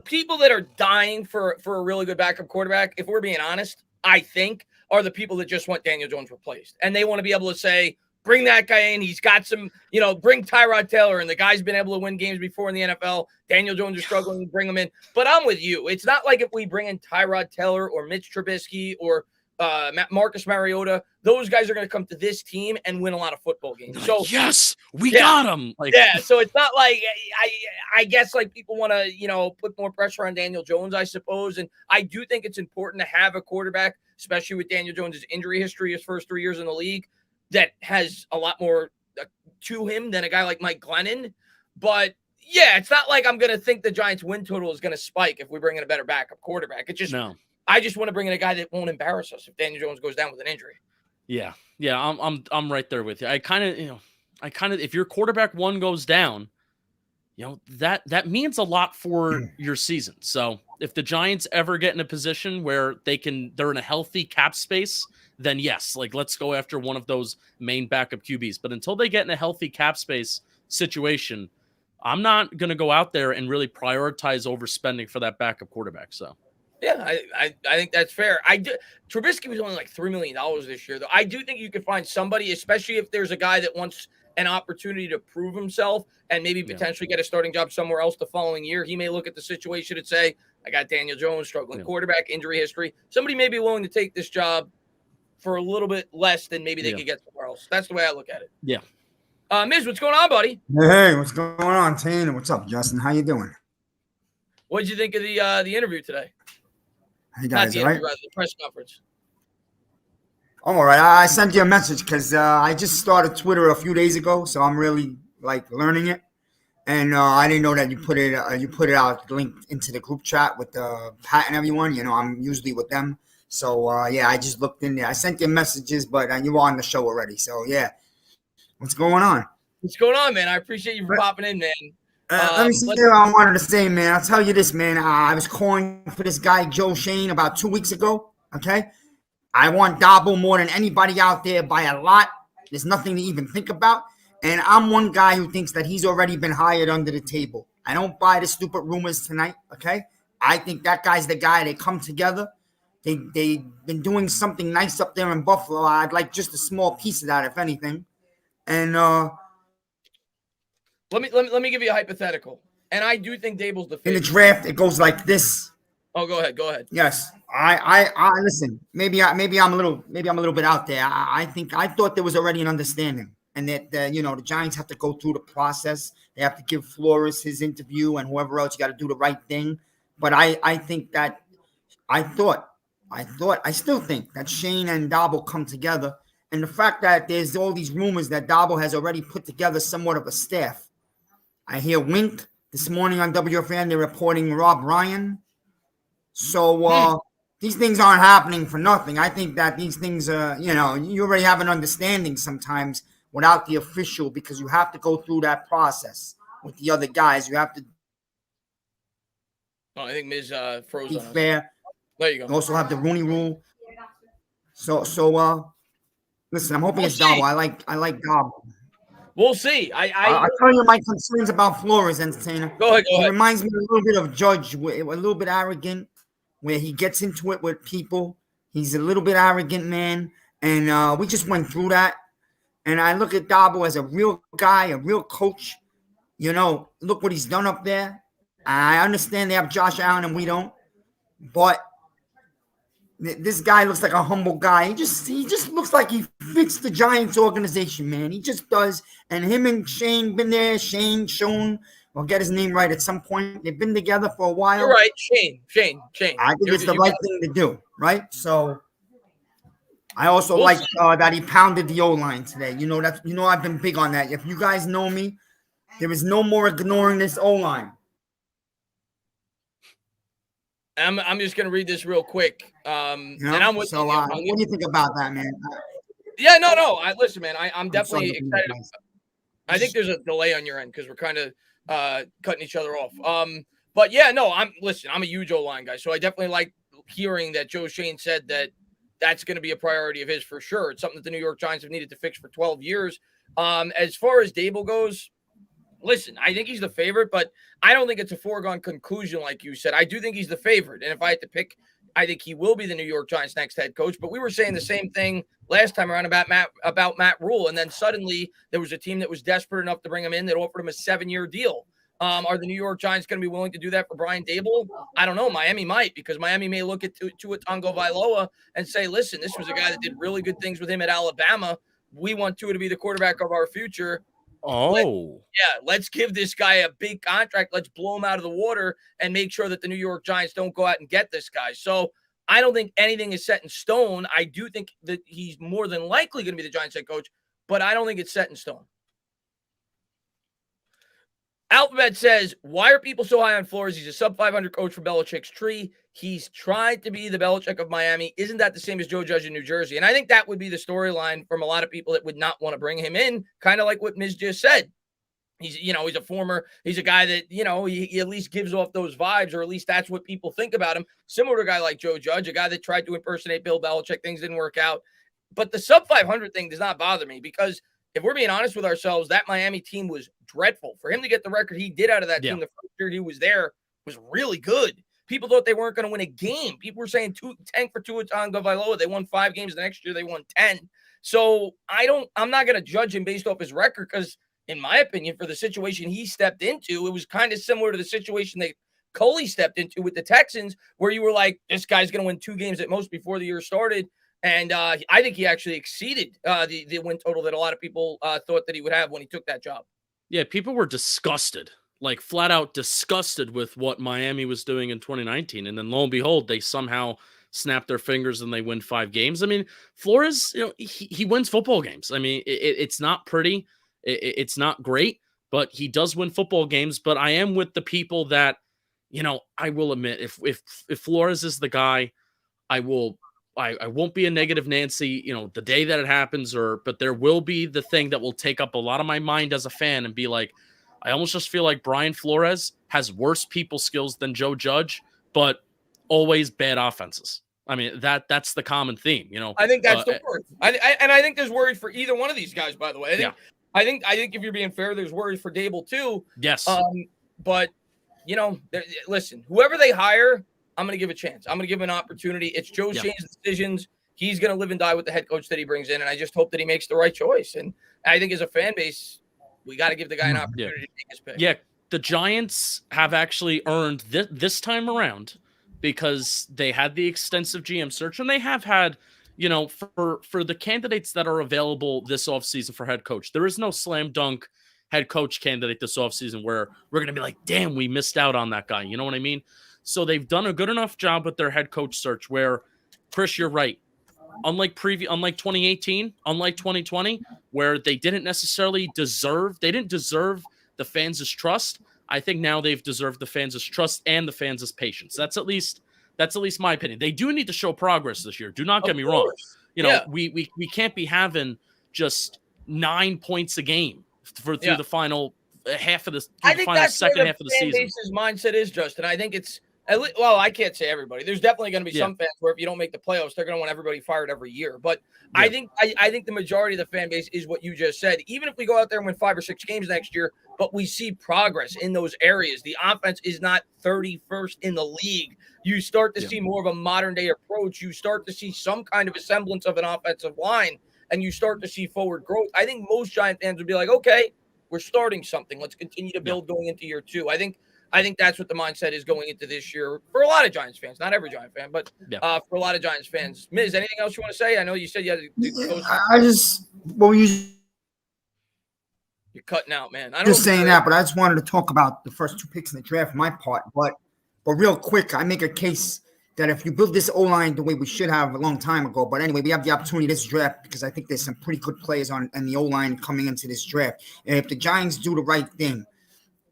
people that are dying for a really good backup quarterback, if we're being honest, I think are the people that just want Daniel Jones replaced. And they want to be able to say, bring that guy in. He's got some, bring Tyrod Taylor, and the guy's been able to win games before in the NFL. Daniel Jones is struggling to bring him in. But I'm with you. It's not like if we bring in Tyrod Taylor or Mitch Trubisky or Marcus Mariota, those guys are going to come to this team and win a lot of football games. So
yes, we got him.
So it's not like I guess like people want to put more pressure on Daniel Jones, I suppose. And I do think it's important to have a quarterback, especially with Daniel Jones' injury history, his first 3 years in the league, that has a lot more to him than a guy like Mike Glennon. But yeah, it's not like I'm going to think the Giants win total is going to spike if we bring in a better backup quarterback. It just no. I just want to bring in a guy that won't embarrass us if Daniel Jones goes down with an injury.
Yeah, I'm right there with you. I kind of, if your quarterback one goes down, that means a lot for your season. So if the Giants ever get in a position where they're in a healthy cap space, then yes, let's go after one of those main backup QBs. But until they get in a healthy cap space situation, I'm not going to go out there and really prioritize overspending for that backup quarterback. So.
Yeah, I think that's fair. Trubisky was only like $3 million this year, though. I do think you could find somebody, especially if there's a guy that wants an opportunity to prove himself and maybe potentially get a starting job somewhere else the following year. He may look at the situation and say, I got Daniel Jones, struggling quarterback, injury history. Somebody may be willing to take this job for a little bit less than maybe they could get somewhere else. That's the way I look at it.
Yeah.
Miz, what's going on, buddy?
Hey, what's going on, Tina? What's up, Justin? How you doing?
What did you think of the interview today?
Hey guys, all right?
The press conference.
All right, I sent you a message because I just started Twitter a few days ago, so I'm really learning it. And I didn't know that you put it out linked into the group chat with Pat and everyone. I'm usually with them, so I just looked in there. I sent you messages, but you were on the show already, so yeah. What's going on?
What's going on, man? I appreciate you for popping in, man.
Let me see what I wanted to say, man. I'll tell you this, man. I was calling for this guy, Joe Schoen, about 2 weeks ago, okay? I want Daboll more than anybody out there by a lot. There's nothing to even think about. And I'm one guy who thinks that he's already been hired under the table. I don't buy the stupid rumors tonight, okay? I think that guy's the guy. They come together. They've been doing something nice up there in Buffalo. I'd like just a small piece of that, if anything. And
Let me give you a hypothetical, and I do think Daboll's the favorite.
In the draft, it goes like this.
Oh, go ahead.
Yes, I listen. Maybe I'm a little bit out there. I thought there was already an understanding, and that the Giants have to go through the process. They have to give Flores his interview, and whoever else, you got to do the right thing. But I still think that Shane and Daboll come together, and the fact that there's all these rumors that Daboll has already put together somewhat of a staff. I hear Wink this morning on WFN. They're reporting Rob Ryan. So these things aren't happening for nothing. I think that these things, you already have an understanding sometimes without the official, because you have to go through that process with the other guys. You have to
Oh, I think Miz froze
be
on us.
fair.
There you
You
go.
also have the Rooney Rule. So listen, I'm hoping
We'll
it's
see.
Daboll. I like Daboll.
We'll see.
I'll tell you my concerns about Flores, entertainer.
Go ahead.
He reminds me a little bit of Judge, a little bit arrogant, where he gets into it with people. He's a little bit arrogant, man. And we just went through that. And I look at Daboll as a real guy, a real coach. You know, look what he's done up there. I understand they have Josh Allen and we don't. But this guy looks like a humble guy. He just looks like he fits the Giants organization, man. He just does. And him and Shane been there. Schoen, I'll get his name right at some point. They've been together for a while.
You're right, Shane.
I think it's the right thing to do, right? So I also like that he pounded the O-line today. You know I've been big on that. If you guys know me, there is no more ignoring this O-line.
I'm just gonna read this real quick. And I'm with you.
What do you think about that, man?
Yeah, no. Listen, man. I'm definitely excited. I think there's a delay on your end because we're kind of cutting each other off. But yeah, no. I'm a huge O-line guy, so I definitely like hearing that Joe Schoen said that that's going to be a priority of his for sure. It's something that the New York Giants have needed to fix for 12 years. As far as Daboll goes, listen, I think he's the favorite, but I don't think it's a foregone conclusion like you said. I do think he's the favorite. And if I had to pick, I think he will be the New York Giants' next head coach. But we were saying the same thing last time around about Matt Rule. And then suddenly there was a team that was desperate enough to bring him in that offered him a 7-year deal. Are the New York Giants going to be willing to do that for Brian Daboll? I don't know. Miami might, because Miami may look at Tua Tagovailoa and say, listen, this was a guy that did really good things with him at Alabama. We want Tua to be the quarterback of our future. Let's give this guy a big contract. Let's blow him out of the water and make sure that the New York Giants don't go out and get this guy. So I don't think anything is set in stone. I do think that he's more than likely going to be the Giants head coach, but I don't think it's set in stone. Alphabet says, why are people so high on Flores? He's a sub-500 coach for Belichick's tree. He's tried to be the Belichick of Miami. Isn't that the same as Joe Judge in New Jersey? And I think that would be the storyline from a lot of people that would not want to bring him in, kind of like what Miz just said. He's a guy that, he at least gives off those vibes, or at least that's what people think about him. Similar to a guy like Joe Judge, a guy that tried to impersonate Bill Belichick. Things didn't work out. But the sub-500 thing does not bother me, because if we're being honest with ourselves, that Miami team was dreadful. For him to get the record he did out of that team the first year he was there was really good. People thought they weren't going to win a game. People were saying 10 for Tua Tagovailoa. They won 5 games. The next year they won 10. So I'm not going to judge him based off his record, because in my opinion, for the situation he stepped into, it was kind of similar to the situation that Coley stepped into with the Texans, where you were like, this guy's going to win 2 games at most before the year started. And I think he actually exceeded the win total that a lot of people thought that he would have when he took that job.
Yeah, people were disgusted, like flat out disgusted with what Miami was doing in 2019. And then lo and behold, they somehow snap their fingers and they win 5 games. I mean, Flores, he wins football games. I mean, it's not pretty. It's not great, but he does win football games. But I am with the people that, I will admit, if Flores is the guy, I won't be a negative Nancy, the day that it happens, but there will be the thing that will take up a lot of my mind as a fan and be like, I almost just feel like Brian Flores has worse people skills than Joe Judge, but always bad offenses. I mean, that's the common theme,
I think that's the word. I think there's worries for either one of these guys, by the way. I think if you're being fair, there's worries for Daboll too.
Yes.
But listen, whoever they hire, I'm going to give a chance. I'm going to give him an opportunity. It's Joe Shane's decisions. He's going to live and die with the head coach that he brings in, and I just hope that he makes the right choice. And I think as a fan base, we got to give the guy an opportunity to take his pick.
Yeah, the Giants have actually earned this time around, because they had the extensive GM search, and they have had, for the candidates that are available this offseason for head coach, there is no slam dunk head coach candidate this offseason where we're going to be like, damn, we missed out on that guy. You know what I mean? So they've done a good enough job with their head coach search where, Chris, you're right. Unlike 2018, unlike 2020, where they didn't deserve the fans' trust. I think now they've deserved the fans' trust and the fans' patience. That's at least my opinion. They do need to show progress this year. Do not get me wrong. We can't be having just 9 points a game through the final half of the
I think
final
that's
second
where
half of the
fan
season.
base's mindset is, Justin. I think it's well, I can't say everybody. There's definitely going to be some fans where if you don't make the playoffs, they're going to want everybody fired every year. But I think the majority of the fan base is what you just said. Even if we go out there and win 5 or 6 games next year, but we see progress in those areas. The offense is not 31st in the league. You start to see more of a modern day approach. You start to see some kind of a semblance of an offensive line, and you start to see forward growth. I think most Giant fans would be like, okay, we're starting something. Let's continue to build going into year 2. I think that's what the mindset is going into this year for a lot of Giants fans. Not every Giant fan, but for a lot of Giants fans. Miz, anything else you want to say? I know you said you had to you're cutting out, man. I don't
just saying that, but I just wanted to talk about the first 2 picks in the draft, my part. But real quick, I make a case that if you build this O-line the way we should have a long time ago, but anyway, we have the opportunity this draft because I think there's some pretty good players on the O-line coming into this draft. And if the Giants do the right thing,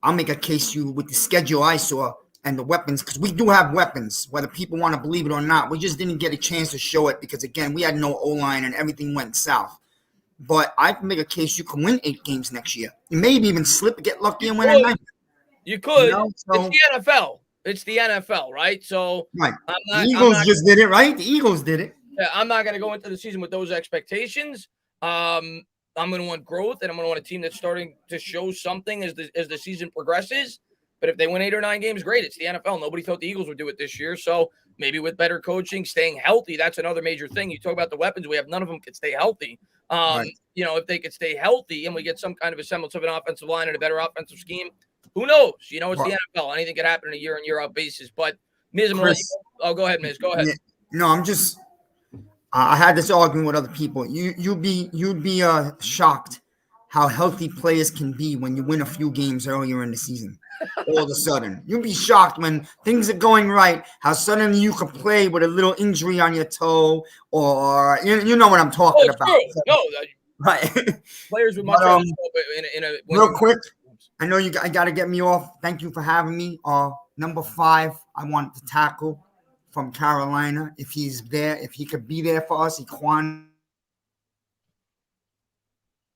I'll make a case with the schedule I saw and the weapons, because we do have weapons, whether people want to believe it or not. We just didn't get a chance to show it because, again, we had no O-line and everything went south. But I can make a case you can win 8 games next year. You maybe even slip, get lucky, and win a 9.
You could.
So,
it's the NFL. It's the NFL, right? So
right. The Eagles just did it, right? The Eagles did it.
Yeah, I'm not going to go into the season with those expectations. I'm going to want growth, and I'm going to want a team that's starting to show something as the season progresses. But if they win 8 or 9 games, great. It's the NFL. Nobody thought the Eagles would do it this year. So maybe with better coaching, staying healthy, that's another major thing. You talk about the weapons. We have none of them can stay healthy. Right. If they could stay healthy and we get some kind of a semblance of an offensive line and a better offensive scheme, who knows? It's the NFL. Anything could happen on a year-in, year-out basis. But Miz, go ahead, Miz. Go ahead.
No, I'm just. I had this argument with other people. You'd be shocked how healthy players can be when you win a few games earlier in the season. All of a sudden, you'll be shocked when things are going right, how suddenly you can play with a little injury on your toe, or you know what I'm talking about.
True. No,
right.
Players with much in a
real quick. I know I got to get me off. Thank you for having me. Number 5, I want the tackle from Carolina. If he's there, if he could be there for us, Equanu.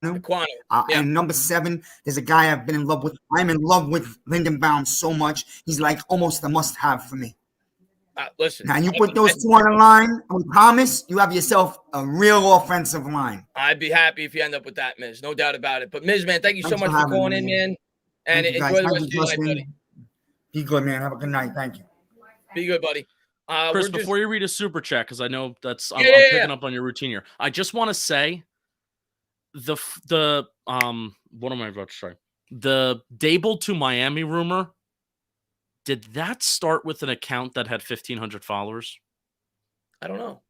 And number 7, there's a guy I've been in love with. I'm in love with Lindenbaum so much. He's like almost a must-have for me.
Listen.
Now, you put those 2 on the line, I promise you have yourself a real offensive line.
I'd be happy if you end up with that, Miz. No doubt about it. But, Miz, man, thank you so much for calling in, man. And enjoy the rest of your night, buddy.
Be good, man. Have a good night. Thank you.
Be good, buddy.
Chris, before you read a super chat, because I know I'm picking up on your routine here. I just want to say what am I about to say? The Daboll to Miami rumor. Did that start with an account that had 1,500 followers?
I don't know.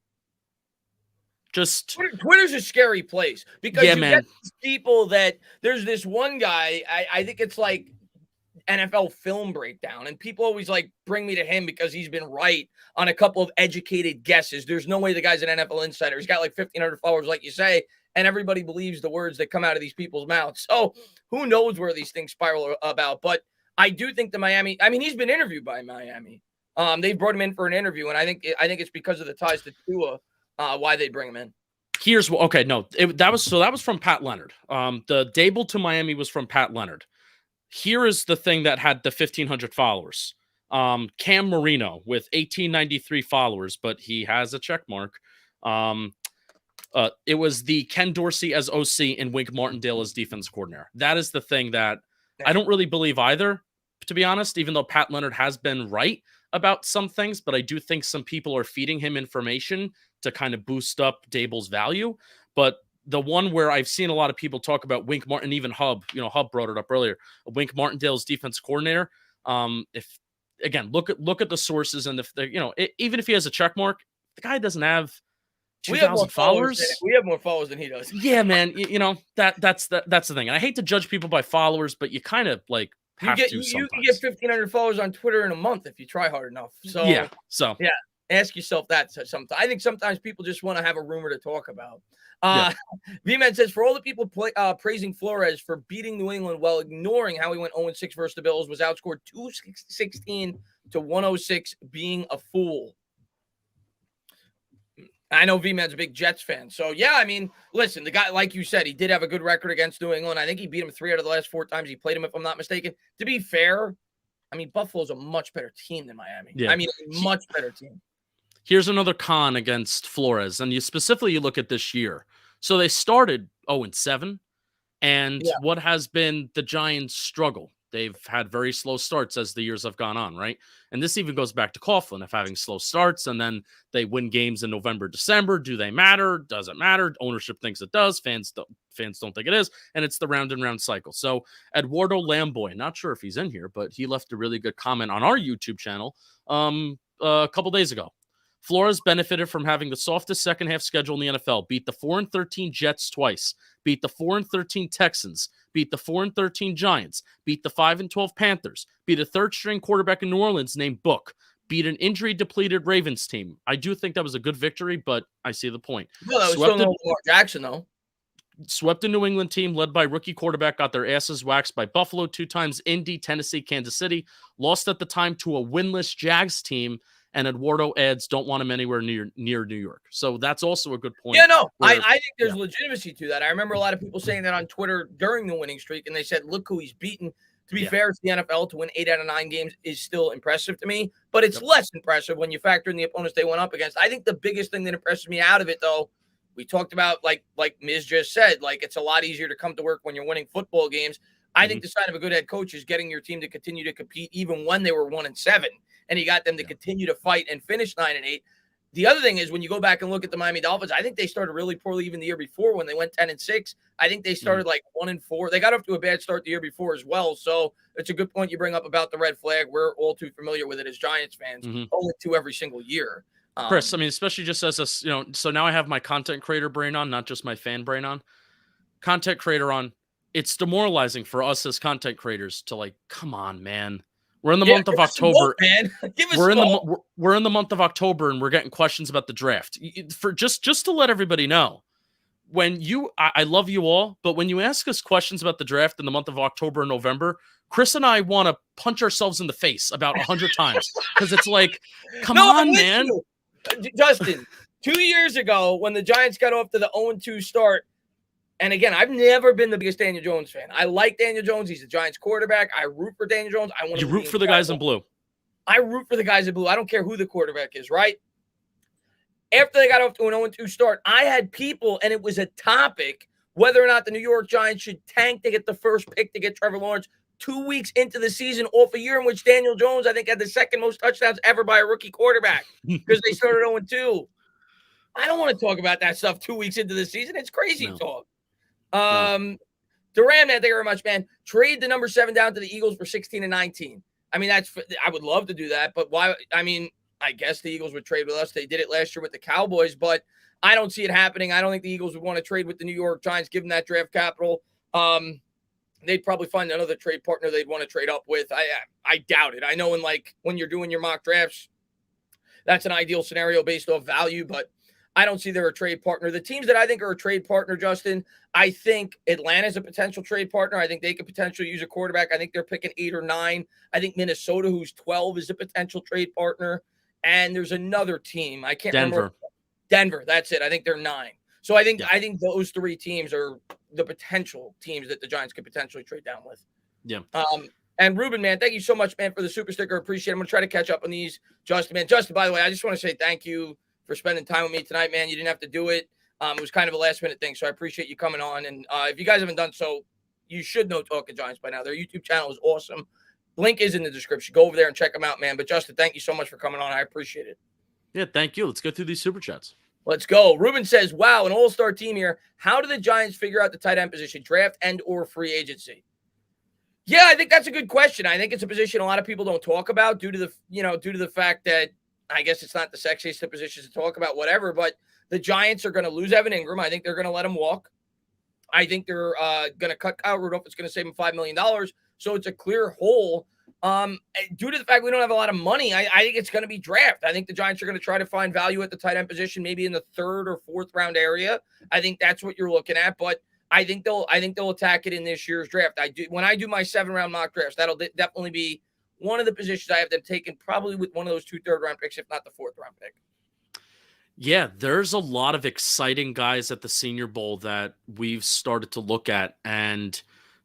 Just
Twitter's a scary place because you get people that there's this one guy. I think it's like NFL film breakdown, and people always like bring me to him because he's been right on a couple of educated guesses. There's no way the guy's an NFL insider. He's got like 1,500 followers, like you say, and everybody believes the words that come out of these people's mouths. So who knows where these things spiral about? But I do think the Miami. I mean, he's been interviewed by Miami. They brought him in for an interview, and I think it's because of the ties to Tua why they bring him in.
That was from Pat Leonard. The Daboll to Miami was from Pat Leonard. Here is the thing that had the 1,500 followers. Cam Marino with 1,893 followers, but he has a check mark. It was the Ken Dorsey as OC and Wink Martindale as defense coordinator. That is the thing that I don't really believe either, to be honest, even though Pat Leonard has been right about some things, but I do think some people are feeding him information to kind of boost up Daboll's value. But the one where I've seen a lot of people talk about Wink Martin, even Hub, Hub brought it up earlier, Wink Martindale's defense coordinator. If again, look at the sources, and if even if he has a check mark, the guy doesn't have 2,000 followers.
We have more followers than he does.
Yeah, man. That's the thing. And I hate to judge people by followers, but you kind of like have to sometimes.
You can get 1,500 followers on Twitter in a month if you try hard enough. So yeah. Ask yourself that sometimes. I think sometimes people just want to have a rumor to talk about. V-Man says, for all the people praising Flores for beating New England while ignoring how he went 0-6 versus the Bills, was outscored 216 to 106, being a fool. I know V-Man's a big Jets fan. So, yeah, I mean, listen, the guy, like you said, he did have a good record against New England. I think he beat him 3 out of the last 4 times he played him, if I'm not mistaken. To be fair, I mean, Buffalo's a much better team than Miami.
Yeah.
I mean, a much better team.
Here's another con against Flores, and you look at this year. So they started 0-7, and what has been the Giants' struggle? They've had very slow starts as the years have gone on, right? And this even goes back to Coughlin of having slow starts, and then they win games in November, December. Do they matter? Does it matter? Ownership thinks it does. Fans don't think it is, and it's the round and round cycle. So Eduardo Lamboy, not sure if he's in here, but he left a really good comment on our YouTube channel a couple days ago. Flores benefited from having the softest second half schedule in the NFL. Beat the 4-13 Jets twice. Beat the 4-13 Texans. Beat the 4-13 Giants. Beat the 5-12 Panthers. Beat a third-string quarterback in New Orleans named Book. Beat an injury-depleted Ravens team. I do think that was a good victory, but I see the point.
Well, that was still no Lamar Jackson, though.
Swept a New England team led by rookie quarterback, got their asses waxed by Buffalo 2 times, Indy, Tennessee, Kansas City. Lost at the time to a winless Jags team. And Eduardo adds, don't want him anywhere near New York. So that's also a good point.
Yeah, no, I think there's legitimacy to that. I remember a lot of people saying that on Twitter during the winning streak, and they said, look who he's beaten. To be fair, it's the NFL. To win 8 out of 9 games is still impressive to me, but it's less impressive when you factor in the opponents they went up against. I think the biggest thing that impresses me out of it, though, we talked about, like Miz just said, like it's a lot easier to come to work when you're winning football games. I think the sign of a good head coach is getting your team to continue to compete even when they were 1-7. And he got them to continue to fight and finish 9-8. The other thing is when you go back and look at the Miami Dolphins, I think they started really poorly even the year before when they went 10-6. I think they started like 1-4. They got off to a bad start the year before as well. So it's a good point you bring up about the red flag. We're all too familiar with it as Giants fans. Only 2 every single year.
Chris, I mean, especially just as a, so now I have my content creator brain on, not just my fan brain on. Content creator on. It's demoralizing for us as content creators to like, come on, man. We're in the month of October. We're in the month of October, and we're getting questions about the draft. For just to let everybody know, when I love you all, but when you ask us questions about the draft in the month of October and November, Chris and I want to punch ourselves in the face about 100 times because it's like, come on, man.
Justin, 2 years ago when the Giants got off to the 0-2 start. And again, I've never been the biggest Daniel Jones fan. I like Daniel Jones. He's the Giants quarterback. I root for Daniel Jones.
You root for the guys in blue.
I root for the guys in blue. I don't care who the quarterback is, right? After they got off to an 0-2 start, I had people, and it was a topic, whether or not the New York Giants should tank to get the first pick to get Trevor Lawrence 2 weeks into the season off a year in which Daniel Jones, I think, had the second most touchdowns ever by a rookie quarterback because they started 0-2. I don't want to talk about that stuff 2 weeks into the season. It's crazy talk. Duran, man, thank you very much, man. Trade the number 7 down to the Eagles for 16 and 19. I mean, I would love to do that, but why? I mean, I guess the Eagles would trade with us. They did it last year with the Cowboys, but I don't see it happening. I don't think the Eagles would want to trade with the New York Giants, give them that draft capital. They'd probably find another trade partner they'd want to trade up with. I doubt it. I know when you're doing your mock drafts, that's an ideal scenario based off value, but I don't see they're a trade partner. The teams that I think are a trade partner, Justin, I think Atlanta's a potential trade partner. I think they could potentially use a quarterback. I think they're picking 8 or 9. I think Minnesota, who's 12, is a potential trade partner. And there's another team. I can't remember. Denver, that's it. I think they're 9. So I think those 3 teams are the potential teams that the Giants could potentially trade down with.
Yeah.
And Ruben, man, thank you so much, man, for the super sticker. Appreciate it. I'm going to try to catch up on these. Justin, man. Justin, by the way, I just want to say thank you for spending time with me tonight, man. You didn't have to do it. It was kind of a last-minute thing, so I appreciate you coming on. And if you guys haven't done so, you should know Talking Giants by now. Their YouTube channel is awesome. Link is in the description. Go over there and check them out, man. But, Justin, thank you so much for coming on. I appreciate it.
Yeah, thank you. Let's go through these super chats.
Let's go. Ruben says, wow, an all-star team here. How do the Giants figure out the tight end position, draft and or free agency? Yeah, I think that's a good question. I think it's a position a lot of people don't talk about due to the fact that I guess it's not the sexiest of positions to talk about, whatever, but the Giants are going to lose Evan Ingram. I think they're going to let him walk. I think they're going to cut Kyle Rudolph. It's going to save him $5 million. So it's a clear hole. Due to the fact we don't have a lot of money, I think it's going to be draft. I think the Giants are going to try to find value at the tight end position, maybe in the 3rd or 4th round area. I think that's what you're looking at, but I think they'll attack it in this year's draft. When I do my 7-round mock drafts, that'll definitely be one of the positions I have them taken, probably with one of those 2 third-round picks, if not the 4th round pick.
Yeah, there's a lot of exciting guys at the Senior Bowl that we've started to look at, and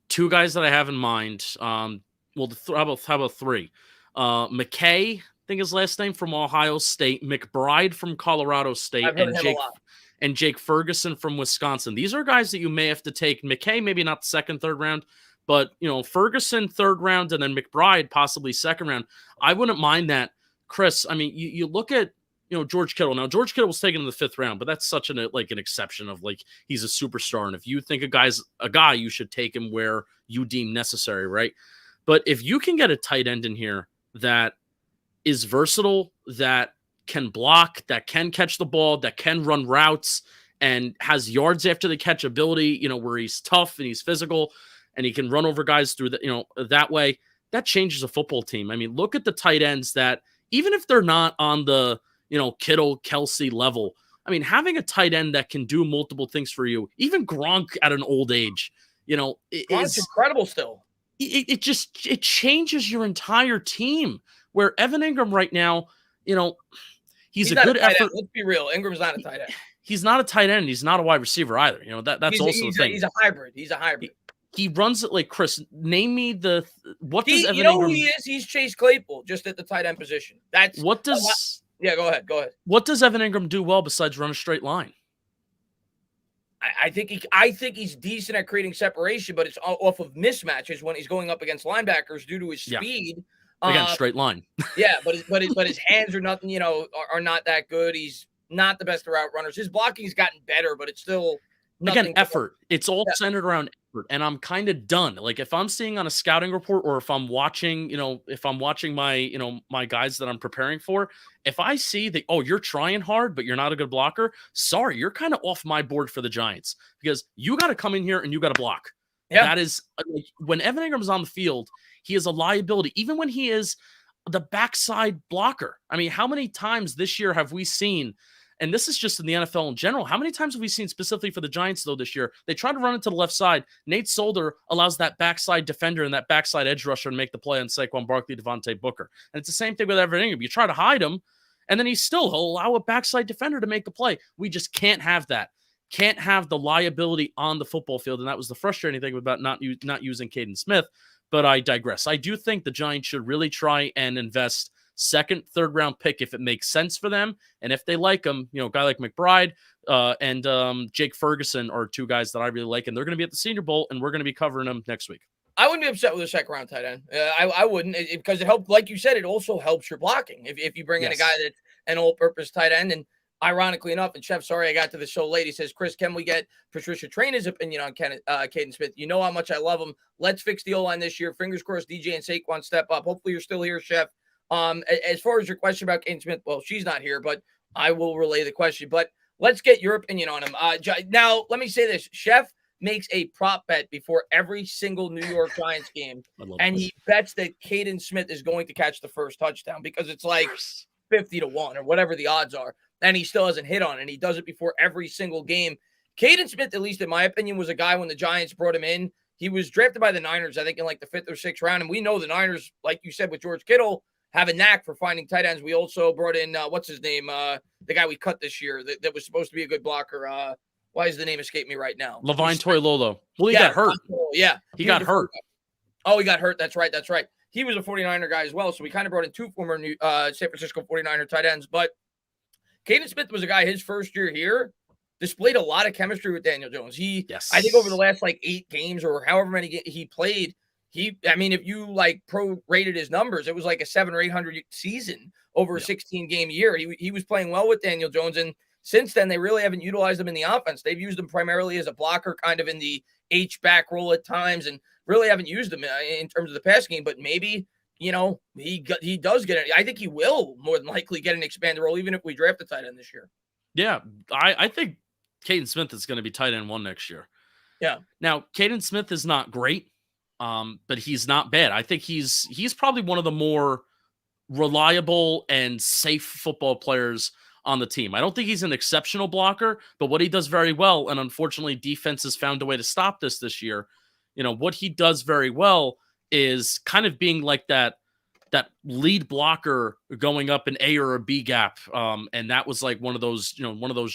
two guys that I have in mind. Well, how about three? McKay, I think his last name, from Ohio State, McBride from Colorado State,
I've heard him a lot.
and Jake Ferguson from Wisconsin. These are guys that you may have to take. McKay, maybe not the second, third round, but Ferguson third round, and then McBride possibly second round. I wouldn't mind that, Chris. I mean, you look at George Kittle. Now, George Kittle was taken in the fifth round, but that's such an exception of he's a superstar. And if you think a guy, you should take him where you deem necessary, right? But if you can get a tight end in here that is versatile, that can block, that can catch the ball, that can run routes, and has yards after the catch ability, where he's tough and he's physical and he can run over guys through that way, that changes a football team. I mean, look at the tight ends that, even if they're not on the Kittle, Kelsey level, I mean, having a tight end that can do multiple things for you, even Gronk at an old age,
Gronk's incredible still.
It changes your entire team. Where Evan Ingram right now, he's a good effort.
Let's be real. Ingram's not a tight end.
He's not a tight end. He's not a wide receiver either. That's also the thing.
He's a hybrid. He's a hybrid.
He runs it like Chris. Name me what does Evan
Ingram?
Who
he is? He's Chase Claypool, just at the tight end position. That's
what does.
Yeah, go ahead.
What does Evan Ingram do well besides run a straight line?
I think he's decent at creating separation, but it's off of mismatches when he's going up against linebackers due to his speed.
Again, straight line.
Yeah, but his hands are nothing. Are not that good. He's not the best route runners. His blocking's gotten better, but it's still nothing.
Again, effort. It's all centered around effort, and I'm kind of done. Like, if I'm seeing on a scouting report, or if I'm watching, my, my guys that I'm preparing for, if I see that, oh, you're trying hard, but you're not a good blocker, sorry, you're kind of off my board for the Giants, because you got to come in here and you got to block. Yeah. That is, when Evan Ingram's on the field, he is a liability, even when he is the backside blocker. I mean, how many times this year have we seen, and this is just in the NFL in general, how many times have we seen specifically for the Giants, though, this year? They try to run it to the left side. Nate Solder allows that backside defender and that backside edge rusher to make the play on Saquon Barkley, Devontae Booker. And it's the same thing with Evan Ingram. You try to hide him, and then he'll allow a backside defender to make a play. We just can't have that. Can't have the liability on the football field, and that was the frustrating thing about not using Caden Smith. But I digress. I do think the Giants should really try and invest second, third round pick if it makes sense for them, and if they like them, a guy like McBride and Jake Ferguson are two guys that I really like, and they're going to be at the Senior Bowl, and we're going to be covering them next week.
I wouldn't be upset with a second round tight end. I wouldn't, because it helped, like you said, it also helps your blocking if you bring in a guy that's an all-purpose tight end. And ironically enough, and Chef, sorry I got to this so late, he says, Chris, can we get Patricia Traina's opinion on Caden Smith? You know how much I love him. Let's fix the O-line this year. Fingers crossed DJ and Saquon step up. Hopefully you're still here, Chef. As far as your question about Caden Smith, well, she's not here, but I will relay the question. But let's get your opinion on him. Now, let me say this. Chef makes a prop bet before every single New York Giants game, and he bets that Caden Smith is going to catch the first touchdown, because it's like 50-1 or whatever the odds are. And he still hasn't hit on it. And he does it before every single game. Caden Smith, at least in my opinion, was a guy when the Giants brought him in. He was drafted by the Niners, I think, in like the 5th or 6th round. And we know the Niners, like you said, with George Kittle, have a knack for finding tight ends. We also brought in, what's his name? The guy we cut this year that was supposed to be a good blocker. Why does the name escape me right now?
Levine Toilolo. Well, he got hurt.
Yeah.
He got hurt.
Oh, he got hurt. That's right. He was a 49er guy as well. So we kind of brought in two former San Francisco 49er tight ends. But Caden Smith was a guy, his first year here, displayed a lot of chemistry with Daniel Jones. I think over the last 8 games or however many he played, if you pro-rated his numbers, it was like a 700 or 800 season over a 16-game year. He was playing well with Daniel Jones, and since then they really haven't utilized him in the offense. They've used him primarily as a blocker, kind of in the H-back role at times, and really haven't used him in terms of the passing game. But maybe he does get it. I think he will more than likely get an expanded role, even if we draft a tight end this year.
Yeah, I think Caden Smith is going to be tight end 1 next year.
Yeah.
Now, Caden Smith is not great, but he's not bad. I think he's probably one of the more reliable and safe football players on the team. I don't think he's an exceptional blocker, but what he does very well, and unfortunately defenses found a way to stop this year, what he does very well is kind of being like that that lead blocker going up an A or a B gap. And that was like one of those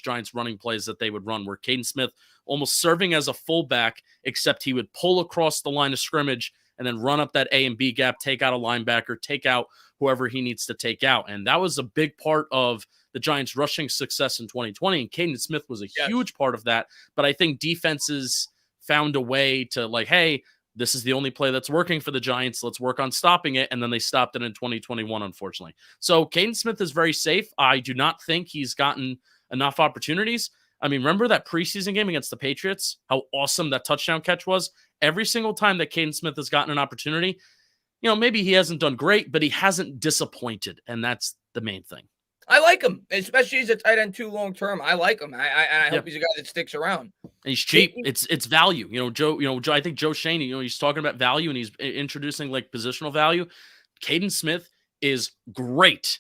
Giants running plays that they would run where Caden Smith almost serving as a fullback, except he would pull across the line of scrimmage and then run up that A and B gap, take out a linebacker, take out whoever he needs to take out. And that was a big part of the Giants' rushing success in 2020. And Caden Smith was a huge part of that. But I think defenses found a way to like, hey, this is the only play that's working for the Giants. Let's work on stopping it. And then they stopped it in 2021, unfortunately. So Caden Smith is very safe. I do not think he's gotten enough opportunities. I mean, remember that preseason game against the Patriots? How awesome that touchdown catch was? Every single time that Caden Smith has gotten an opportunity, maybe he hasn't done great, but he hasn't disappointed. And that's the main thing.
I like him, especially as a tight end 2 long term. I like him. I hope he's a guy that sticks around.
And he's cheap. It's value. Joe. I think Joe Schoen. He's talking about value and he's introducing like positional value. Caden Smith is great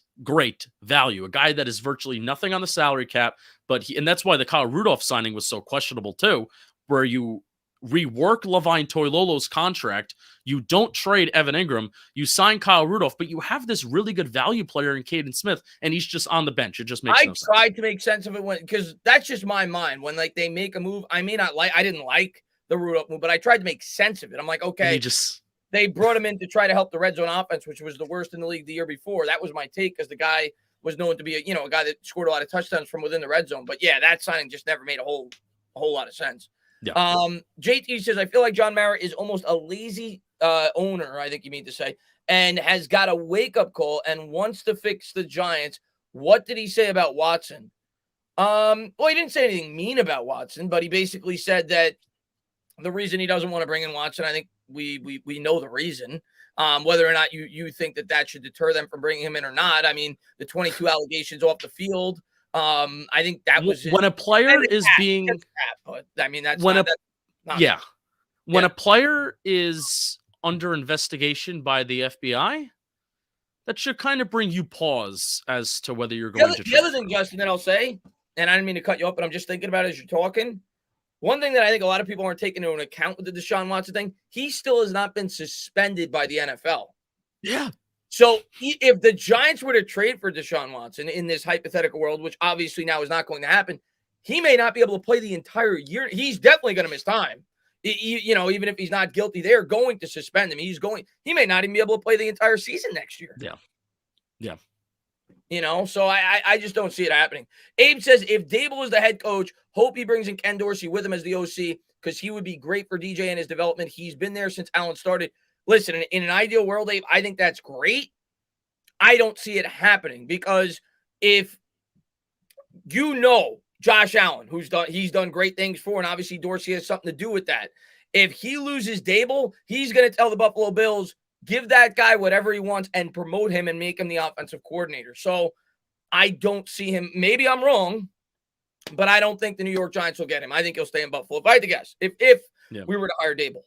value. A guy that is virtually nothing on the salary cap, and that's why the Kyle Rudolph signing was so questionable too, where you rework Levine Toilolo's contract. You don't trade Evan Ingram. You sign Kyle Rudolph, but you have this really good value player in Caden Smith, and he's just on the bench. It just makes no sense.
I tried to make sense of it because that's just my mind. When like they make a move, I didn't like the Rudolph move, but I tried to make sense of it. I'm like, okay, they brought him in to try to help the red zone offense, which was the worst in the league the year before. That was my take because the guy was known to be a guy that scored a lot of touchdowns from within the red zone. But yeah, that signing just never made a whole lot of sense.
Yeah.
JT says, I feel like John Mara is almost a lazy owner, I think you mean to say, and has got a wake-up call and wants to fix the Giants. What did he say about Watson? Well, he didn't say anything mean about Watson, but he basically said that the reason he doesn't want to bring in Watson, I think we know the reason. Whether or not you think that should deter them from bringing him in or not. I mean, the 22 allegations off the field. I think that was
when a player is being.
But I mean, that's
when
not
when a player is under investigation by the FBI, that should kind of bring you pause as to whether you're going to.
The other thing, Justin, that I'll say, and I didn't mean to cut you off, but I'm just thinking about it as you're talking. One thing that I think a lot of people aren't taking into account with the Deshaun Watson thing, he still has not been suspended by the NFL.
Yeah.
So if the Giants were to trade for Deshaun Watson in this hypothetical world, which obviously now is not going to happen, he may not be able to play the entire year. He's definitely going to miss time. Even if he's not guilty, they're going to suspend him. He may not even be able to play the entire season next year.
Yeah.
So I just don't see it happening. Abe says, if Daboll is the head coach, hope he brings in Ken Dorsey with him as the OC because he would be great for DJ and his development. He's been there since Allen started. Listen, in an ideal world, Abe, I think that's great. I don't see it happening because if Josh Allen, he's done great things for, and obviously Dorsey has something to do with that. If he loses Daboll, he's going to tell the Buffalo Bills, give that guy whatever he wants and promote him and make him the offensive coordinator. So I don't see him. Maybe I'm wrong, but I don't think the New York Giants will get him. I think he'll stay in Buffalo. If I had to guess, if we were to hire Daboll.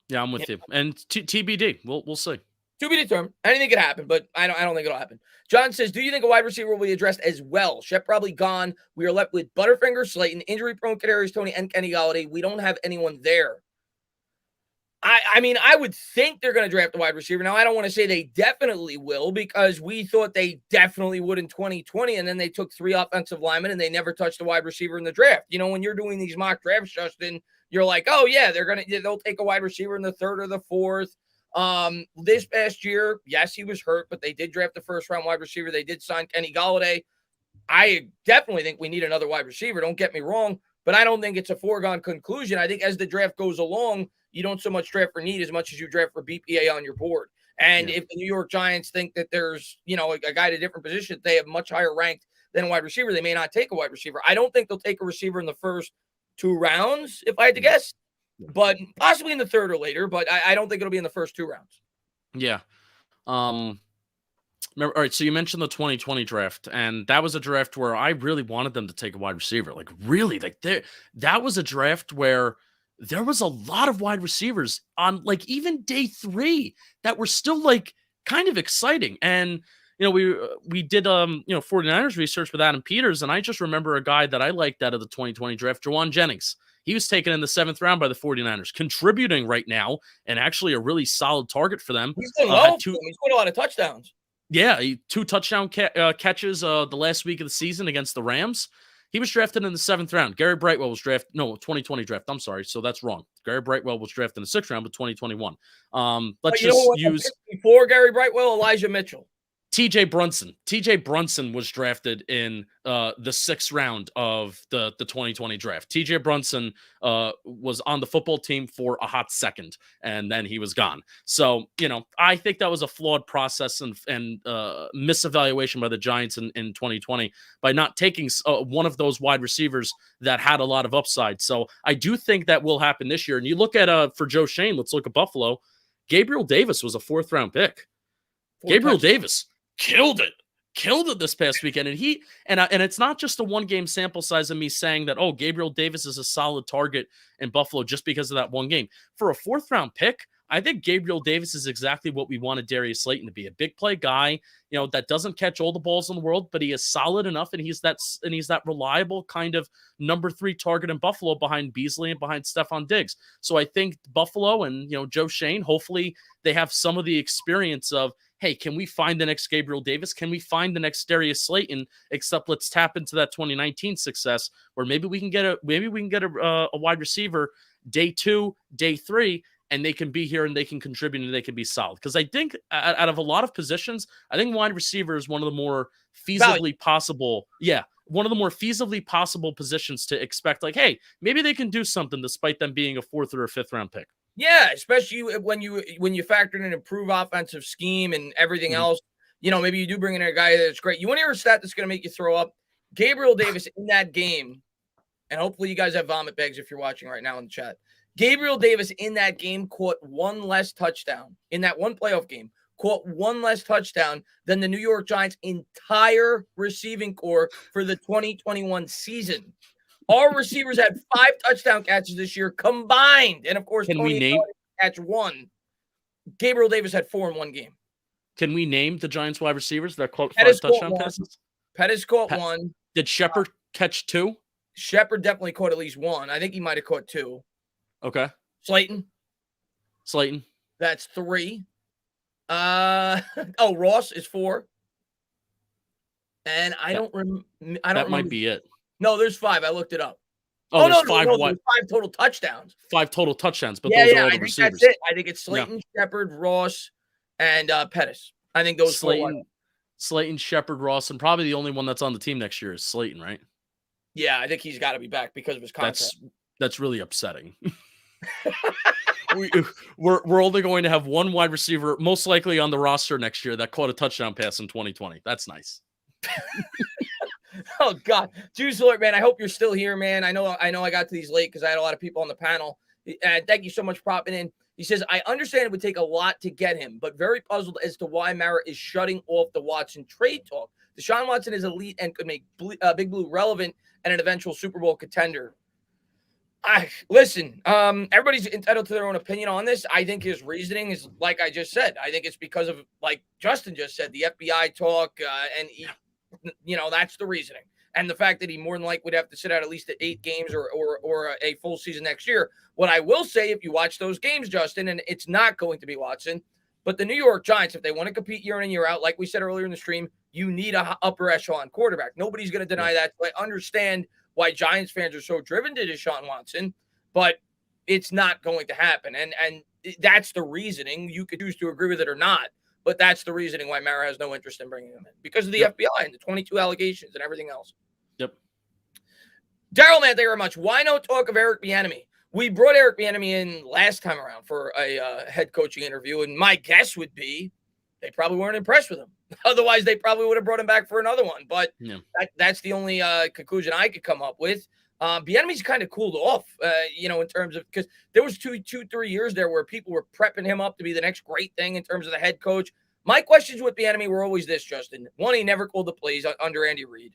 Yeah, I'm with you. And TBD, we'll see.
To be determined. Anything could happen, but I don't think it'll happen. John says, do you think a wide receiver will be addressed as well? Shep probably gone. We are left with Butterfinger, Slayton, injury-prone Kadarius Toney, and Kenny Golladay. We don't have anyone there. I mean, I would think they're going to draft a wide receiver. Now, I don't want to say they definitely will because we thought they definitely would in 2020, and then they took 3 offensive linemen, and they never touched a wide receiver in the draft. When you're doing these mock drafts, Justin, you're like, oh, yeah, they'll take a wide receiver in the 3rd or the 4th. This past year, yes, he was hurt, but they did draft the 1st-round wide receiver. They did sign Kenny Golladay. I definitely think we need another wide receiver. Don't get me wrong, but I don't think it's a foregone conclusion. I think as the draft goes along, you don't so much draft for need as much as you draft for BPA on your board. And if the New York Giants think that there's, a guy at a different position, they have much higher ranked than a wide receiver, they may not take a wide receiver. I don't think they'll take a receiver in the first 2 rounds, if I had to guess. But possibly in the 3rd or later, but I don't think it'll be in the first 2 rounds.
Yeah. All right, so you mentioned the 2020 draft, and that was a draft where I really wanted them to take a wide receiver. That was a draft where there was a lot of wide receivers on even day 3 that were still kind of exciting. And we did 49ers research with Adam Peters, and I just remember a guy that I liked out of the 2020 draft, Jawan Jennings. He was taken in the 7th round by the 49ers, contributing right now and actually a really solid target for them.
He's doing well. He's got a lot of touchdowns.
Yeah, 2 touchdown catches the last week of the season against the Rams. He was drafted in the 7th round. Gary Brightwell was drafted. No, 2020 draft. I'm sorry. So that's wrong. Gary Brightwell was drafted in the 6th round, but 2021. Let's just use
before Gary Brightwell, Elijah Mitchell.
TJ Brunson. TJ Brunson was drafted in the 6th round of the 2020 draft. TJ Brunson was on the football team for a hot second, and then he was gone. So, I think that was a flawed process and misevaluation by the Giants in 2020 by not taking one of those wide receivers that had a lot of upside. So I do think that will happen this year. And you look at, for Joe Schoen, let's look at Buffalo. Gabriel Davis was a 4th round pick. Gabriel Davis killed it this past weekend. And it's not just a 1-game sample size of me saying that, oh, Gabriel Davis is a solid target in Buffalo just because of that 1 game. For a 4th round pick, I think Gabriel Davis is exactly what we wanted Darius Slayton to be, a big play guy, that doesn't catch all the balls in the world, but he is solid enough, and he's that reliable kind of number 3 target in Buffalo behind Beasley and behind Stephon Diggs. So I think Buffalo and Joe Schoen, hopefully they have some of the experience of, hey, can we find the next Gabriel Davis? Can we find the next Darius Slayton? Except let's tap into that 2019 success where maybe we can get a wide receiver day 2, day 3, and they can be here and they can contribute and they can be solid. Because I think out of a lot of positions, I think wide receiver is one of the more feasibly possible. Yeah, one of the more feasibly possible positions to expect. Like, hey, maybe they can do something despite them being a 4th or a 5th round pick.
Yeah, especially when you factor in an improved offensive scheme and everything else. Maybe you do bring in a guy that's great. You want to hear a stat that's going to make you throw up? Gabriel Davis in that game, and hopefully you guys have vomit bags if you're watching right now in the chat. Gabriel Davis in that game caught 1 less touchdown. In that one playoff game, caught 1 less touchdown than the New York Giants' entire receiving corps for the 2021 season. Our receivers had 5 touchdown catches this year combined. And, of course, Tony catch 1. Gabriel Davis had 4 in 1 game.
Can we name the Giants wide receivers that caught 5 touchdown passes?
Pettis caught 1.
Did Shepard catch 2?
Shepard definitely caught at least 1. I think he might have caught 2.
Okay.
Slayton. That's 3. Ross is 4. And I don't remember.
That might be it.
No, there's 5. I looked it up.
Oh, there's 5
there's 5 total touchdowns.
5 total touchdowns, but those are all the receivers.
That's it. I think it's Slayton, Shepard, Ross, and Pettis. I think those
Slayton, Shepard, Ross, and probably the only one that's on the team next year is Slayton, right?
Yeah, I think he's got to be back because of his contract.
That's really upsetting. We're only going to have 1 wide receiver, most likely on the roster next year, that caught a touchdown pass in 2020. That's nice.
Oh God, Juice Alert, man! I hope you're still here, man. I know I got to these late because I had a lot of people on the panel. Thank you so much for popping in. He says, I understand it would take a lot to get him, but very puzzled as to why Mara is shutting off the Watson trade talk. Deshaun Watson is elite and could make Big Blue relevant and an eventual Super Bowl contender. Listen, everybody's entitled to their own opinion on this. I think his reasoning is like I just said. I think it's because of, like Justin just said, the FBI talk, and that's the reasoning. And the fact that he more than likely would have to sit out at least 8 games or a full season next year. What I will say, if you watch those games, Justin, and it's not going to be Watson, but the New York Giants, if they want to compete year in and year out, like we said earlier in the stream, you need a upper echelon quarterback. Nobody's going to deny that. So I understand why Giants fans are so driven to Deshaun Watson, but it's not going to happen. And that's the reasoning. You could choose to agree with it or not, but that's the reasoning why Mara has no interest in bringing him in, because of the FBI and the 22 allegations and everything else.
Yep.
Daryl, man, thank you very much. Why no talk of Eric Bieniemy? We brought Eric Bieniemy in last time around for a head coaching interview, and my guess would be they probably weren't impressed with him. Otherwise, they probably would have brought him back for another one. But that's the only conclusion I could come up with. Bieniemy's kind of cooled off, in terms of, because there was 3 years there where people were prepping him up to be the next great thing in terms of the head coach. My questions with Bieniemy were always this, Justin. 1, he never called the plays under Andy Reid.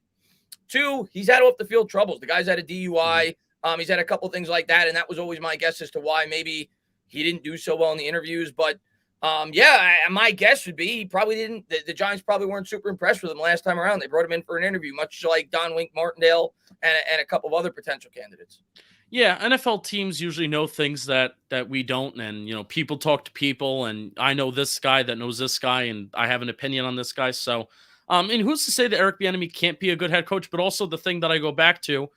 2, he's had off the field troubles. The guy's had a DUI. He's had a couple things like that, and that was always my guess as to why maybe he didn't do so well in the interviews. But my guess would be he probably didn't. The Giants probably weren't super impressed with him last time around. They brought him in for an interview, much like Don Wink Martindale and a couple of other potential candidates.
Yeah, NFL teams usually know things that we don't, and people talk to people, and I know this guy that knows this guy, and I have an opinion on this guy. So, and who's to say that Eric Bieniemy can't be a good head coach? But also the thing that I go back to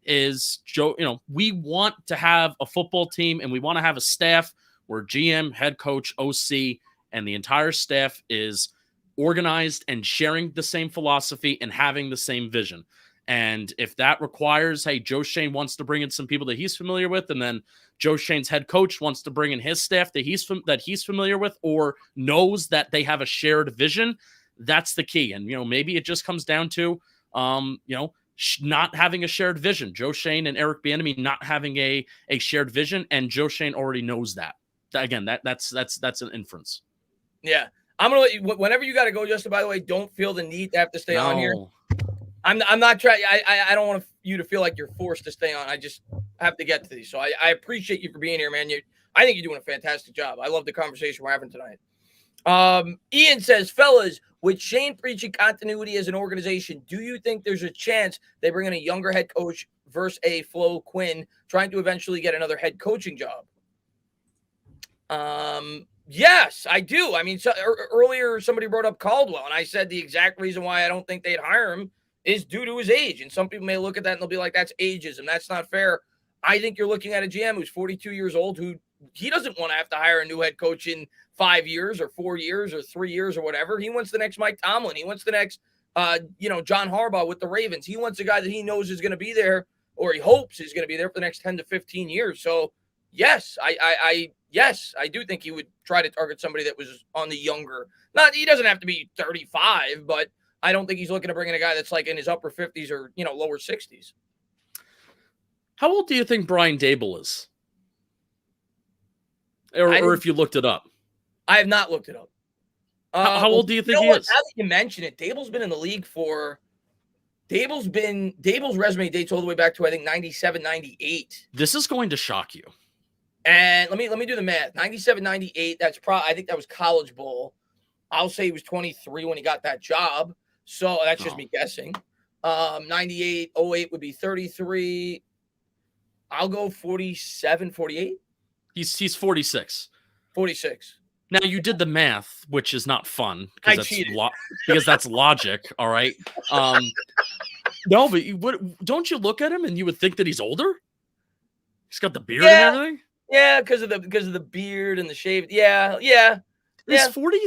is Joe. We want to have a football team, and we want to have a staff where GM, head coach, OC, and the entire staff is organized and sharing the same philosophy and having the same vision. And if that requires, hey, Joe Schoen wants to bring in some people that he's familiar with, and then Joe Schoen's head coach wants to bring in his staff that he's familiar with, or knows that they have a shared vision, that's the key. And maybe it just comes down to not having a shared vision. Joe Schoen and Eric Bieniemy not having a shared vision, and Joe Schoen already knows that. Again, that's an inference.
Yeah, I'm gonna let you. Whenever you got to go, Justin. By the way, don't feel the need to have to stay on here. I'm not trying. I don't want you to feel like you're forced to stay on. I just have to get to these. So I appreciate you for being here, man. I think you're doing a fantastic job. I love the conversation we're having tonight. Ian says, fellas, with Shane preaching continuity as an organization, do you think there's a chance they bring in a younger head coach versus a Flo Quinn trying to eventually get another head coaching job? Yes, I do. I mean, earlier somebody brought up Caldwell, and I said the exact reason why I don't think they'd hire him is due to his age. And some people may look at that and they'll be like, that's ageism. That's not fair. I think you're looking at a GM who's 42 years old, who he doesn't want to have to hire a new head coach in 5 years or 4 years or 3 years or whatever. He wants the next Mike Tomlin. He wants the next, John Harbaugh with the Ravens. He wants a guy that he knows is going to be there, or he hopes is going to be there for the next 10 to 15 years. So yes, I do think he would try to target somebody that was on the younger. He doesn't have to be 35, but I don't think he's looking to bring in a guy that's like in his upper 50s or, lower 60s.
How old do you think Brian Daboll is? Or if you looked it up?
I have not looked it up.
How old do you think he is?
Now that you mention it, Daboll's been in the league for Daboll's resume dates all the way back to, I think, 97, 98.
This is going to shock you.
And let me do the math. 97, 98, I think that was College Bowl. I'll say he was 23 when he got that job. So that's just me guessing. 98, 08 would be 33. I'll go 47, 48.
He's 46.
46.
Now you did the math, which is not fun because that's logic. All right. No, but don't you look at him and you would think that he's older? He's got the beard and everything.
Yeah, because of the beard and the shave. Yeah.
Is 40?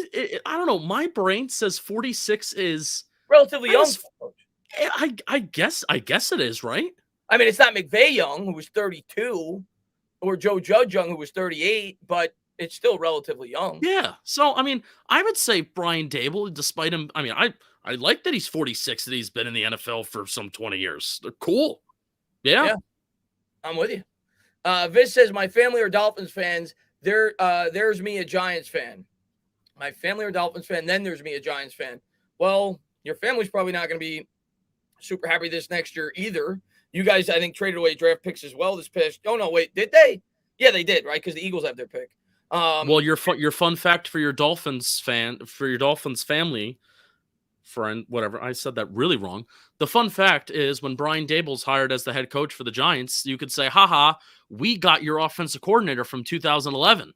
I don't know. My brain says 46 is
relatively young.
I guess it is, right?
I mean, it's not McVay young, who was 32, or Joe Judge young, who was 38, but it's still relatively young.
Yeah. So, I mean, I would say Brian Daboll, despite him, I mean, I like that he's 46, that he's been in the NFL for some 20 years. They're cool. Yeah.
I'm with you. Viz says, my family are Dolphins fans. There's me, a Giants fan. My family are Dolphins fan, then there's me, a Giants fan. Well, your family's probably not going to be super happy this next year either. You guys, I think, traded away draft picks as well this past. Oh, no, wait. Did they? Yeah, they did, right? Because the Eagles have their pick.
Well, your fun fact for your Dolphins family friend, whatever, I said that really wrong. The fun fact is when Brian Daboll's hired as the head coach for the Giants, you could say, haha, we got your offensive coordinator from 2011.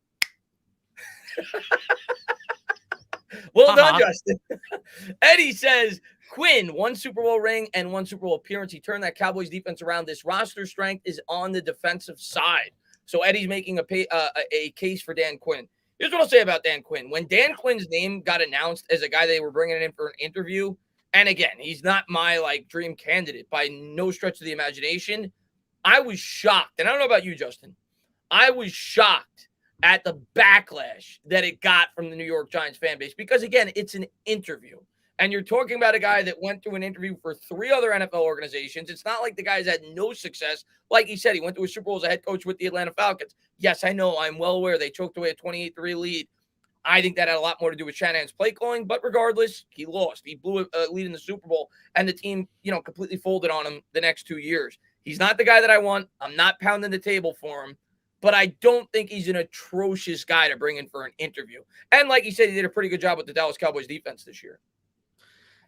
Well done, Justin. Eddie says, Quinn, 1 Super Bowl ring and 1 Super Bowl appearance. He turned that Cowboys defense around. This roster strength is on the defensive side. So Eddie's making a case for Dan Quinn. Here's what I'll say about Dan Quinn. When Dan Quinn's name got announced as a guy they were bringing in for an interview, and again, he's not my dream candidate by no stretch of the imagination, I was shocked. And I don't know about you, Justin. I was shocked at the backlash that it got from the New York Giants fan base because, again, it's an interview. And you're talking about a guy that went through an interview for 3 other NFL organizations. It's not like the guy's had no success. Like he said, he went to a Super Bowl as a head coach with the Atlanta Falcons. Yes, I know. I'm well aware they choked away a 28-3 lead. I think that had a lot more to do with Shanahan's play calling. But regardless, he lost. He blew a lead in the Super Bowl, and the team, completely folded on him the next 2 years. He's not the guy that I want. I'm not pounding the table for him. But I don't think he's an atrocious guy to bring in for an interview. And like he said, he did a pretty good job with the Dallas Cowboys defense this year.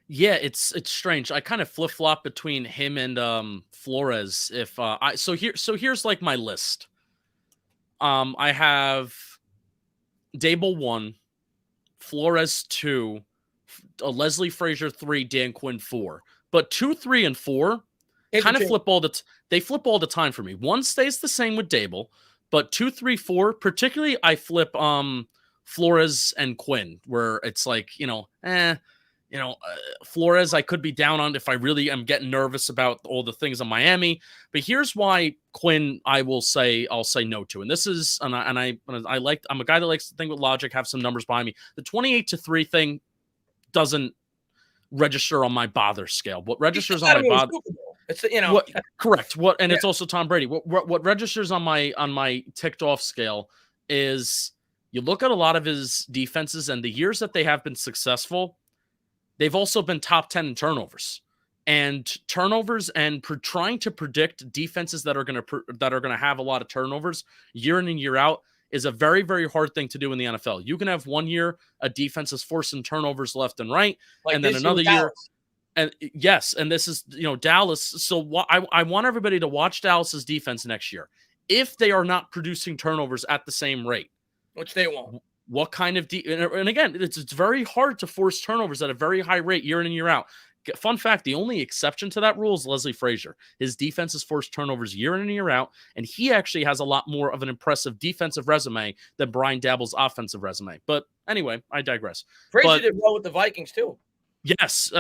Yeah, it's strange. I kind of flip flop between him and Flores. If here's like my list. I have Daboll 1, Flores 2, Leslie Frazier 3, Dan Quinn 4. But 2, 3, and 4 kind of flip all the time for me. 1 stays the same with Daboll, but 2, 3, 4, particularly I flip Flores and Quinn, where it's like, Flores I could be down on if I really am getting nervous about all the things in Miami. But here's why Quinn I'll say no to. And this is I'm a guy that likes to think with logic, have some numbers behind me. The 28-3 thing doesn't register on my bother scale. What registers on my bother?
It's
correct. It's also Tom Brady. What registers on my ticked off scale is you look at a lot of his defenses and the years that they have been successful, they've also been top 10 in turnovers. And turnovers and trying to predict defenses that are going to have a lot of turnovers year in and year out is a very, very hard thing to do in the NFL. You can have 1 year a defense is forcing turnovers left and right, and then another year. And yes, and this is Dallas. So I want everybody to watch Dallas's defense next year. If they are not producing turnovers at the same rate,
which they won't.
What kind of and again, it's very hard to force turnovers at a very high rate year in and year out. Fun fact, the only exception to that rule is Leslie Frazier. His defense has forced turnovers year in and year out, and he actually has a lot more of an impressive defensive resume than Brian Daboll's offensive resume. But anyway, I digress.
Frazier did well with the Vikings too.
Yes.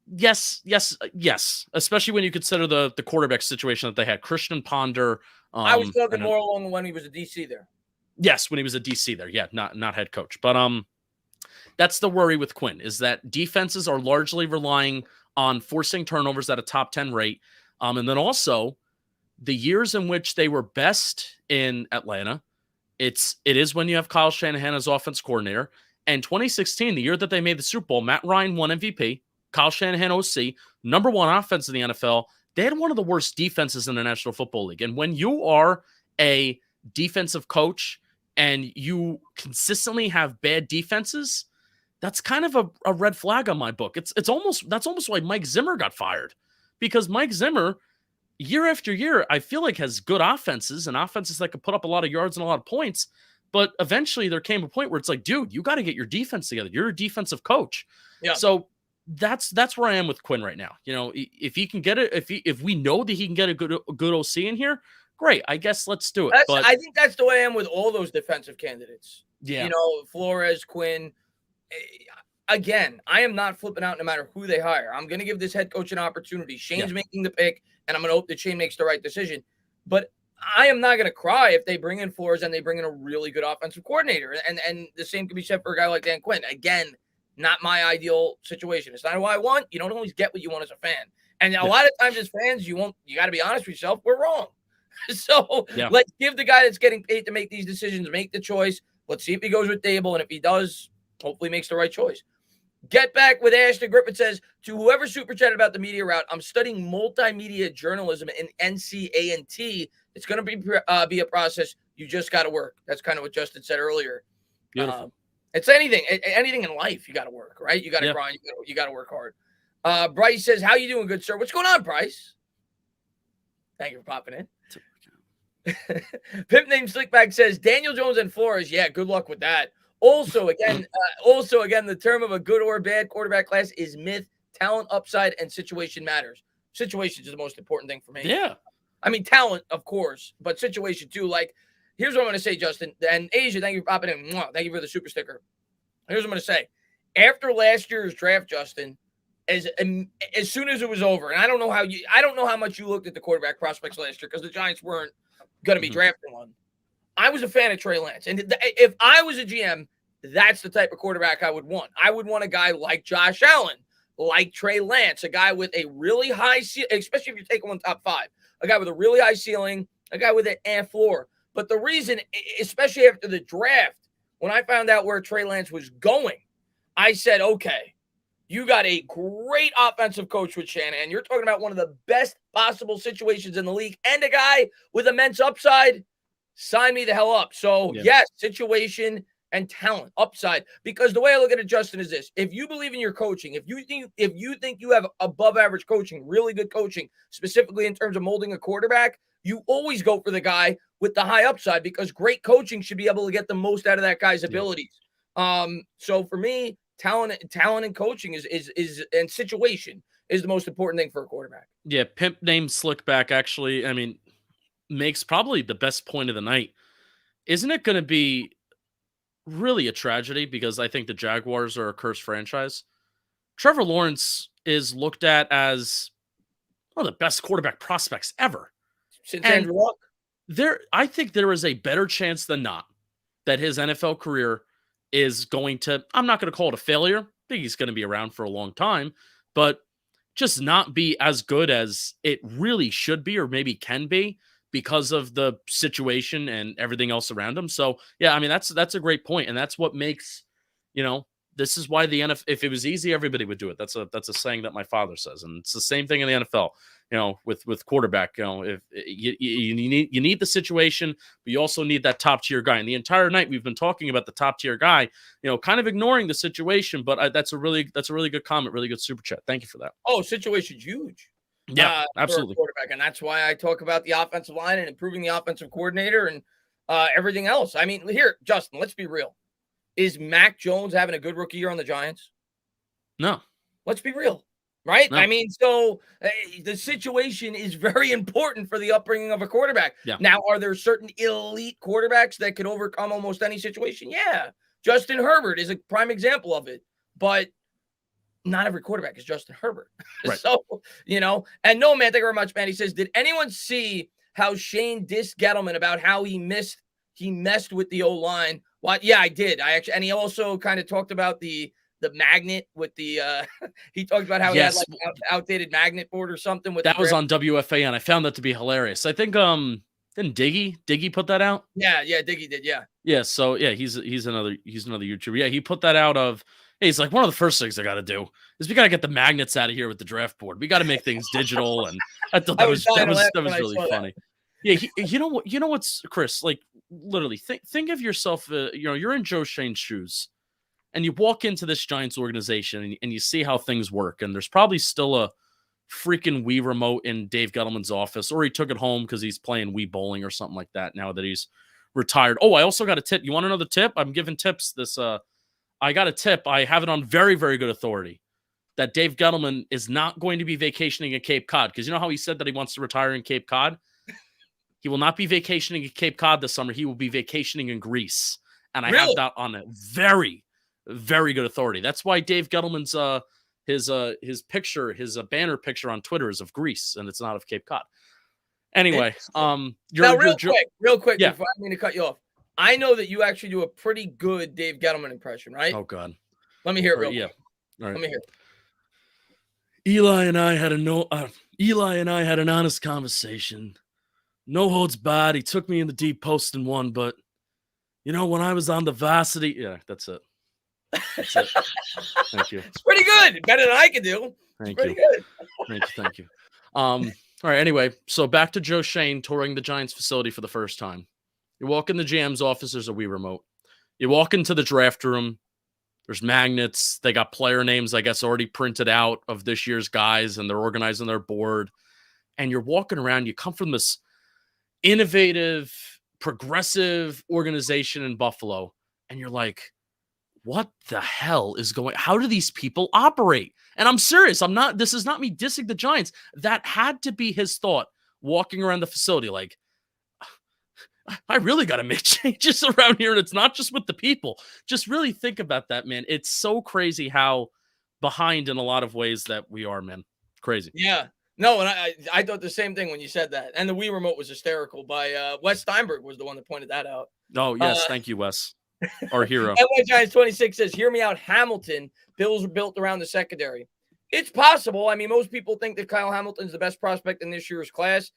Yes. Especially when you consider the quarterback situation that they had. Christian Ponder.
I was talking more along when he was a DC there.
Yes, when he was a DC there. Yeah, not head coach. But that's the worry with Quinn, is that defenses are largely relying on forcing turnovers at a top 10 rate. And then also the years in which they were best in Atlanta, it is when you have Kyle Shanahan as offense coordinator. And 2016, the year that they made the Super Bowl, Matt Ryan won MVP, Kyle Shanahan OC, number 1 offense in the NFL. They had one of the worst defenses in the National Football League. And when you are a defensive coach and you consistently have bad defenses, that's kind of a red flag on my book. That's almost why Mike Zimmer got fired, because Mike Zimmer, year after year, I feel like has good offenses and offenses that could put up a lot of yards and a lot of points. But eventually there came a point where it's like, dude, you got to get your defense together. You're a defensive coach. Yeah. So that's where I am with Quinn right now. If he can get it, if we know that he can get a good OC in here, great. I guess let's do it.
I think that's the way I am with all those defensive candidates.
Yeah.
Flores, Quinn. Again, I am not flipping out no matter who they hire. I'm going to give this head coach an opportunity. Shane's making the pick, and I'm going to hope that Shane makes the right decision. But I am not going to cry if they bring in Flores and they bring in a really good offensive coordinator. And the same can be said for a guy like Dan Quinn. Again, not my ideal situation. It's not what I want. You don't always get what you want as a fan. And a lot of times as fans, you got to be honest with yourself. We're wrong. So let's give the guy that's getting paid to make these decisions, make the choice. Let's see if he goes with Daboll. And if he does, hopefully makes the right choice. Get back with Ashton Griffin says, to whoever super chatted about the media route, I'm studying multimedia journalism in NCANT. It's going to be a process. You just got to work. That's kind of what Justin said earlier.
Beautiful.
It's anything in life. You got to work, right? You got to grind. You got to work hard. Bryce says, how you doing, good sir? What's going on, Bryce? Thank you for popping in. Pimp named Slickback says, Daniel Jones and Flores. Yeah, good luck with that. Also, again, the term of a good or bad quarterback class is myth, talent, upside, and situation matters. Situation is the most important thing for me.
Yeah.
I mean, talent, of course, but situation too. Like, here's what I'm going to say, Justin. And Asia, thank you for popping in. Thank you for the super sticker. Here's what I'm going to say. After last year's draft, Justin, as soon as it was over, and I don't know how much you looked at the quarterback prospects last year because the Giants weren't going to be drafting one. I was a fan of Trey Lance. And if I was a GM, that's the type of quarterback I would want. I would want a guy like Josh Allen, like Trey Lance, a guy with a really high ceiling, especially if you're taking one top 5, a guy with a really high ceiling, a guy with an floor. But the reason, especially after the draft, when I found out where Trey Lance was going, I said, okay, you got a great offensive coach with Shanahan. You're talking about one of the best possible situations in the league and a guy with immense upside. Sign me the hell up. So, yes, situation and talent, upside. Because the way I look at it, Justin, is this: if you believe in your coaching, if you think you have above average coaching, really good coaching, specifically in terms of molding a quarterback, you always go for the guy with the high upside, because great coaching should be able to get the most out of that guy's abilities. So for me, talent and coaching is and situation is the most important thing for a quarterback.
Yeah, pimp named Slickback actually, I mean, makes probably the best point of the night. Isn't it going to be really a tragedy, because I think the Jaguars are a cursed franchise? Trevor Lawrence is looked at as one of the best quarterback prospects ever.
Since
And
Andrew Luck.
I think there is a better chance than not that his NFL career is going to, I'm not going to call it a failure. I think he's going to be around for a long time, but just not be as good as it really should be, or maybe can be, because of the situation and everything else around him. So yeah, I mean, that's a great point. And that's what makes, this is why the NFL, if it was easy, everybody would do it. That's a saying that my father says. And it's the same thing in the NFL, with quarterback, if you need the situation, but you also need that top tier guy. And the entire night we've been talking about the top tier guy, kind of ignoring the situation, but that's a really good comment, really good super chat. Thank you for that.
Oh, situation's huge.
Yeah, absolutely.
Quarterback, and that's why I talk about the offensive line and improving the offensive coordinator and everything else. I mean, here, Justin, let's be real. Is Mac Jones having a good rookie year on the Giants?
No.
Let's be real, right?
No.
I mean, so the situation is very important for the upbringing of a quarterback.
Yeah.
Now, are there certain elite quarterbacks that could overcome almost any situation? Yeah. Justin Herbert is a prime example of it, but not every quarterback is Justin Herbert.
Right.
So, and no, man, thank you very much, man. He says, did anyone see how Schoen dissed Gettleman about how he messed with the O-line? What? Yeah, I did. And he also kind of talked about the magnet with the, he talked about how he had like outdated magnet board or something.
That was on WFAN. I found that to be hilarious. I think, didn't Diggy put that out?
Yeah, Diggy did. Yeah.
Yeah. So yeah, he's another YouTuber. Yeah. He put that out of, hey, he's like, one of the first things I got to do is we got to get the magnets out of here with the draft board. We got to make things digital. And I thought that was really funny. Yeah. You know what's, Chris, like literally think of yourself, you're in Joe Schoen's shoes and you walk into this Giants organization and you see how things work. And there's probably still a freaking Wii remote in Dave Gettleman's office, or he took it home because he's playing Wii bowling or something like that now that he's retired. Oh, I also got a tip. You want another tip? I'm giving tips this, I got a tip. I have it on very, very good authority that Dave Gettleman is not going to be vacationing at Cape Cod, because you know how he said that he wants to retire in Cape Cod? He will not be vacationing at Cape Cod this summer. He will be vacationing in Greece. And I have that on a very, very good authority. That's why Dave Gettleman's his picture, his banner picture on Twitter is of Greece, and it's not of Cape Cod. Anyway,
real quick,
yeah.
before I mean to cut you off. I know that you actually do a pretty good Dave Gettleman impression, right?
Oh God.
Let me hear it real quick.
All right.
Let me hear it.
Eli and I had an honest conversation. No holds barred. He took me in the deep post and won, but when I was on the varsity, yeah, that's it. That's it. Thank you.
It's pretty good. Better than I can do.
Thank
pretty
you.
Good.
Thank you. All right. Anyway, so back to Joe Schoen touring the Giants facility for the first time. You walk in the GM's office, there's a Wii remote. You walk into the draft room, there's magnets. They got player names, I guess, already printed out of this year's guys, and they're organizing their board. And you're walking around, you come from this innovative, progressive organization in Buffalo, and you're like, what the hell is going on? How do these people operate? And I'm serious. This is not me dissing the Giants. That had to be his thought walking around the facility. Like, I really got to make changes around here. And it's not just with the people. Just really think about that, man. It's so crazy how behind in a lot of ways that we are, man. Crazy.
Yeah. No, and I thought the same thing when you said that. And the Wii remote was hysterical by Wes Steinberg was the one that pointed that out.
Oh, yes. Thank you, Wes. Our hero.
LA Giants 26 says, hear me out, Hamilton. Bills are built around the secondary. It's possible. I mean, most people think that Kyle Hamilton's the best prospect in this year's class.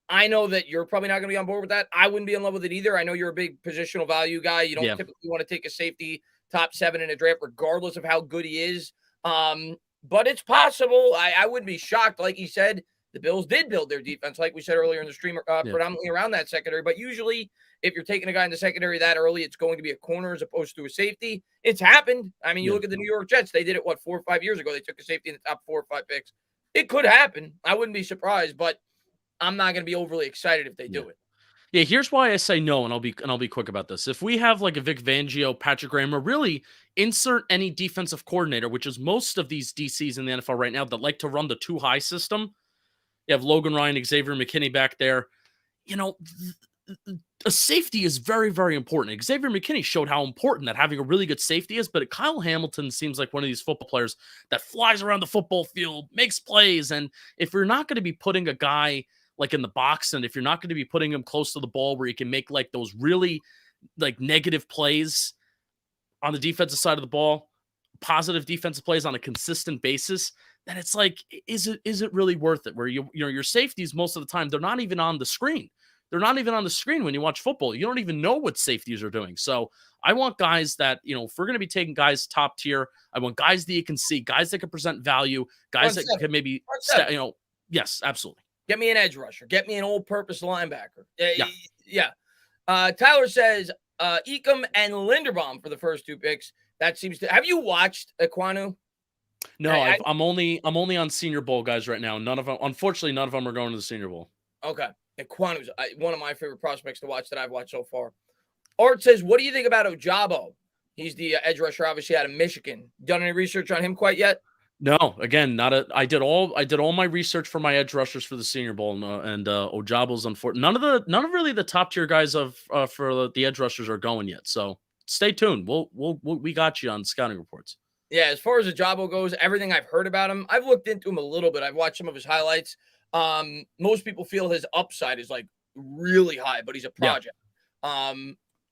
I know that you're probably not going to be on board with that. I wouldn't be in love with it either. I know you're a big positional value guy. You don't typically want to take a safety top 7 in a draft, regardless of how good he is. But it's possible. I wouldn't be shocked, like he said, The Bills did build their defense, like we said earlier in the stream, predominantly around that secondary. But usually, if you're taking a guy in the secondary that early, it's going to be a corner as opposed to a safety. It's happened. I mean, you look at the New York Jets. They did it, 4 or 5 years ago? They took a safety in the top 4 or 5 picks. It could happen. I wouldn't be surprised, but I'm not going to be overly excited if they do it.
Yeah, here's why I say no, and I'll be quick about this. If we have like a Vic Fangio, Patrick Graham, or really insert any defensive coordinator, which is most of these DCs in the NFL right now that like to run the too high system. You have Logan Ryan, Xavier McKinney back there. You know, a safety is very, very important. Xavier McKinney showed how important that having a really good safety is, but Kyle Hamilton seems like one of these football players that flies around the football field, makes plays, and if you're not going to be putting a guy like in the box, and if you're not going to be putting him close to the ball where he can make like those really like negative plays on the defensive side of the ball, positive defensive plays on a consistent basis, then it's like, is it really worth it? Where your safeties most of the time, they're not even on the screen. They're not even on the screen when you watch football. You don't even know what safeties are doing. So I want guys that, if we're going to be taking guys top tier, I want guys that you can see, guys that can present value, guys that can maybe, yes, absolutely.
Get me an edge rusher. Get me an all-purpose linebacker. Yeah. Tyler says Ecom and Linderbaum for the first 2 picks. That seems to. Have you watched Ekwonu?
No, I'm only on Senior Bowl guys right now. Unfortunately, none of them are going to the Senior Bowl.
Okay, Ekwonu's one of my favorite prospects to watch that I've watched so far. Art says, "What do you think about Ojabo? He's the edge rusher, obviously out of Michigan. Done any research on him quite yet?"
No, again, I did all my research for my edge rushers for the Senior Bowl, and Ojabo's unfortunate. None of really the top tier guys for the edge rushers are going yet. So stay tuned. We got you on scouting reports.
Yeah, as far as Ojabo goes, everything I've heard about him, I've looked into him a little bit. I've watched some of his highlights. Most people feel his upside is like really high, but he's a project. Yeah.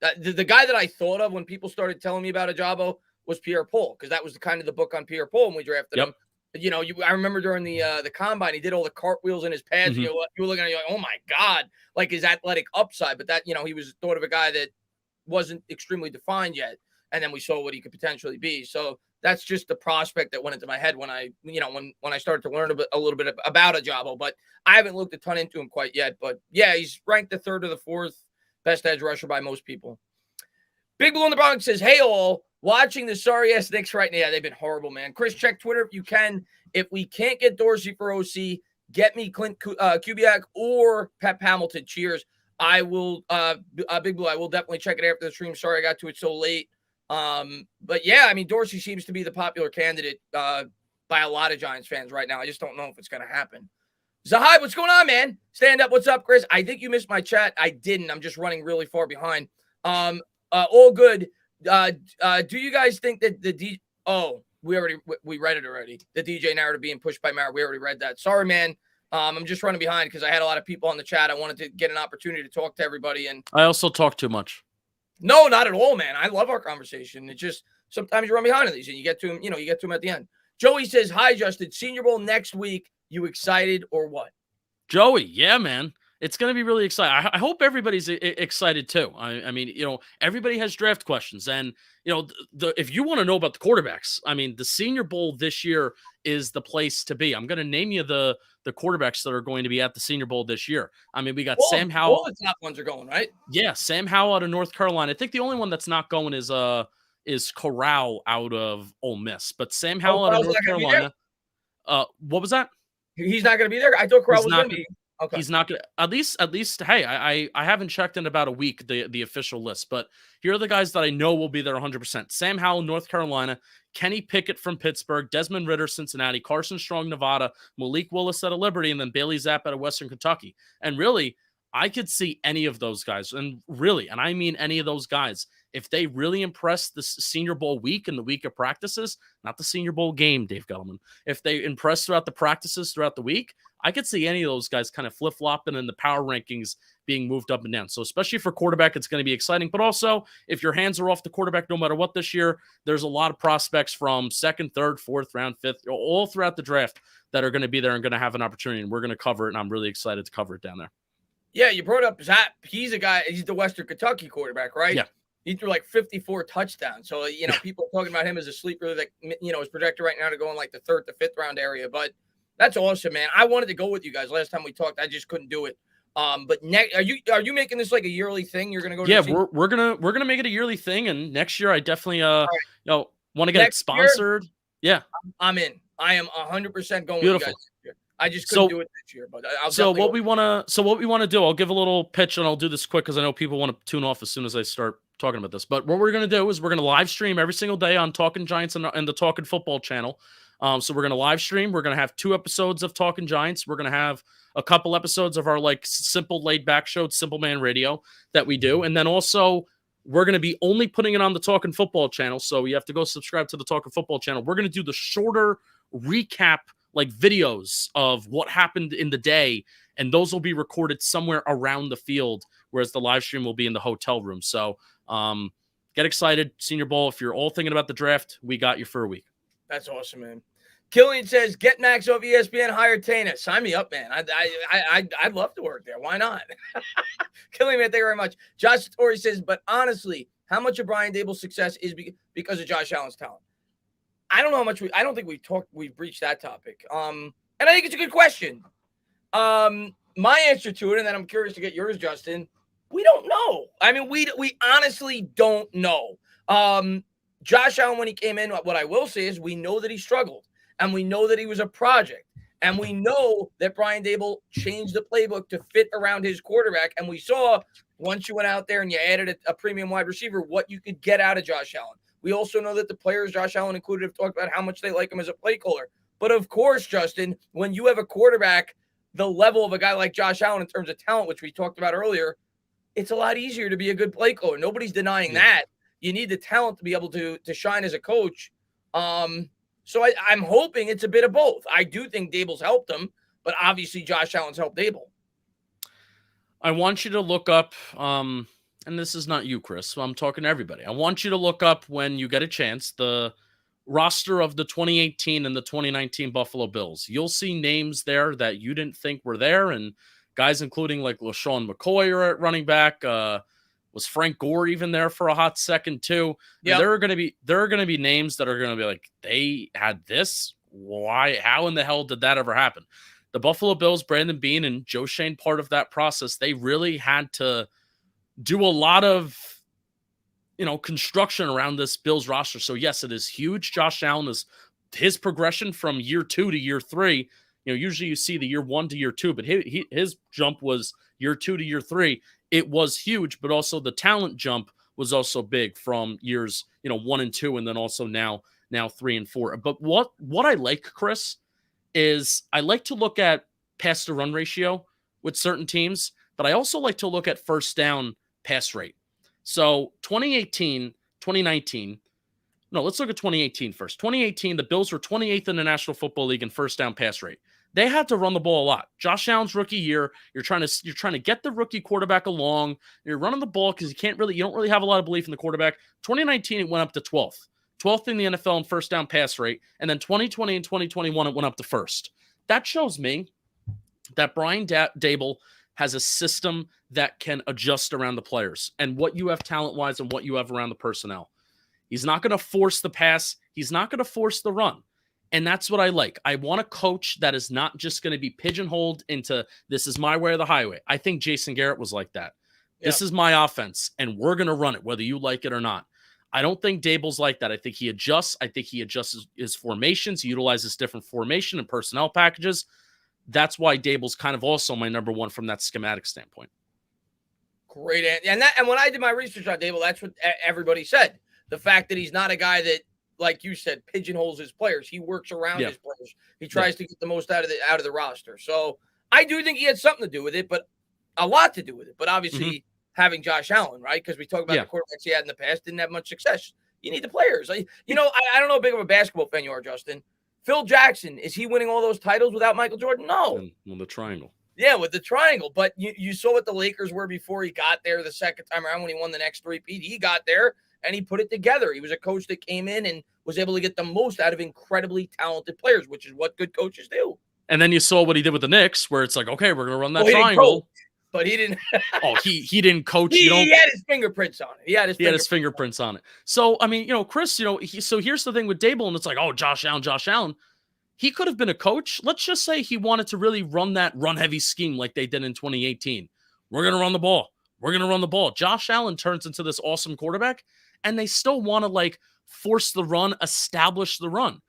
The guy that I thought of when people started telling me about Ojabo was Pierre Paul, because that was the book on Pierre Paul when we drafted him. I remember during the combine, he did all the cartwheels in his pads. Mm-hmm. You were looking at it, you're like, oh my God, like his athletic upside. But that, he was thought of a guy that wasn't extremely defined yet. And then we saw what he could potentially be. So that's just the prospect that went into my head when I started to learn a little bit about Ojabo. But I haven't looked a ton into him quite yet. But yeah, he's ranked the 3rd or the 4th best edge rusher by most people. Big Blue in the Bronx says, "Hey all, watching the sorry ass Knicks right now. Yeah, they've been horrible, man. Chris, check Twitter if you can. If we can't get Dorsey for OC, get me Clint Kubiak or Pep Hamilton. Cheers." I will, Big Blue, I will definitely check it after the stream. Sorry I got to it so late. But yeah, I mean, Dorsey seems to be the popular candidate by a lot of Giants fans right now. I just don't know if it's going to happen. Zahai, what's going on, man? Stand up. What's up, Chris? I think you missed my chat. I didn't. I'm just running really far behind. All good. Do you guys think that we read it already. The DJ narrative being pushed by Mara. We already read that. Sorry, man. I'm just running behind because I had a lot of people on the chat. I wanted to get an opportunity to talk to everybody. And
I also talk too much.
No, not at all, man. I love our conversation. It's just sometimes you run behind on these and you get to them, you get to them at the end. Joey says, "Hi, Justin. Senior Bowl next week. You excited or what?"
Joey, yeah, man. It's going to be really exciting. I hope everybody's excited too. I mean, everybody has draft questions, and if you want to know about the quarterbacks, I mean, the Senior Bowl this year is the place to be. I'm going to name you the quarterbacks that are going to be at the Senior Bowl this year. I mean, we got Sam Howell.
All the top ones are going, right?
Yeah, Sam Howell out of North Carolina. I think the only one that's not going is Corral out of Ole Miss, but Sam Howell out of North Carolina. What was that?
He's not going to be there. I thought Corral was going to be. Okay.
He's not going to, at least, hey, I haven't checked in about a week, the official list, but here are the guys that I know will be there 100%. Sam Howell, North Carolina, Kenny Pickett from Pittsburgh, Desmond Ridder, Cincinnati, Carson Strong, Nevada, Malik Willis out of Liberty, and then Bailey Zapp out of Western Kentucky. And really, I could see any of those guys, and I mean any of those guys, if they really impress the Senior Bowl week and the week of practices, not the Senior Bowl game, Dave Gettleman, if they impress throughout the practices throughout the week, I could see any of those guys kind of flip-flopping in the power rankings being moved up and down. So especially for quarterback, it's going to be exciting. But also, if your hands are off the quarterback no matter what this year, there's a lot of prospects from 2nd, 3rd, 4th round, 5th, all throughout the draft that are going to be there and going to have an opportunity. And we're going to cover it, and I'm really excited to cover it down there.
Yeah, you brought up Zapp. He's the Western Kentucky quarterback, right?
Yeah.
He threw like 54 touchdowns. So, people are talking about him as a sleeper that, is projected right now to go in like the 3rd to 5th round area. But That's awesome, man. I wanted to go with you guys last time we talked. I just couldn't do it. But next, are you making this like a yearly thing? You're gonna go?
Yeah,
to
we're gonna make it a yearly thing, and next year I definitely
right.
want to get it sponsored. Yeah,
I'm in. I am 100% going
beautiful.
with you guys this year. I just couldn't do it this year, but I'll.
So what we want to do, I'll give a little pitch, and I'll do this quick because I know people want to tune off as soon as I start talking about this. But what we're gonna do is we're gonna live stream every single day on Talking Giants and the Talking Football channel. So we're gonna live stream. We're gonna have 2 episodes of Talking Giants. We're gonna have a couple episodes of our like simple laid back show, Simple Man Radio that we do, and then also we're gonna be only putting it on the Talking Football channel. So you have to go subscribe to the Talking Football channel. We're gonna do the shorter recap like videos of what happened in the day, and those will be recorded somewhere around the field, whereas the live stream will be in the hotel room. So get excited, Senior Bowl. If you're all thinking about the draft, we got you for a week.
That's awesome, man. Killian says, "Get Max off ESPN, hire Traina." Sign me up, man. I'd love to work there. Why not? Killian, man, thank you very much. Josh Torrey says, "But honestly, how much of Brian Daboll's success is because of Josh Allen's talent?" I don't know how much I don't think we've breached that topic. And I think it's a good question. My answer to it, and then I'm curious to get yours, Justin. We don't know. I mean, we honestly don't know. Josh Allen, when he came in, what I will say is we know that he struggled, and we know that he was a project, and we know that Brian Daboll changed the playbook to fit around his quarterback, and we saw once you went out there and you added a premium wide receiver, what you could get out of Josh Allen. We also know that the players, Josh Allen included, have talked about how much they like him as a play caller. But of course, Justin, when you have a quarterback the level of a guy like Josh Allen in terms of talent, which we talked about earlier, it's a lot easier to be a good play caller. Nobody's denying that. You need the talent to be able to shine as a coach. So I'm hoping it's a bit of both. I do think Daboll's helped him, but obviously Josh Allen's helped Daboll.
I want you to look up, and this is not you, Chris, so I'm talking to everybody. I want you to look up, when you get a chance, the roster of the 2018 and the 2019 Buffalo Bills. You'll see names there that you didn't think were there, and guys including like LaShawn McCoy are at running back. Was Frank Gore even there for a hot second too? Yeah, there are going to be names that are going to be like, they had this. Why? How in the hell did that ever happen? The Buffalo Bills, Brandon Beane and Joe Schoen, part of that process, they really had to do a lot of, construction around this Bills roster. So yes, it is huge. Josh Allen is his progression from year 2 to year 3. Usually you see the year 1 to year 2, but his jump was year 2 to year 3. It was huge, but also the talent jump was also big from years, 1 and 2, and then also now 3 and 4. But what I like, Chris, is I like to look at pass to run ratio with certain teams, but I also like to look at first down pass rate. So 2018, 2019, no, let's look at 2018 first. 2018, the Bills were 28th in the National Football League in first down pass rate. They had to run the ball a lot. Josh Allen's rookie year, you're trying to get the rookie quarterback along. You're running the ball because you don't really have a lot of belief in the quarterback. 2019, it went up to 12th in the NFL in first down pass rate, and then 2020 and 2021, it went up to first. That shows me that Brian Daboll has a system that can adjust around the players and what you have talent-wise and what you have around the personnel. He's not going to force the pass. He's not going to force the run. And that's what I like. I want a coach that is not just going to be pigeonholed into, this is my way or the highway. I think Jason Garrett was like that. Yep. This is my offense, and we're going to run it, whether you like it or not. I don't think Daboll's like that. I think he adjusts. I think he adjusts his formations. He utilizes different formation and personnel packages. That's why Daboll's kind of also my number one from that schematic standpoint.
Great. And when I did my research on Daboll, that's what everybody said. The fact that he's not a guy that, like you said, pigeonholes his players. He works around his players. He tries to get the most out of the roster. So I do think he had something to do with it, but a lot to do with it. But obviously having Josh Allen, right? Because we talk about the quarterbacks he had in the past, didn't have much success. You need the players. I don't know how big of a basketball fan you are, Justin. Phil Jackson, is he winning all those titles without Michael Jordan? No.
With the triangle.
Yeah, with the triangle. But you saw what the Lakers were before he got there the second time around when he won the next three-peat. He got there and he put it together. He was a coach that came in and was able to get the most out of incredibly talented players, which is what good coaches do.
And then you saw what he did with the Knicks, where it's like, okay, we're going to run that triangle.
But he didn't.
he didn't coach.
He had his fingerprints on it. He had his
fingerprints on it. So, I mean, Chris, so here's the thing with Daboll, and it's like, oh, Josh Allen. he could have been a coach. Let's just say he wanted to really run that run-heavy scheme like they did in 2018. We're going to run the ball. We're going to run the ball. Josh Allen turns into this awesome quarterback, and they still want to, like, force the run, establish the run.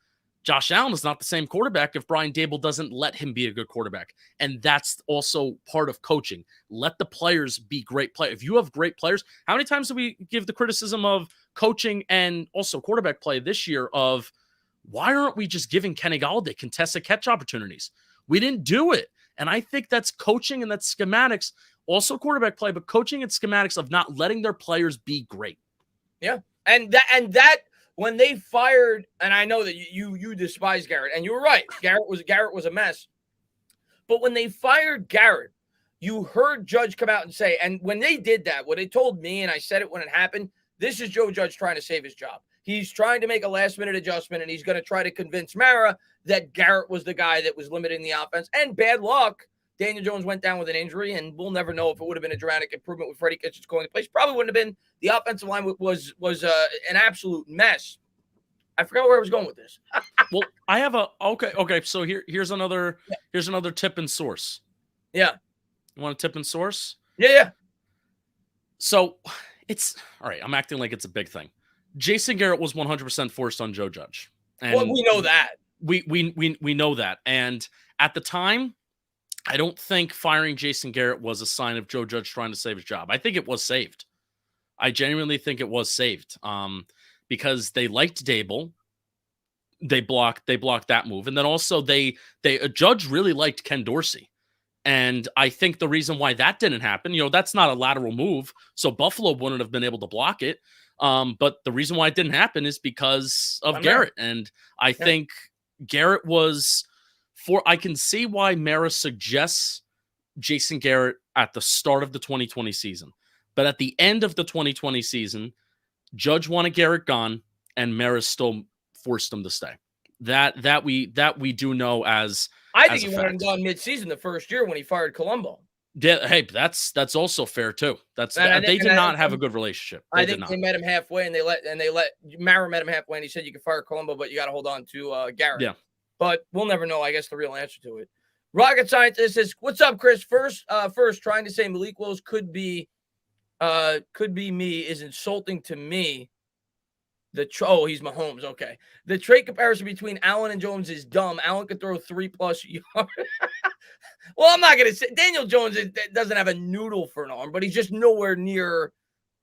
Josh Allen is not the same quarterback if Brian Daboll doesn't let him be a good quarterback. And that's also part of coaching. Let the players be great players. If you have great players, how many times do we give the criticism of coaching and also quarterback play this year of why aren't we just giving Kenny Galladay contested catch opportunities? We didn't do it. And I think that's coaching and that's schematics, also quarterback play, but coaching and schematics of not letting their players be great.
Yeah. And that when they fired, and I know that you despise Garrett, and you were right. Garrett was a mess. But when they fired Garrett, you heard Judge come out and say, and when they did that, what they told me, and I said it when it happened, this is Joe Judge trying to save his job. He's trying to make a last-minute adjustment, and he's going to try to convince Mara that Garrett was the guy that was limiting the offense. And bad luck, Daniel Jones went down with an injury, and we'll never know if it would have been a dramatic improvement with Freddie Kitchens going to place. Probably wouldn't have been. The offensive line was an absolute mess. I forgot where I was going with this.
Well, I have a okay. So here's another tip and source.
Yeah,
you want a tip and source?
Yeah.
So it's all right. I'm acting like it's a big thing. Jason Garrett was 100% forced on Joe Judge, and
well, we know that.
We know that, and at the time, I don't think firing Jason Garrett was a sign of Joe Judge trying to save his job. I think it was saved. I genuinely think it was saved. Because they liked Daboll, they blocked that move, and then also a Judge really liked Ken Dorsey, and I think the reason why that didn't happen, that's not a lateral move, so Buffalo wouldn't have been able to block it. But the reason why it didn't happen is because of Garrett, and I think Garrett was I can see why Mara suggests Jason Garrett at the start of the 2020 season, but at the end of the 2020 season. Judge wanted Garrett gone, and Maris still forced him to stay. That we do know as
I think he wanted him gone mid-season the first year when he fired Colombo.
Yeah, hey, that's also fair too. They did not have a good relationship.
I think they met him halfway, and they let Mara met him halfway, and he said you can fire Colombo, but you got to hold on to Garrett.
Yeah,
but we'll never know. I guess the real answer to it. Rocket Scientist says, "What's up, Chris? First, trying to say Malik Willis could be me is insulting to me. He's Mahomes. Okay. The trade comparison between Allen and Jones is dumb. Allen could throw 3+ yards. Well, I'm not going to say Daniel Jones doesn't have a noodle for an arm, but he's just nowhere near.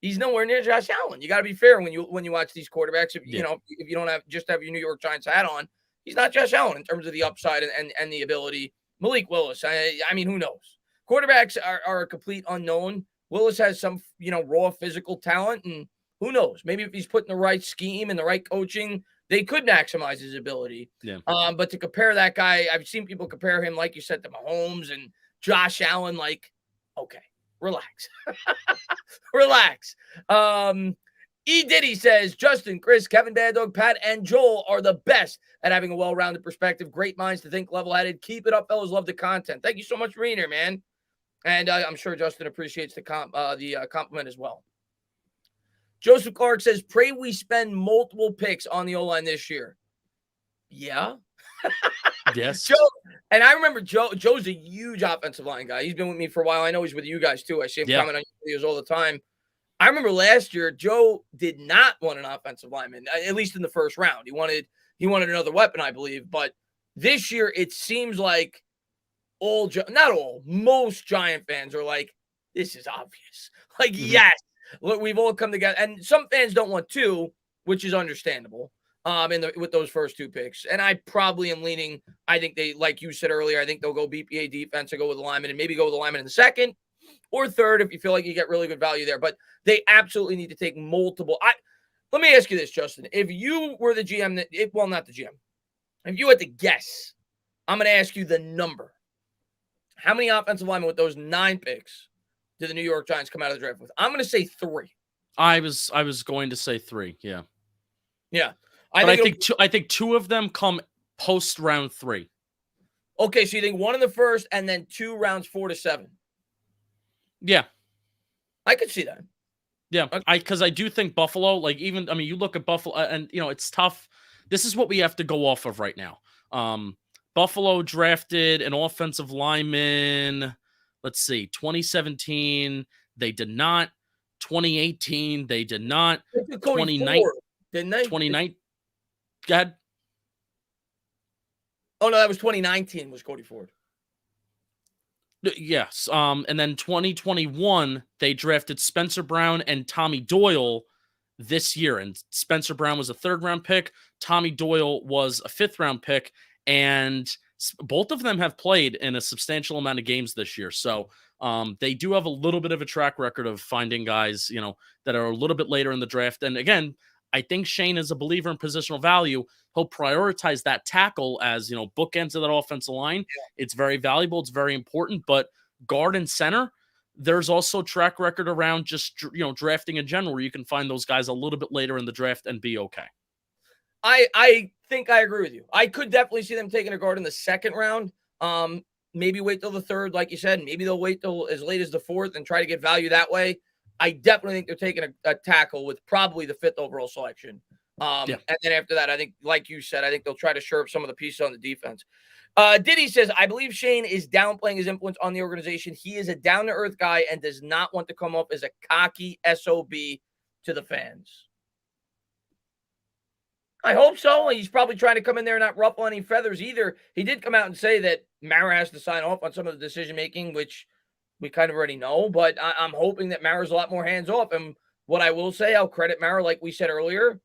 He's nowhere near Josh Allen. You got to be fair when you watch these quarterbacks. If you don't have your New York Giants hat on, he's not Josh Allen in terms of the upside and the ability. Malik Willis. I mean, who knows? Quarterbacks are a complete unknown. Willis has some, raw physical talent, and who knows? Maybe if he's put in the right scheme and the right coaching, they could maximize his ability.
Yeah.
But to compare that guy, I've seen people compare him, like you said, to Mahomes and Josh Allen. Like, okay, relax, relax. E. Diddy says, Justin, Chris, Kevin, Bad Dog, Pat, and Joel are the best at having a well-rounded perspective. Great minds to think level-headed. Keep it up, fellas. Love the content. Thank you so much for being here, man. And I'm sure Justin appreciates the compliment as well. Joseph Clark says, pray we spend multiple picks on the O-line this year. Yeah.
Yes.
Joe, and I remember Joe's a huge offensive line guy. He's been with me for a while. I know he's with you guys too. I see him comment on your videos all the time. I remember last year, Joe did not want an offensive lineman, at least in the first round. He wanted another weapon, I believe. But this year, it seems like most Giant fans are like, this is obvious. Like, yes, look, we've all come together. And some fans don't want to, which is understandable with those first two picks. And I probably am leaning, I think they, like you said earlier, I think they'll go BPA defense and go with the lineman and maybe go with the lineman in the second or third if you feel like you get really good value there. But they absolutely need to take multiple. Let me ask you this, Justin. If you were the GM, not the GM, if you had to guess, I'm going to ask you the number. How many offensive linemen with those 9 picks did the New York Giants come out of the draft with? I'm going to say 3.
I was going to say 3. Yeah.
Yeah.
I think 2 of them come post round 3.
Okay. So you think 1 in the first and then 2 rounds 4 to 7.
Yeah.
I could see that.
Yeah. Because I do think Buffalo, you look at Buffalo and, it's tough. This is what we have to go off of right now. Buffalo drafted an offensive lineman. Let's see, 2017, they did not. 2018, they did not.
They took Cody Ford, didn't they?
2019, go ahead.
Oh, no, that was 2019 was Cody Ford.
Yes. And then 2021, they drafted Spencer Brown and Tommy Doyle this year. And Spencer Brown was a 3rd-round pick. Tommy Doyle was a 5th-round pick. And both of them have played in a substantial amount of games this year. So they do have a little bit of a track record of finding guys, that are a little bit later in the draft. And again, I think Schoen is a believer in positional value. He'll prioritize that tackle as, bookends of that offensive line. Yeah. It's very valuable. It's very important. But guard and center, there's also track record around just, drafting in general where you can find those guys a little bit later in the draft and be okay.
I think I agree with you. I could definitely see them taking a guard in the 2nd round. Maybe wait till the 3rd, like you said. Maybe they'll wait till as late as the 4th and try to get value that way. I definitely think they're taking a tackle with probably the 5th overall selection. And then after that, I think, like you said, I think they'll try to shore up some of the pieces on the defense. Diddy says, I believe Schoen is downplaying his influence on the organization. He is a down-to-earth guy and does not want to come off as a cocky SOB to the fans. I hope so. He's probably trying to come in there and not ruffle any feathers either. He did come out and say that Mara has to sign off on some of the decision-making, which we kind of already know, but I'm hoping that Mara's a lot more hands-off. And what I will say, I'll credit Mara, like we said earlier,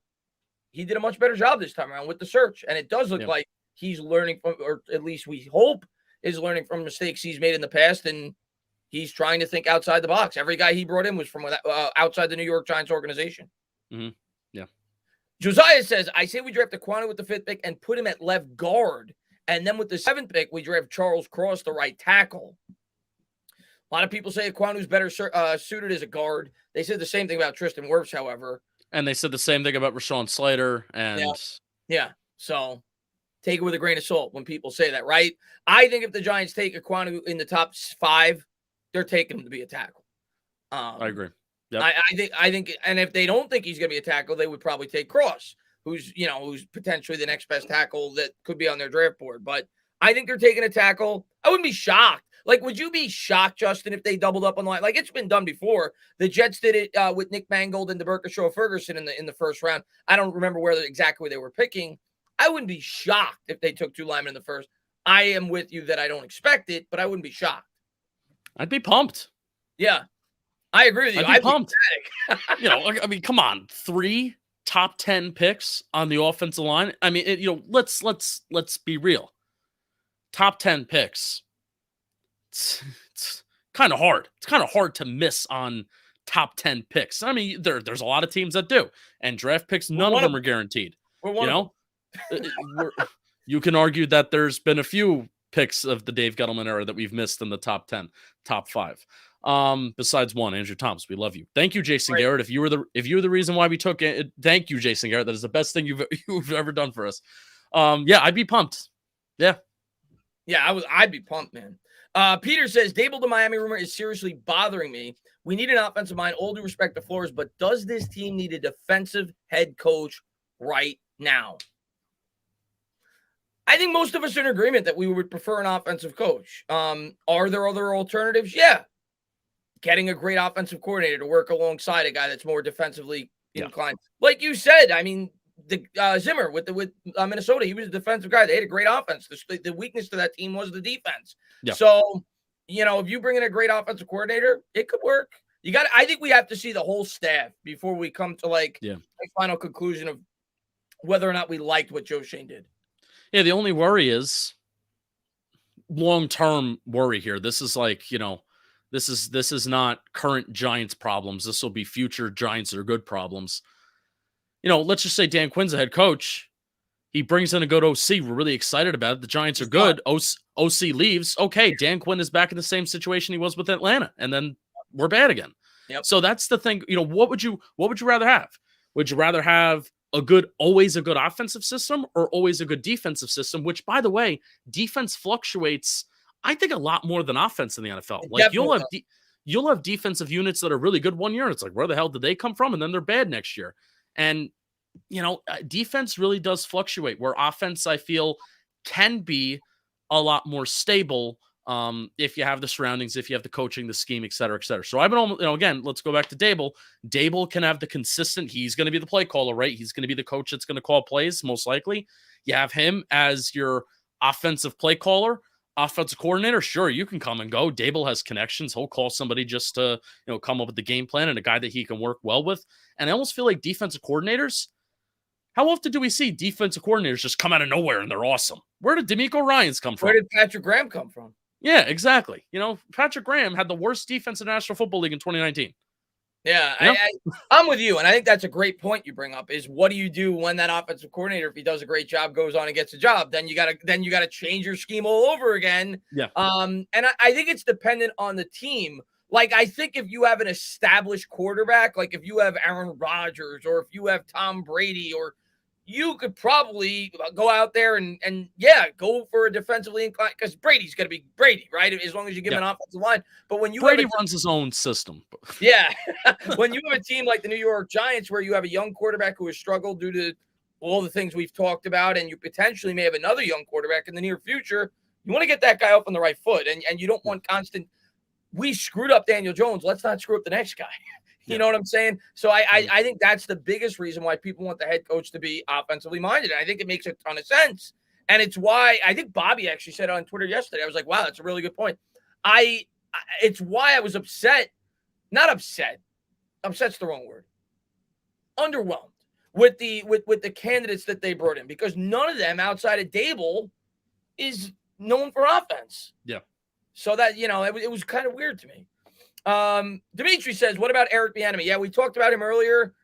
he did a much better job this time around with the search. And it does look like he's learning from, or at least we hope is learning from mistakes he's made in the past. And he's trying to think outside the box. Every guy he brought in was from outside the New York Giants organization.
Mm-hmm. Yeah.
Josiah says, I say we draft Aquanu with the 5th pick and put him at left guard. And then with the 7th pick, we draft Charles Cross, the right tackle. A lot of people say Aquanu's better suited as a guard. They said the same thing about Tristan Wirfs, however.
And they said the same thing about Rashawn Slater. And
yeah. So take it with a grain of salt when people say that, right? I think if the Giants take Aquanu in the top 5, they're taking him to be a tackle.
I agree. Yep.
I think, and if they don't think he's going to be a tackle, they would probably take Cross, who's potentially the next best tackle that could be on their draft board. But I think they're taking a tackle. I wouldn't be shocked. Like, would you be shocked, Justin, if they doubled up on the line? Like, it's been done before. The Jets did it with Nick Mangold and DeBerkashaw Ferguson in the 1st round. I don't remember exactly where they were picking. I wouldn't be shocked if they took 2 linemen in the 1st. I am with you that I don't expect it, but I wouldn't be shocked.
I'd be pumped.
Yeah. I agree with you.
I'd be pumped. I mean, come on, 3 top 10 picks on the offensive line. I mean, let's be real. Top 10 picks. It's kind of hard. It's kind of hard to miss on top 10 picks. I mean, there's a lot of teams that do, and draft picks, none of them are guaranteed. You can argue that there's been a few picks of the Dave Gettleman era that we've missed in the top 10, top 5. Besides one, Andrew Thomas, we love you. Thank you, Jason Garrett. If you were the reason why we took it, thank you, Jason Garrett. That is the best thing you've ever done for us. I'd be pumped. Yeah,
I'd be pumped, man. Peter says Daboll to Miami rumor is seriously bothering me. We need an offensive mind. All due respect to Flores, but does this team need a defensive head coach right now? I think most of us are in agreement that we would prefer an offensive coach. Are there other alternatives? Yeah. Getting a great offensive coordinator to work alongside a guy that's more defensively inclined. Like you said, I mean, the Zimmer with Minnesota, he was a defensive guy. They had a great offense. The weakness to that team was the defense. Yeah. So, if you bring in a great offensive coordinator, it could work. I think we have to see the whole staff before we come to a final conclusion of whether or not we liked what Joe Schoen did.
Yeah, the only worry is long-term worry here. This is this is not current Giants problems. This will be future Giants that are good problems. Let's just say Dan Quinn's the head coach. He brings in a good OC. We're really excited about it. The Giants are good. OC leaves. Okay, Dan Quinn is back in the same situation he was with Atlanta, and then we're bad again.
Yep.
So that's the thing. What would you rather have? Would you rather have always a good offensive system or always a good defensive system? Which, by the way, defense fluctuates, I think, a lot more than offense in the NFL. Like you'll have defensive units that are really good one year. It's like, where the hell did they come from? And then they're bad next year. And defense really does fluctuate, where offense, I feel, can be a lot more stable if you have the surroundings, if you have the coaching, the scheme, et cetera, et cetera. So I've been almost, again, let's go back to Daboll. Daboll can have the consistent, he's going to be the play caller, right? He's going to be the coach that's going to call plays, most likely. You have him as your offensive play caller, offensive coordinator. Sure, you can come and go. Daboll has connections. He'll call somebody just to, come up with the game plan and a guy that he can work well with. And I almost feel like defensive coordinators, how often do we see defensive coordinators just come out of nowhere and they're awesome? Where did DeMeco Ryans come from?
Where did Patrick Graham come from?
Yeah, exactly. Patrick Graham had the worst defense in the National Football League in 2019.
Yeah, I'm with you. And I think that's a great point you bring up is what do you do when that offensive coordinator, if he does a great job, goes on and gets a job? Then you gotta change your scheme all over again.
Yeah.
And I think it's dependent on the team. Like, I think if you have an established quarterback, like if you have Aaron Rodgers or if you have Tom Brady, or you could probably go out there and go for a defensively inclined, because Brady's going to be Brady, right? As long as you give him an offensive line. But when
Brady runs his own system.
Yeah. When you have a team like the New York Giants, where you have a young quarterback who has struggled due to all the things we've talked about, and you potentially may have another young quarterback in the near future, you want to get that guy off on the right foot. And you don't want constant, we screwed up Daniel Jones, let's not screw up the next guy. You know what I'm saying? So I think that's the biggest reason why people want the head coach to be offensively minded. And I think it makes a ton of sense. And it's why I think Bobby actually said on Twitter yesterday, I was like, wow, that's a really good point. It's why I was upset. Not upset. Upset's the wrong word. Underwhelmed with the candidates that they brought in, because none of them outside of Daboll is known for offense.
Yeah.
So that, it was kind of weird to me. Dimitri says, what about Eric Bieniemy? Yeah, we talked about him earlier.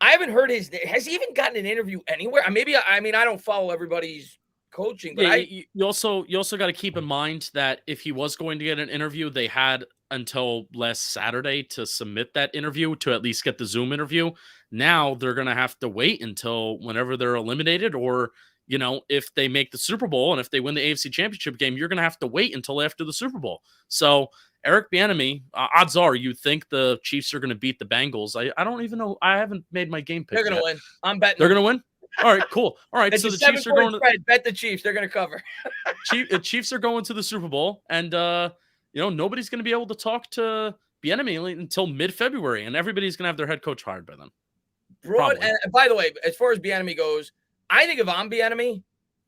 I haven't heard his name. Has he even gotten an interview anywhere? I don't follow everybody's coaching, but
you also got to keep in mind that if he was going to get an interview, they had until last Saturday to submit that interview to at least get the Zoom interview. Now they're going to have to wait until whenever they're eliminated, or if they make the Super Bowl and if they win the AFC Championship game, you're going to have to wait until after the Super Bowl. So Eric Bieniemy, odds are you think the Chiefs are going to beat the Bengals. I don't even know. I haven't made my game pick.
They're going to win. I'm betting.
They're going to win? All right, cool. All right, so the Chiefs are going to
bet the Chiefs. They're going to cover.
Chiefs are going to the Super Bowl, and nobody's going to be able to talk to Bieniemy until mid-February, and everybody's going to have their head coach hired by then.
And by the way, as far as Bieniemy goes, I think if I'm Bieniemy,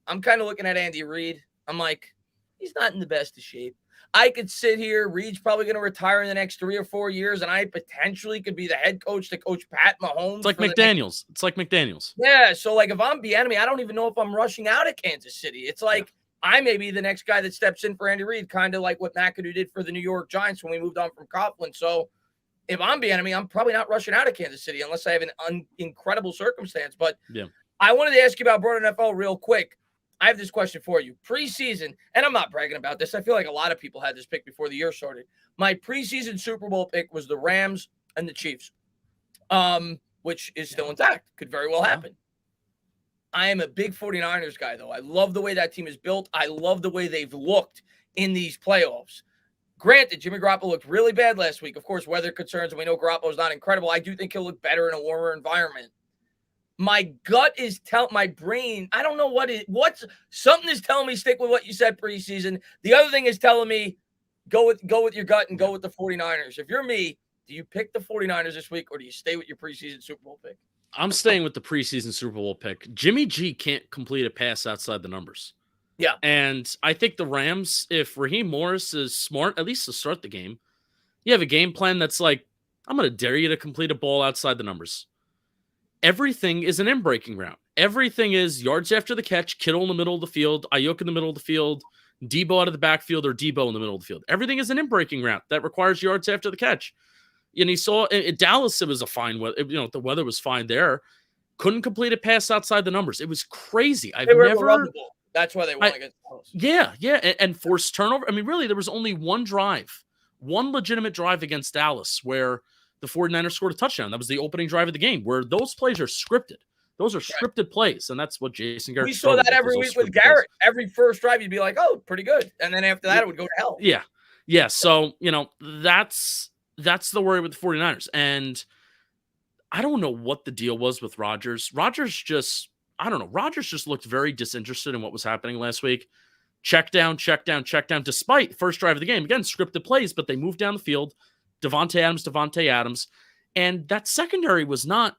I'm kind of looking at Andy Reid. I'm like, he's not in the best of shape. I could sit here. Reid's probably going to retire in the next 3 or 4 years, and I potentially could be the head coach to coach Pat Mahomes.
It's like McDaniels. It's like McDaniels.
Yeah. So, like, if I'm Bieniemy, I don't even know if I'm rushing out of Kansas City. It's like I may be the next guy that steps in for Andy Reid, kind of like what McAdoo did for the New York Giants when we moved on from Coughlin. So, if I'm Bieniemy, I'm probably not rushing out of Kansas City unless I have an incredible circumstance. But I wanted to ask you about broader NFL real quick. I have this question for you. Preseason, and I'm not bragging about this. I feel like a lot of people had this pick before the year started. My preseason Super Bowl pick was the Rams and the Chiefs, which is still intact. Could very well happen. I am a big 49ers guy, though. I love the way that team is built. I love the way they've looked in these playoffs. Granted, Jimmy Garoppolo looked really bad last week. Of course, weather concerns, and we know Garoppolo's not incredible. I do think he'll look better in a warmer environment. My gut is my brain, I don't know what's something is telling me stick with what you said preseason. The other thing is telling me go with your gut and go with the 49ers. If you're me, do you pick the 49ers this week or do you stay with your preseason Super Bowl pick?
I'm staying with the preseason Super Bowl pick. Jimmy G can't complete a pass outside the numbers.
Yeah.
And I think the Rams, if Raheem Morris is smart, at least to start the game, you have a game plan that's like, I'm going to dare you to complete a ball outside the numbers. Everything is an in-breaking route. Everything is yards after the catch, Kittle in the middle of the field, Ayuk in the middle of the field, Debo out of the backfield, or Debo in the middle of the field. Everything is an in-breaking route that requires yards after the catch. And he saw in Dallas, it was a fine weather. The weather was fine there. Couldn't complete a pass outside the numbers. It was crazy.
They were unrunable. That's why they won against Dallas.
Yeah, and forced turnover. I mean, really, there was only one legitimate drive against Dallas where the 49ers scored a touchdown. That was the opening drive of the game, where those plays are scripted. Those are scripted plays, and that's what Jason Garrett.
We saw that every week with Garrett. Plays. Every first drive, you'd be like, "Oh, pretty good," and then after that, it would go to hell.
Yeah. So that's the worry with the 49ers, and I don't know what the deal was with Rodgers. Rodgers just, I don't know. Rodgers just looked very disinterested in what was happening last week. Check down, despite first drive of the game. Again, scripted plays, but they moved down the field. Devontae Adams. And that secondary was not,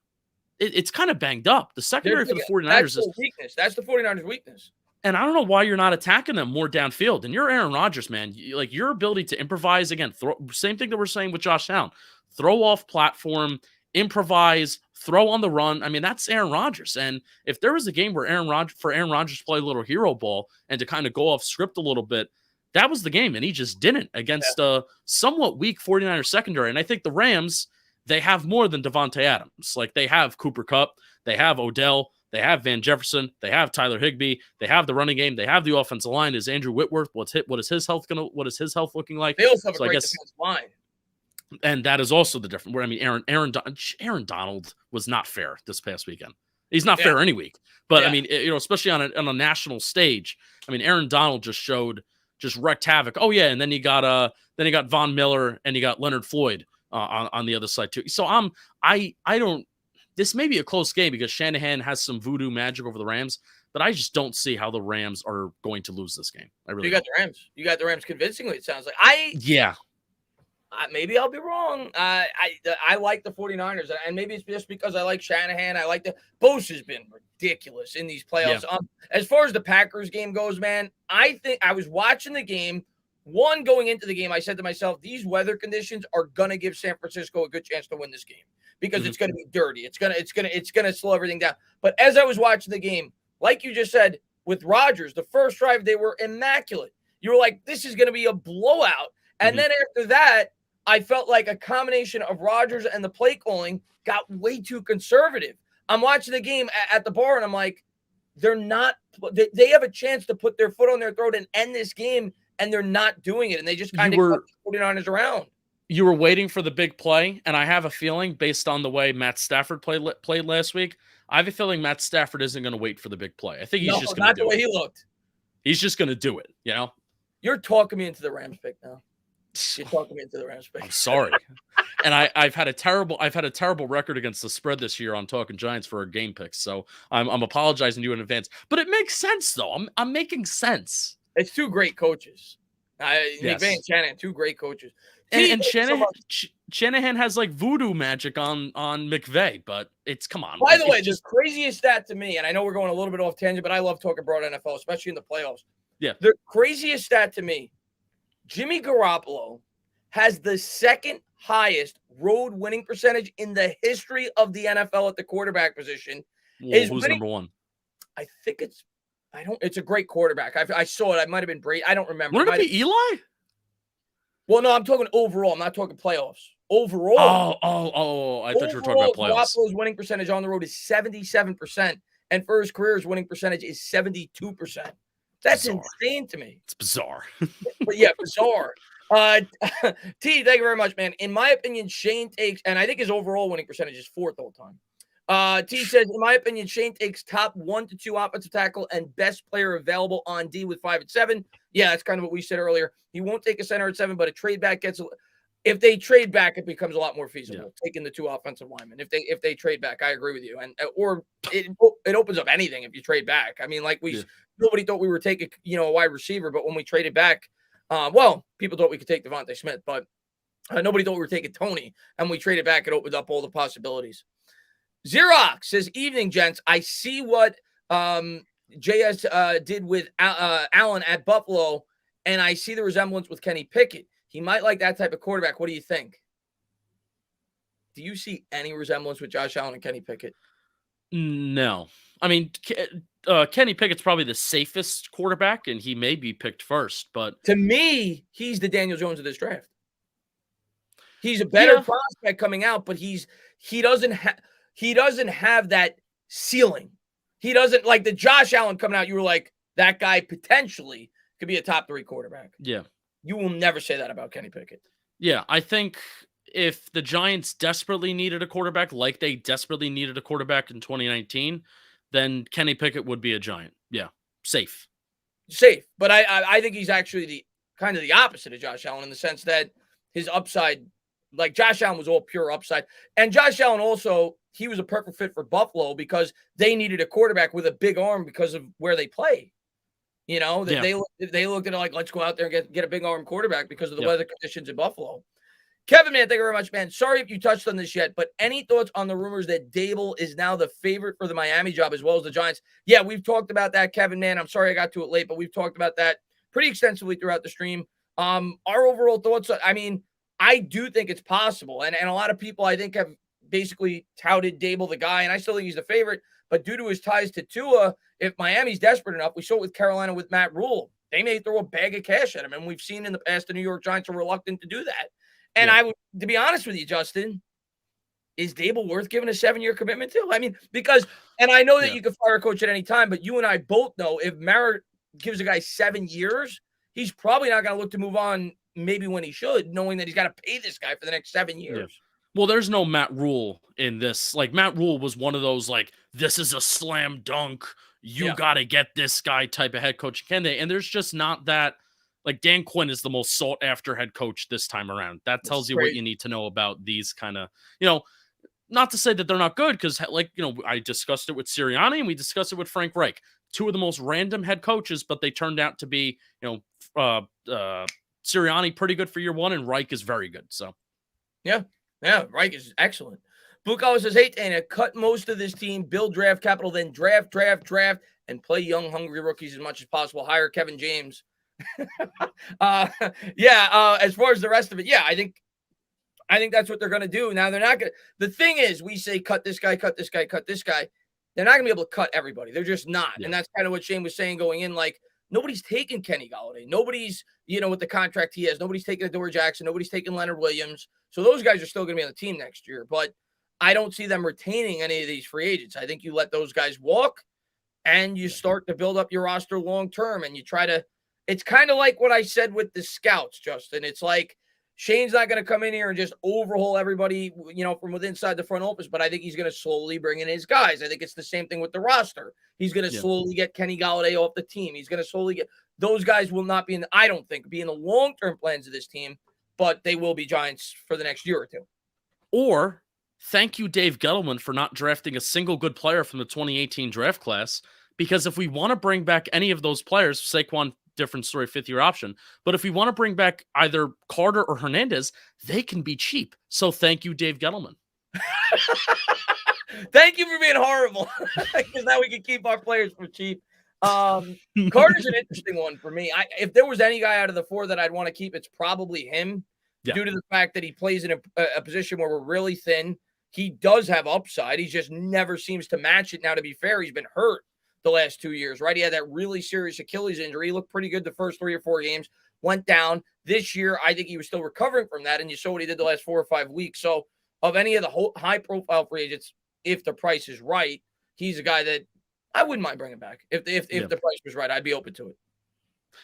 it's kind of banged up. The secondary for the 49ers is
weakness. That's the 49ers' weakness.
And I don't know why you're not attacking them more downfield. And you're Aaron Rodgers, man. Like your ability to improvise, again, same thing that we're saying with Josh Allen. Throw off platform, improvise, throw on the run. I mean, that's Aaron Rodgers. And if there was a game where Aaron Rodgers to play a little hero ball and to kind of go off script a little bit, that was the game. And he just didn't against a somewhat weak 49ers secondary. And I think the Rams, they have more than Devontae Adams. Like they have Cooper Kupp, they have Odell, they have Van Jefferson, they have Tyler Higbee, they have the running game, they have the offensive line. Is Andrew Whitworth? What is his health looking like?
They also have a great defensive line.
And that is also the difference. Where I mean, Aaron Donald was not fair this past weekend. He's not fair any week. But I mean, especially on a national stage. I mean, Aaron Donald just wreaked havoc. Oh yeah, and then he got Von Miller and he got Leonard Floyd on the other side too. So I don't. This may be a close game because Shanahan has some voodoo magic over the Rams, but I just don't see how the Rams are going to lose this game. I really.
You got the Rams. You got the Rams convincingly. It sounds like maybe I'll be wrong. I like the 49ers, and maybe it's just because I like Shanahan. I like Bose has been ridiculous in these playoffs.
Yeah.
As far as the Packers game goes, man, I think I was watching the game. Going into the game, I said to myself, these weather conditions are gonna give San Francisco a good chance to win this game because it's gonna be dirty. It's gonna slow everything down. But as I was watching the game, like you just said, with Rodgers, the first drive they were immaculate. You were like, this is gonna be a blowout. And then after that, I felt like a combination of Rodgers and the play calling got way too conservative. I'm watching the game at the bar, and I'm like, they have a chance to put their foot on their throat and end this game, and they're not doing it, and they just kind of kept the 49ers around.
You were waiting for the big play, and I have a feeling, based on the way Matt Stafford played last week, I have a feeling Matt Stafford isn't going to wait for the big play. I think he's just going to do it.
Not the way he looked.
He's just going to do it,
You're talking me into the Rams pick now. You're talking me into the Rams pick.
I'm sorry. And I've had a terrible record against the spread this year on Talking Giants for our game picks, so I'm apologizing to you in advance. But it makes sense, though. I'm making sense.
It's two great coaches. McVay and Shanahan, two great coaches.
And Shanahan has like voodoo magic on McVay, but come on.
By the way, the craziest stat to me, and I know we're going a little bit off tangent, but I love talking broad NFL, especially in the playoffs.
Yeah.
The craziest stat to me, Jimmy Garoppolo has the second highest road winning percentage in the history of the NFL at the quarterback position.
Who's number one?
I think it's a great quarterback. I saw it. I might have been Brady. I don't remember.
Wouldn't it be Eli?
Well, no, I'm talking overall. I'm not talking playoffs. Overall.
Oh! I thought you were talking about playoffs.
Garoppolo's winning percentage on the road is 77%, and for his career, his winning percentage is 72%. That's insane to me.
It's bizarre.
But yeah, bizarre. T, thank you very much, man. In my opinion, Shane takes, and I think his overall winning percentage is 4th all time. T says, in my opinion, Shane takes top 1 to 2 offensive tackle and best player available on D with 5 and 7. Yeah, that's kind of what we said earlier. He won't take a center at 7, but a trade back if they trade back, it becomes a lot more feasible taking the 2 offensive linemen. If they trade back, I agree with you. Or it opens up anything if you trade back. I mean, like nobody thought we were taking, a wide receiver, but when we traded back, people thought we could take Devontae Smith, but nobody thought we were taking Tony. And we traded back, it opened up all the possibilities. Xerox says, evening, gents. I see what JS did with Allen at Buffalo, and I see the resemblance with Kenny Pickett. He might like that type of quarterback. What do you think? Do you see any resemblance with Josh Allen and Kenny Pickett?
No. I mean, Kenny Pickett's probably the safest quarterback, and he may be picked first. But
to me, he's the Daniel Jones of this draft. He's a better prospect coming out, but he doesn't have that ceiling. He doesn't like the Josh Allen coming out. You were like, that guy potentially could be a top 3 quarterback.
Yeah.
You will never say that about Kenny Pickett.
Yeah, I think if the Giants desperately needed a quarterback, like they desperately needed a quarterback in 2019, then Kenny Pickett would be a Giant. Yeah, safe.
But I think he's actually the kind of the opposite of Josh Allen in the sense that his upside, like Josh Allen was all pure upside. And Josh Allen also he was a perfect fit for Buffalo because they needed a quarterback with a big arm because of where they play. You know,
Yeah.
they looked at it like, let's go out there and get a big arm quarterback because of the
Yeah.
weather conditions in Buffalo. Kevin, man, thank you very much, man. Sorry if you touched on this yet, but any thoughts on the rumors that Daboll is now the favorite for the Miami job as well as the Giants? Yeah, we've talked about that, Kevin, man. I'm sorry I got to it late, but we've talked about that pretty extensively throughout the stream. Our overall thoughts, I mean, I do think it's possible. And a lot of people, I think, have basically touted Daboll the guy, and I still think he's the favorite. But due to his ties to Tua, if Miami's desperate enough, we saw it with Carolina with Matt Rule. They may throw a bag of cash at him, and we've seen in the past the New York Giants are reluctant to do that. And I would, to be honest with you, Justin, is Daboll worth giving a 7-year commitment to? I mean, because, and I know that you can fire a coach at any time, but you and I both know if Mara gives a guy 7 years, he's probably not going to look to move on maybe when he should, knowing that he's got to pay this guy for the next 7 years.
Yeah. Well, there's no Matt Rule in this. Like, Matt Rule was one of those, like, this is a slam dunk. You got to get this guy type of head coach. Can they? And there's just not that. Like, Dan Quinn is the most sought after head coach this time around. That tells you what you need to know about these kind of, you know, not to say that they're not good, because, like, you know, I discussed it with Sirianni and we discussed it with Frank Reich. Two of the most random head coaches, but they turned out to be, you know, Sirianni pretty good for year one, and Reich is very good. So,
yeah, Reich is excellent. Bukala says, hey, Tana, cut most of this team, build draft capital, then draft, and play young, hungry rookies as much as possible. Hire Kevin James. As far as the rest of it, I think that's what they're going to do. Now, they're not going to, the thing is, we say, cut this guy. They're not going to be able to cut everybody. They're just not. And that's kind of what Shane was saying going in. Like, nobody's taking Kenny Golladay. Nobody's, with the contract he has, nobody's taking Adoree Jackson. Nobody's taking Leonard Williams. So those guys are still going to be on the team next year. But I don't see them retaining any of these free agents. I think you let those guys walk and you start to build up your roster long-term, and you try to, it's kind of like what I said with the scouts, Justin. It's like Shane's not going to come in here and just overhaul everybody, from within inside the front office, but I think he's going to slowly bring in his guys. I think it's the same thing with the roster. He's going to slowly get Kenny Golladay off the team. He's going to slowly get – those guys will not be in – I don't think be in the long-term plans of this team, but they will be Giants for the next year or two.
Or thank you, Dave Gettleman, for not drafting a single good player from the 2018 draft class, because if we want to bring back any of those players, Saquon – different story, 5th-year option. But if we want to bring back either Carter or Hernandez, they can be cheap. So thank you, Dave Gettleman.
Thank you for being horrible, because now we can keep our players for cheap. Carter's an interesting one for me. If there was any guy out of the 4 that I'd want to keep, it's probably him, due to the fact that he plays in a position where we're really thin. He does have upside. He just never seems to match it. Now, to be fair, he's been hurt the last 2 years, right? He had that really serious Achilles injury. He looked pretty good the first 3 or 4 games, went down. This year, I think he was still recovering from that, and you saw what he did the last 4 or 5 weeks. So of any of the high-profile free agents, if the price is right, he's a guy that I wouldn't mind bringing back. If the price was right, I'd be open to it.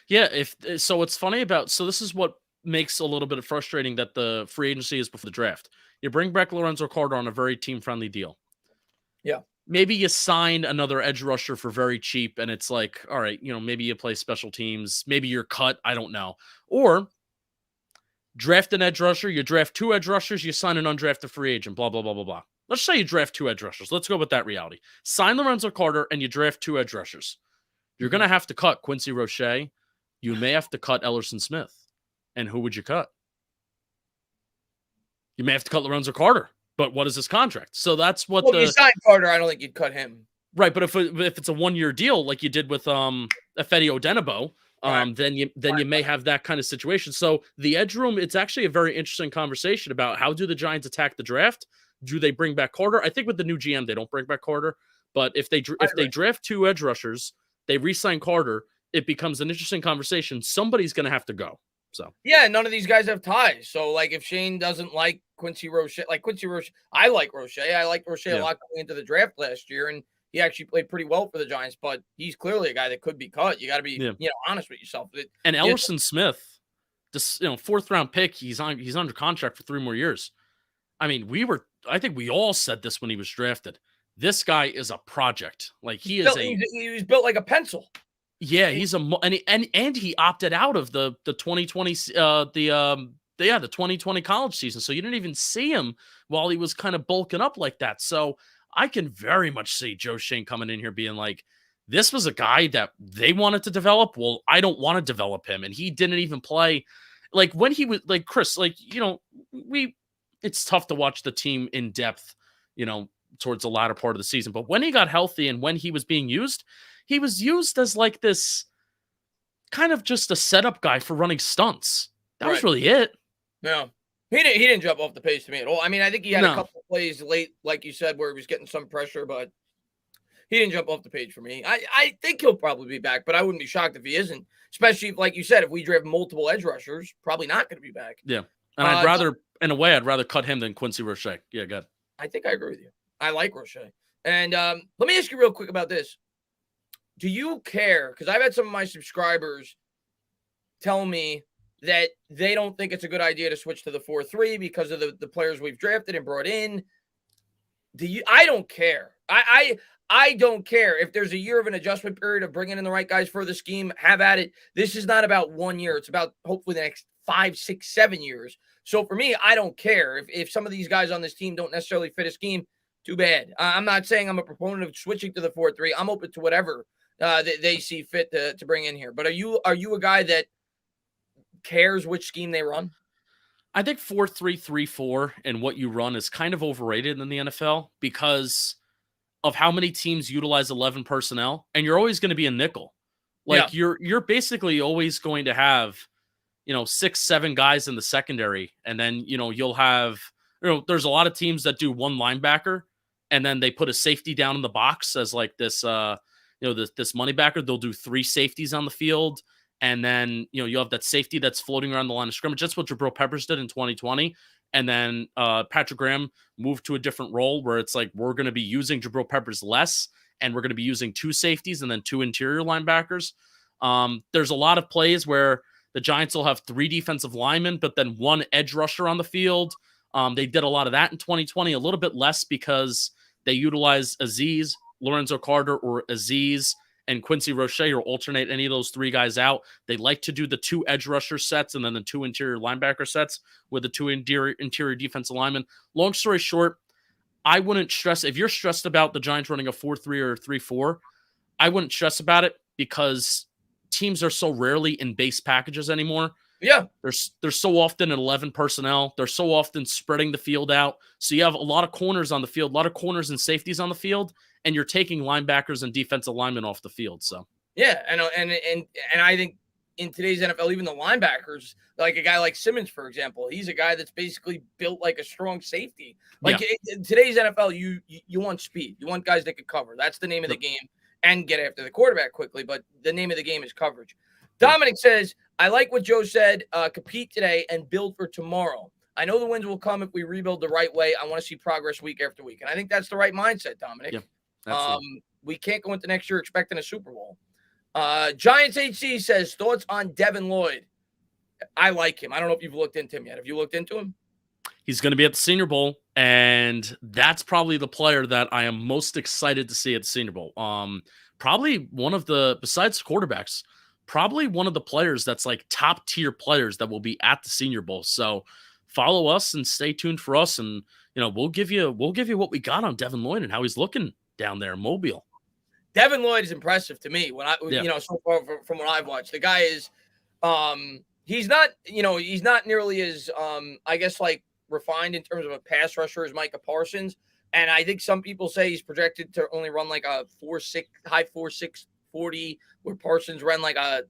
Yeah, so what's funny about, so this is what makes a little bit of frustrating that the free agency is before the draft. You bring back Lorenzo Carter on a very team-friendly deal.
Yeah.
Maybe you sign another edge rusher for very cheap, and it's like, all right, maybe you play special teams. Maybe you're cut. I don't know. Or draft an edge rusher. You draft 2 edge rushers. You sign an undrafted free agent, blah, blah, blah, blah, blah. Let's say you draft 2 edge rushers. Let's go with that reality. Sign Lorenzo Carter, and you draft 2 edge rushers. You're going to have to cut Quincy Roche. You may have to cut Ellerson Smith. And who would you cut? You may have to cut Lorenzo Carter. But what is his contract? So that's what
if you sign Carter, I don't think you'd cut him.
Right, but if it's a 1-year deal like you did with Efedi Odenigbo, then you may have that kind of situation. So the edge room, it's actually a very interesting conversation about how do the Giants attack the draft? Do they bring back Carter? I think with the new GM, they don't bring back Carter. But if they draft 2 edge rushers, they re-sign Carter, it becomes an interesting conversation. Somebody's going to have to go. So
none of these guys have ties. So like if Shane doesn't like Quincy Roche, I like Roche. I liked Roche a lot going into the draft last year, and he actually played pretty well for the Giants, but he's clearly a guy that could be cut. You got to be honest with yourself.
And Ellerson Smith, this 4th-round pick, he's under contract for 3 more years. I mean, I think we all said this when he was drafted. This guy is a project. Like he
was built like a pencil.
Yeah, he's and he opted out of the 2020 the 2020 college season. So you didn't even see him while he was kind of bulking up like that. So I can very much see Joe Schoen coming in here being like, this was a guy that they wanted to develop. Well, I don't want to develop him. And he didn't even play. Like when he was like Chris, like, it's tough to watch the team in depth, towards the latter part of the season. But when he got healthy and when he was being used, he was used as like this kind of just a setup guy for running stunts. That was really it.
Yeah. He didn't jump off the page to me at all. I mean, I think he had a couple of plays late, like you said, where he was getting some pressure, but he didn't jump off the page for me. I think he'll probably be back, but I wouldn't be shocked if he isn't. Especially, like you said, if we draft multiple edge rushers, probably not going to be back.
Yeah. And I'd rather cut him than Quincy Roche. Yeah, good.
I think I agree with you. I like Roche. And let me ask you real quick about this. Do you care? Because I've had some of my subscribers tell me that they don't think it's a good idea to switch to the 4-3 because of the players we've drafted and brought in. I don't care. I don't care if there's a year of an adjustment period of bringing in the right guys for the scheme. Have at it. This is not about 1 year. It's about hopefully the next 5, 6, 7 years. So for me, I don't care if some of these guys on this team don't necessarily fit a scheme. Too bad. I'm not saying I'm a proponent of switching to the 4-3. I'm open to whatever they see fit to bring in here. But are you a guy that cares which scheme they run?
I think 4-3-3-4 and what you run is kind of overrated in the NFL because of how many teams utilize 11 personnel, and you're always going to be a nickel. Like you're basically always going to have, 6, 7 guys in the secondary, and then you'll have there's a lot of teams that do one linebacker, and then they put a safety down in the box as like this this money backer. They'll do 3 safeties on the field. And then, you have that safety that's floating around the line of scrimmage. That's what Jabril Peppers did in 2020. And then Patrick Graham moved to a different role where it's like, we're going to be using Jabril Peppers less, and we're going to be using 2 safeties and then 2 interior linebackers. There's a lot of plays where the Giants will have 3 defensive linemen, but then 1 edge rusher on the field. They did a lot of that in 2020, a little bit less because they utilize Aziz, Lorenzo Carter, or Aziz and Quincy Roche, or alternate any of those 3 guys out. They like to do the 2 edge rusher sets and then the 2 interior linebacker sets with the 2 interior defensive linemen. Long story short, I wouldn't stress. If you're stressed about the Giants running a 4-3 or a 3-4, I wouldn't stress about it because teams are so rarely in base packages anymore.
Yeah.
They're so often in 11 personnel. They're so often spreading the field out. So you have a lot of corners on the field, a lot of corners and safeties on the field, and you're taking linebackers and defensive linemen off the field. So
yeah, and I think in today's NFL, even the linebackers, like a guy like Simmons, for example, he's a guy that's basically built like a strong safety. Like in today's NFL, you want speed. You want guys that can cover. That's the name of the game, and get after the quarterback quickly. But the name of the game is coverage. Dominic says, I like what Joe said, compete today and build for tomorrow. I know the wins will come if we rebuild the right way. I want to see progress week after week. And I think that's the right mindset, Dominic.
Yeah,
we can't go into next year expecting a Super Bowl. Giants HC says, thoughts on Devin Lloyd? I like him. I don't know if you've looked into him yet. Have you looked into him?
He's going to be at the Senior Bowl, and that's probably the player that I am most excited to see at the Senior Bowl. Probably one of the, besides quarterbacks, probably one of the players that's like top tier players that will be at the Senior Bowl. So follow us and stay tuned for us. And, we'll give you what we got on Devin Lloyd and how he's looking down there in Mobile.
Devin Lloyd is impressive to me so far from what I've watched. The guy is, he's not nearly as, I guess, like refined in terms of a pass rusher as Micah Parsons. And I think some people say he's projected to only run like a 4.6, high 4.6 40, where Parsons ran like a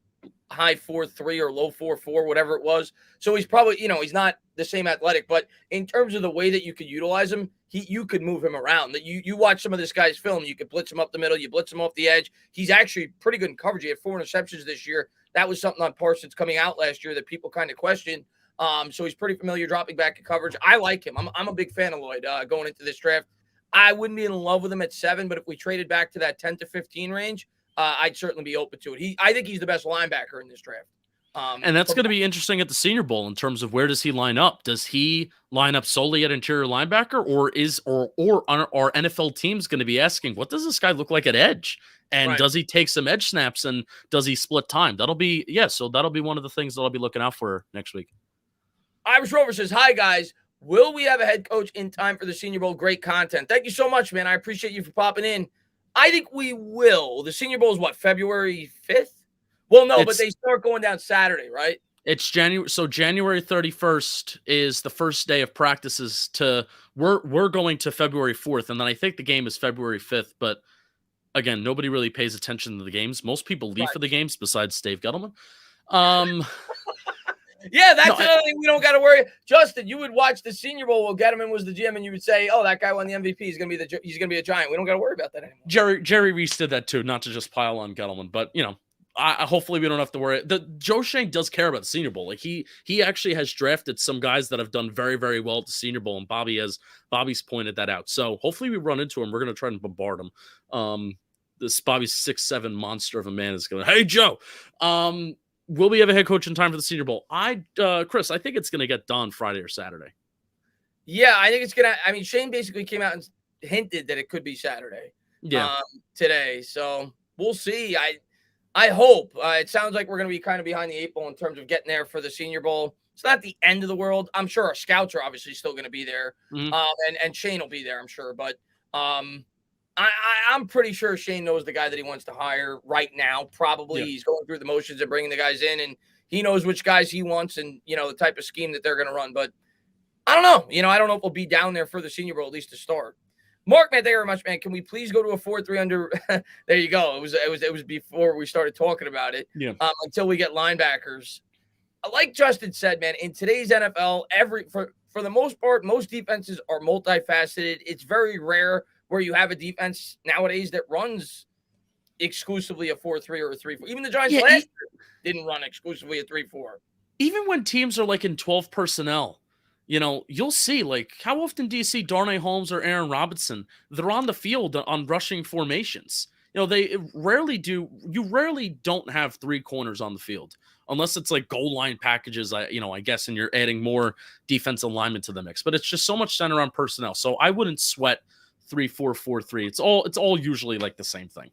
high 4.3 or low 4.4, whatever it was. So he's probably, he's not the same athletic, but in terms of the way that you could utilize him, you could move him around. That you watch some of this guy's film, you could blitz him up the middle, you blitz him off the edge. He's actually pretty good in coverage. He had 4 interceptions this year. That was something on Parsons coming out last year that people kind of questioned. So he's pretty familiar dropping back in coverage. I like him. I'm a big fan of Lloyd going into this draft. I wouldn't be in love with him at 7, but if we traded back to that 10 to 15 range, I'd certainly be open to it. I think he's the best linebacker in this draft.
And that's going to be interesting at the Senior Bowl in terms of where does he line up? Does he line up solely at interior linebacker, or are NFL teams going to be asking, what does this guy look like at edge? And does he take some edge snaps, and does he split time? That'll be one of the things that I'll be looking out for next week.
Irish Rover says, hi, guys. Will we have a head coach in time for the Senior Bowl? Great content. Thank you so much, man. I appreciate you for popping in. I think we will. The Senior Bowl is what, February 5th? Well, no, but they start going down Saturday, right?
It's January. So January 31st is the first day of practices. We're going to February 4th, and then I think the game is February 5th. But again, nobody really pays attention to the games. Most people leave for the games besides Dave Gettleman.
Yeah, that's another thing we don't got to worry. Justin, you would watch the Senior Bowl while Gettleman was the GM, and you would say, "Oh, that guy won the MVP. He's gonna be a Giant." We don't got to worry about that anymore.
Jerry Reese did that too, not to just pile on Gettleman, but hopefully we don't have to worry. Joe Schoen does care about the Senior Bowl. Like he actually has drafted some guys that have done very, very well at the Senior Bowl, and Bobby's pointed that out. So hopefully we run into him. We're gonna try and bombard him. This Bobby's 6'7" monster of a man is going, "Hey Joe, will we have a head coach in time for the Senior Bowl?" Chris, I think it's going to get done Friday or Saturday.
Yeah, I think it's going to. I mean, Shane basically came out and hinted that it could be Saturday. Today. So we'll see. I hope. It sounds like we're going to be kind of behind the 8 ball in terms of getting there for the Senior Bowl. It's not the end of the world. I'm sure our scouts are obviously still going to be there, and Shane will be there, I'm sure. But I'm pretty sure Shane knows the guy that he wants to hire right now. Probably he's going through the motions of bringing the guys in, and he knows which guys he wants and, the type of scheme that they're going to run. But I don't know. I don't know if we'll be down there for the Senior Bowl, at least to start. Mark, man, thank you very much, man. Can we please go to a 4-3 under? There you go. It was before we started talking about it.
Yeah.
Until we get linebackers. Like Justin said, man, in today's NFL, for the most part, most defenses are multifaceted. It's very rare where you have a defense nowadays that runs exclusively a 4-3 or a 3-4. Even the Giants last year didn't run exclusively a 3-4.
Even when teams are like in 12 personnel, you'll see, like, how often do you see Darnay Holmes or Aaron Robinson? They're on the field on rushing formations. They rarely do. You rarely don't have 3 corners on the field unless it's like goal line packages, I guess, and you're adding more defensive linemen to the mix. But it's just so much centered on personnel. So I wouldn't sweat 3-4-4-3. It's all usually like the same thing.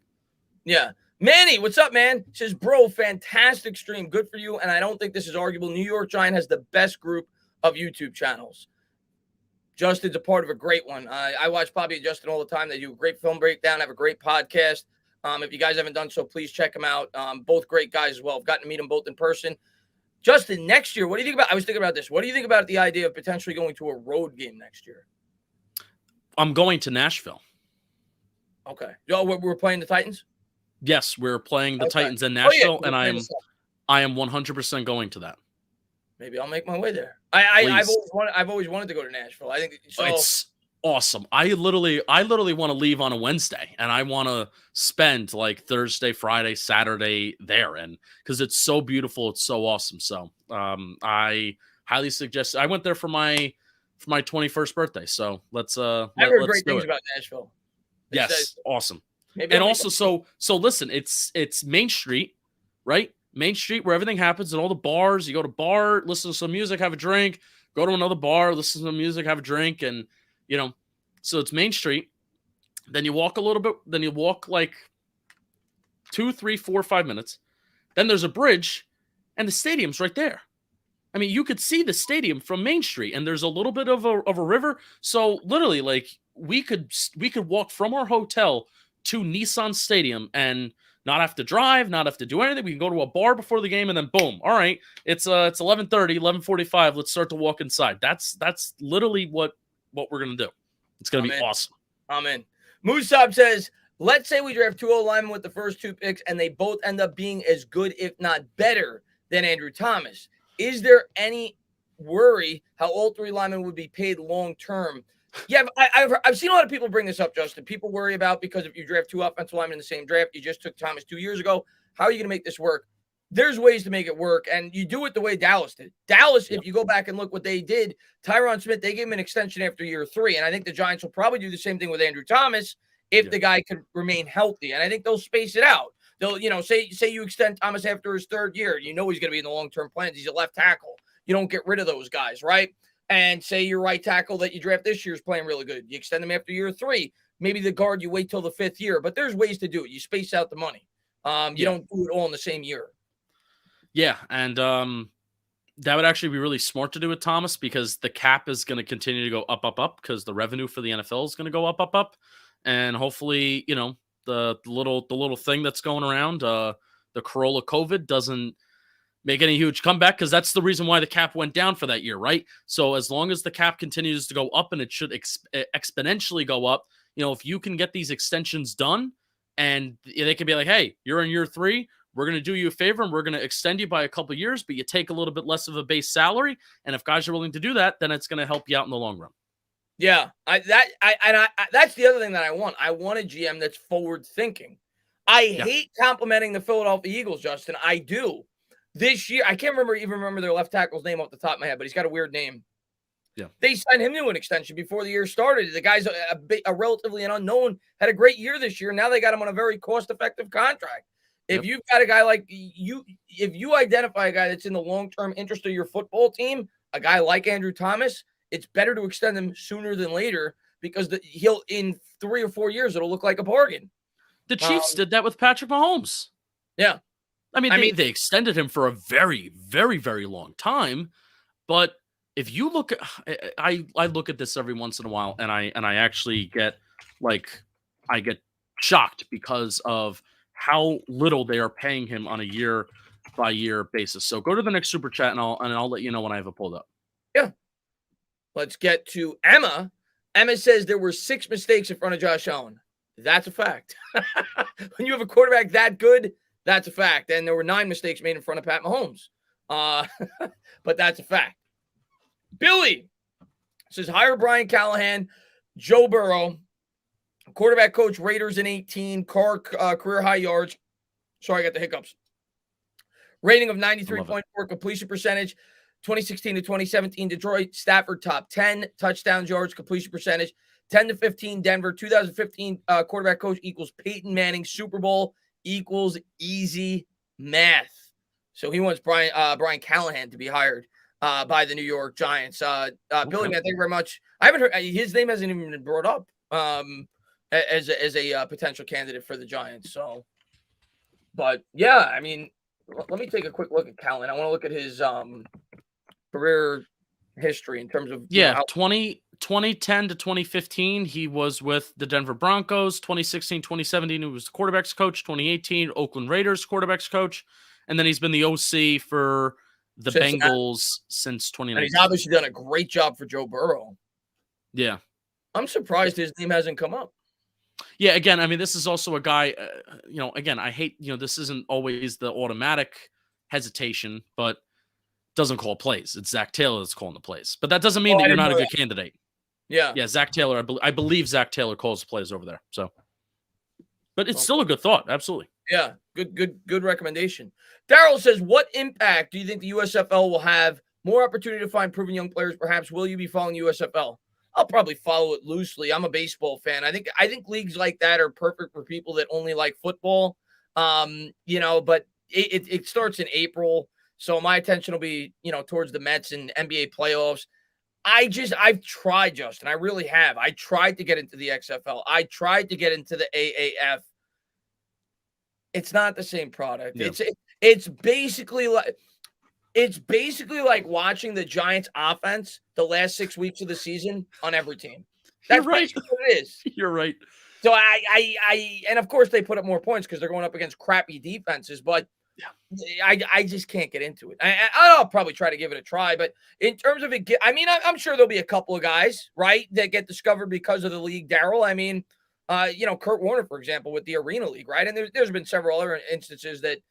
Yeah. Manny, what's up, man? Says, bro, fantastic stream. Good for you. And I don't think this is arguable. New York Giant has the best group of YouTube channels. Justin's a part of a great one. I watch Bobby and Justin all the time. They do a great film breakdown, have a great podcast. If you guys haven't done so, please check them out. Both great guys as well. I've gotten to meet them both in person. Justin, next year, what do you think about? I was thinking about this. What do you think about the idea of potentially going to a road game next year?
I'm going to Nashville.
Okay. We're playing the Titans?
Yes, we're playing the Titans in Nashville, and I am 100% going to that.
Maybe I'll make my way there. I've always wanted to go to Nashville. I think so.
It's awesome. I literally want to leave on a Wednesday, and I want to spend like Thursday, Friday, Saturday there, and because it's so beautiful, it's so awesome. So I highly suggest. I went there for my 21st birthday. So let's. I've
heard great things about Nashville.
Yes, awesome. And also, so listen, it's Main Street, right? Main Street where everything happens and all the bars. You go to bar, listen to some music, have a drink, go to another bar, listen to some music, have a drink, and so it's Main Street. Then you walk a little bit, then you walk like 2, 3, 4, 5 minutes. Then there's a bridge, and the stadium's right there. I mean, you could see the stadium from Main Street, and there's a little bit of a river. So literally, like we could walk from our hotel to Nissan Stadium and not have to drive, not have to do anything. We can go to a bar before the game, and then boom. All right, it's 11:30, 11:45. Let's start to walk inside. That's literally what we're gonna do. It's gonna be awesome.
I'm in. Musab says, let's say we draft 2 linemen with the first 2 picks, and they both end up being as good, if not better, than Andrew Thomas. Is there any worry how all 3 linemen would be paid long term? Yeah, I've seen a lot of people bring this up, Justin. People worry about because if you draft 2 offensive linemen in the same draft, you just took Thomas 2 years ago. How are you going to make this work? There's ways to make it work, and you do it the way Dallas did. Dallas, if you go back and look what they did, Tyron Smith, they gave him an extension after year 3, and I think the Giants will probably do the same thing with Andrew Thomas if the guy could remain healthy, and I think they'll space it out. They'll, say you extend Thomas after his 3rd year, he's going to be in the long-term plans. He's a left tackle. You don't get rid of those guys, right? And say your right tackle that you draft this year is playing really good. You extend them after year 3. Maybe the guard, you wait till the 5th year. But there's ways to do it. You space out the money. You don't do it all in the same year.
Yeah, and That would actually be really smart to do with Thomas, because the cap is going to continue to go up, up, up, because the revenue for the NFL is going to go up, up, up. And hopefully, the little thing that's going around, the Corolla COVID, doesn't make any huge comeback, because that's the reason why the cap went down for that year, right? So as long as the cap continues to go up, and it should exponentially go up, if you can get these extensions done, and they can be like, hey, you're in year 3, we're going to do you a favor, and we're going to extend you by a couple of years, but you take a little bit less of a base salary. And if guys are willing to do that, then it's going to help you out in the long run.
Yeah, that's the other thing that I want. I want a GM that's forward thinking. I hate complimenting the Philadelphia Eagles, Justin. I do. This year, I can't remember their left tackle's name off the top of my head, but he's got a weird name.
Yeah,
they signed him to an extension before the year started. The guy's a relatively an unknown, had a great year this year. Now they got him on a very cost-effective contract. If you've got a guy like you, if you identify a guy that's in the long-term interest of your football team, a guy like Andrew Thomas, it's better to extend him sooner than later, because he'll, in 3 or 4 years, it'll look like a bargain.
The Chiefs did that with Patrick Mahomes.
Yeah.
I mean, they extended him for a very, very, very long time. But if you look at, I look at this every once in a while, and I actually get I get shocked because of how little they are paying him on a year by year basis. So go to the next super chat, and I'll let you know when I have it pulled up.
Yeah. Let's get to Emma. Emma says there were 6 mistakes in front of Josh Allen. That's a fact. When you have a quarterback that good, that's a fact. And there were 9 mistakes made in front of Pat Mahomes. But that's a fact. Billy says, hire Brian Callahan, Joe Burrow, quarterback coach, Raiders in 18, Carr career high yards. Sorry, I got the hiccups. Rating of 93.4, completion percentage, 2016 to 2017, Detroit, Stafford top 10, touchdown yards, completion percentage, 10 to 15, Denver, 2015 quarterback coach equals Peyton Manning, Super Bowl equals easy math. So he wants Brian Callahan to be hired by the New York Giants. Billy, man, thank you very much. I haven't heard his name hasn't even been brought up as a potential candidate for the Giants. So, but yeah, I mean, let me take a quick look at Callahan. I want to look at his career history in terms of
2010 to 2015 he was with the Denver Broncos. 2016 2017 he was the quarterbacks coach. 2018 Oakland Raiders quarterbacks coach, and then he's been the OC for the Bengals since 2019.
And he's obviously done a great job for Joe Burrow.
Yeah,
I'm surprised his name hasn't come up.
Yeah, again, I mean, this is also a guy, again, I hate, this isn't always the automatic hesitation, but doesn't call plays. It's Zach Taylor that's calling the plays. But that doesn't mean that you're not a good candidate.
Yeah.
Yeah, Zach Taylor, I believe Zach Taylor calls the plays over there. So, but it's still a good thought. Absolutely.
Yeah, good recommendation. Daryl says, what impact do you think the USFL will have? More opportunity to find proven young players, perhaps. Will you be following USFL? I'll probably follow it loosely. I'm a baseball fan. I think leagues like that are perfect for people that only like football. But it starts in April, so my attention will be, towards the Mets and NBA playoffs. I've tried, Justin. I really have. I tried to get into the XFL. I tried to get into the AAF. It's not the same product. Yeah. It's basically like watching the Giants offense the last 6 weeks of the season on every team. That's right. What it is.
You're right.
So and of course they put up more points because they're going up against crappy defenses, but I just can't get into it. I'll probably try to give it a try, but in terms of it, I'm sure there'll be a couple of guys, right, that get discovered because of the league, Daryl. I mean, Kurt Warner, for example, with the Arena League, right? And there's been several other instances that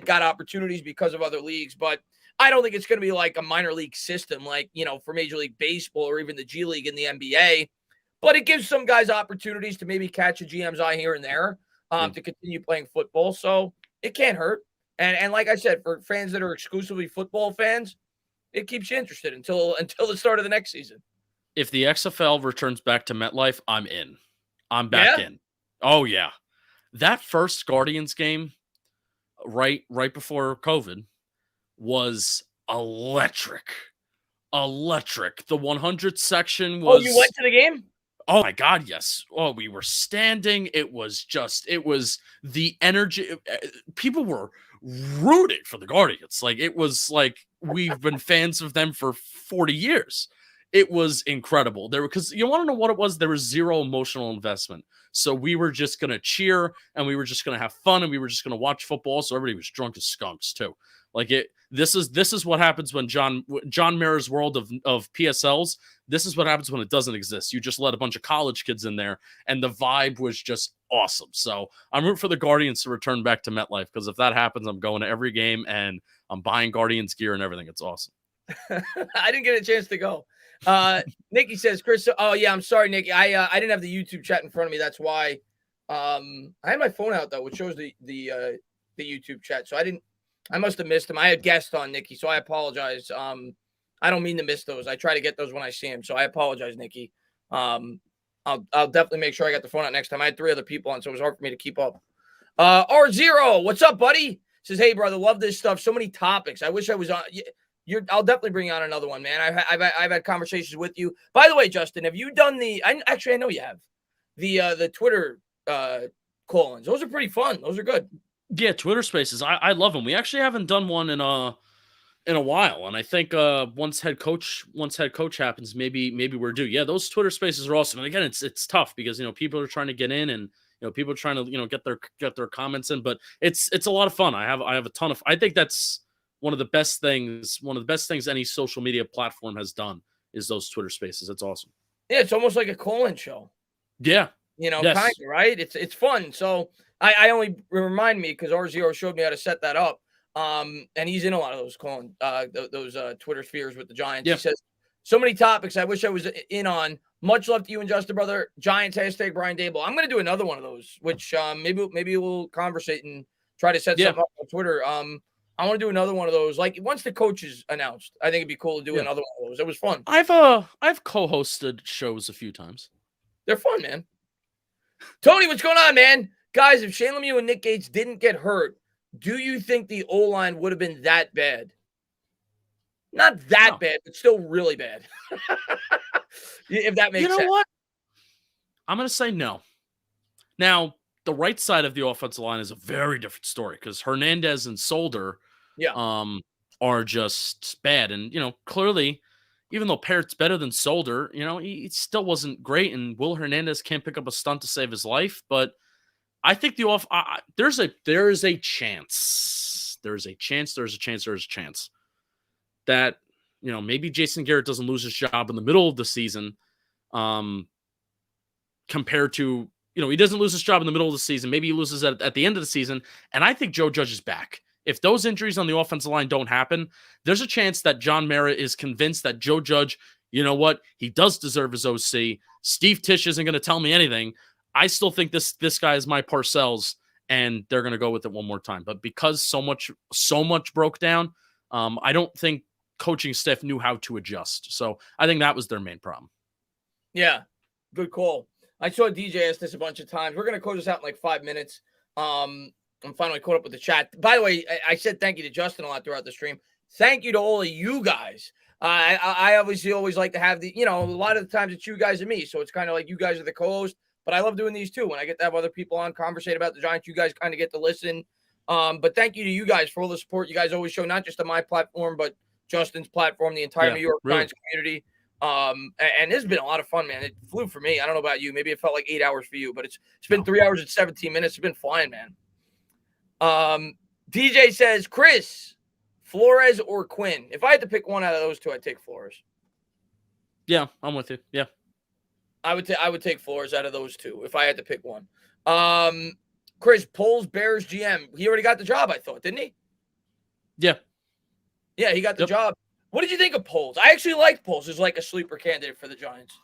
got opportunities because of other leagues, but I don't think it's going to be like a minor league system, like, for Major League Baseball or even the G League in the NBA. But it gives some guys opportunities to maybe catch a GM's eye here and there to continue playing football. So it can't hurt. And like I said, for fans that are exclusively football fans, it keeps you interested until the start of the next season.
If the XFL returns back to MetLife, I'm in. I'm back in. Oh, yeah. That first Guardians game right before COVID was electric. The 100 section was...
Oh, you went to the game?
Oh, my God, yes. Oh, we were standing. It was the energy. People were rooting for the Guardians. Like, it was like we've been fans of them for 40 years. It was incredible. Because you want to know what it was? There was zero emotional investment. So we were just going to cheer and we were just going to have fun and we were just going to watch football. So everybody was drunk as skunks too. Like this is what happens when John Mayer's world of PSLs. This is what happens when it doesn't exist. You just let a bunch of college kids in there and the vibe was just awesome. So I'm rooting for the Guardians to return back to MetLife, because if that happens, I'm going to every game and I'm buying Guardians gear and everything. It's awesome.
I didn't get a chance to go. Nikki says, Chris, oh yeah, I'm sorry, Nikki. I didn't have the YouTube chat in front of me. That's why. I had my phone out though, which shows the YouTube chat. So I must have missed them. I had guests on, Nikki, so I apologize. I don't mean to miss those. I try to get those when I see them. So I apologize, Nikki. I'll definitely make sure I got the phone out next time. I had 3 other people on, so it was hard for me to keep up. R0, what's up, buddy? Says, hey, brother, love this stuff. So many topics. I wish I was on. I'll definitely bring on another one, man. I've had conversations with you. By the way, Justin, have you done I know you have the Twitter call-ins? Those are pretty fun. Those are good.
Yeah, Twitter Spaces. I love them. We actually haven't done one in a while, and I think once head coach happens, maybe we're due. Yeah, those Twitter Spaces are awesome. And again, it's tough because people are trying to get in, and people are trying to get their comments in. But it's a lot of fun. I have a ton of. I think that's one of the best things any social media platform has done is those Twitter Spaces. It's awesome.
Yeah, it's almost like a call-in show.
Yeah,
kind of, right? It's fun. So I only remind me because R0 showed me how to set that up. And he's in a lot of those those Twitter spheres with the Giants. Yeah. He says, so many topics I wish I was in on. Much love to you and Justin, brother. Giants # Brian Daboll. I'm going to do another one of those, which maybe we'll conversate and try to set something up on Twitter. I want to do another one of those. Like once the coach is announced, I think it'd be cool to do another one of those. It was fun.
I've co-hosted shows a few times.
They're fun, man. Tony, what's going on, man? Guys, if Shane Lemieux and Nick Gates didn't get hurt, do you think the O-line would have been that bad? Not that bad, but still really bad. If that makes sense. You know what?
I'm going to say no. Now, the right side of the offensive line is a very different story because Hernandez and Solder are just bad. And, clearly, even though Parrott's better than Solder, he still wasn't great. And Will Hernandez can't pick up a stunt to save his life. But I think there's a chance that, maybe Jason Garrett doesn't lose his job in the middle of the season compared to, he doesn't lose his job in the middle of the season. Maybe he loses at the end of the season. And I think Joe Judge is back. If those injuries on the offensive line don't happen, there's a chance that John Mara is convinced that Joe Judge, you know what, he does deserve his OC. Steve Tisch isn't going to tell me anything. I still think this guy is my Parcells, and they're going to go with it one more time. But because so much broke down, I don't think coaching staff knew how to adjust. So I think that was their main problem.
Yeah, good call. I saw DJ ask this a bunch of times. We're going to close this out in like 5 minutes. I'm finally caught up with the chat. By the way, I said thank you to Justin a lot throughout the stream. Thank you to all of you guys. I obviously always like to have a lot of the times it's you guys and me. So it's kind of like you guys are the co-host, but I love doing these too. When I get to have other people on, conversate about the Giants, you guys kind of get to listen. But thank you to you guys for all the support you guys always show, not just on my platform, but Justin's platform, the entire New York Giants community. And this has been a lot of fun, man. It flew for me. I don't know about you. Maybe it felt like 8 hours for you, but it's been 3 hours and 17 minutes. It's been flying, man. DJ says, Chris, Flores or Quinn? If I had to pick one out of those two, I'd take Flores.
Yeah, I'm with you. Yeah.
I would take Flores out of those two if I had to pick one. Chris, Poles, Bears GM. He already got the job, I thought, didn't he?
Yeah.
Yeah, he got the job. What did you think of Poles? I actually liked Poles as like a sleeper candidate for the Giants.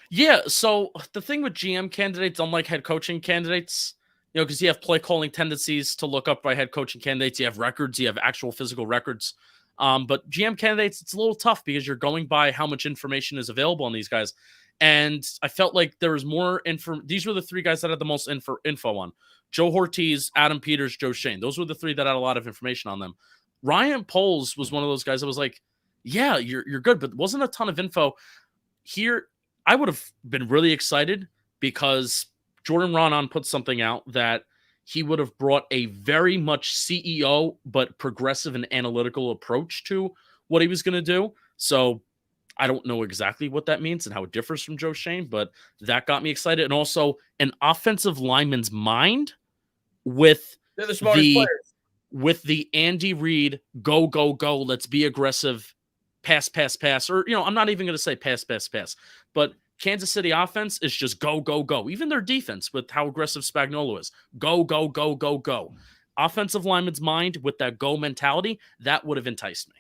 Yeah, so the thing with GM candidates, unlike head coaching candidates, because you have play calling tendencies to look up by head coaching candidates, you have records, you have actual physical records. But GM candidates, it's a little tough because you're going by how much information is available on these guys. And I felt like there was more info. These were the 3 guys that had the most info on. Joe Ortiz, Adam Peters, Joe Schoen. Those were the 3 that had a lot of information on them. Ryan Poles was one of those guys that was like, yeah, you're good, but wasn't a ton of info. Here, I would have been really excited because Jordan Ronan put something out that he would have brought a very much CEO, but progressive and analytical approach to what he was going to do. So I don't know exactly what that means and how it differs from Joe Schoen, but that got me excited. And also an offensive lineman's mind with
They're the smartest players.
With the Andy Reid, go, go, go, let's be aggressive, pass, pass, pass. Or, I'm not even going to say pass, pass, pass. But Kansas City offense is just go, go, go. Even their defense with how aggressive Spagnuolo is. Go, go, go, go, go. Offensive lineman's mind with that go mentality, that would have enticed me.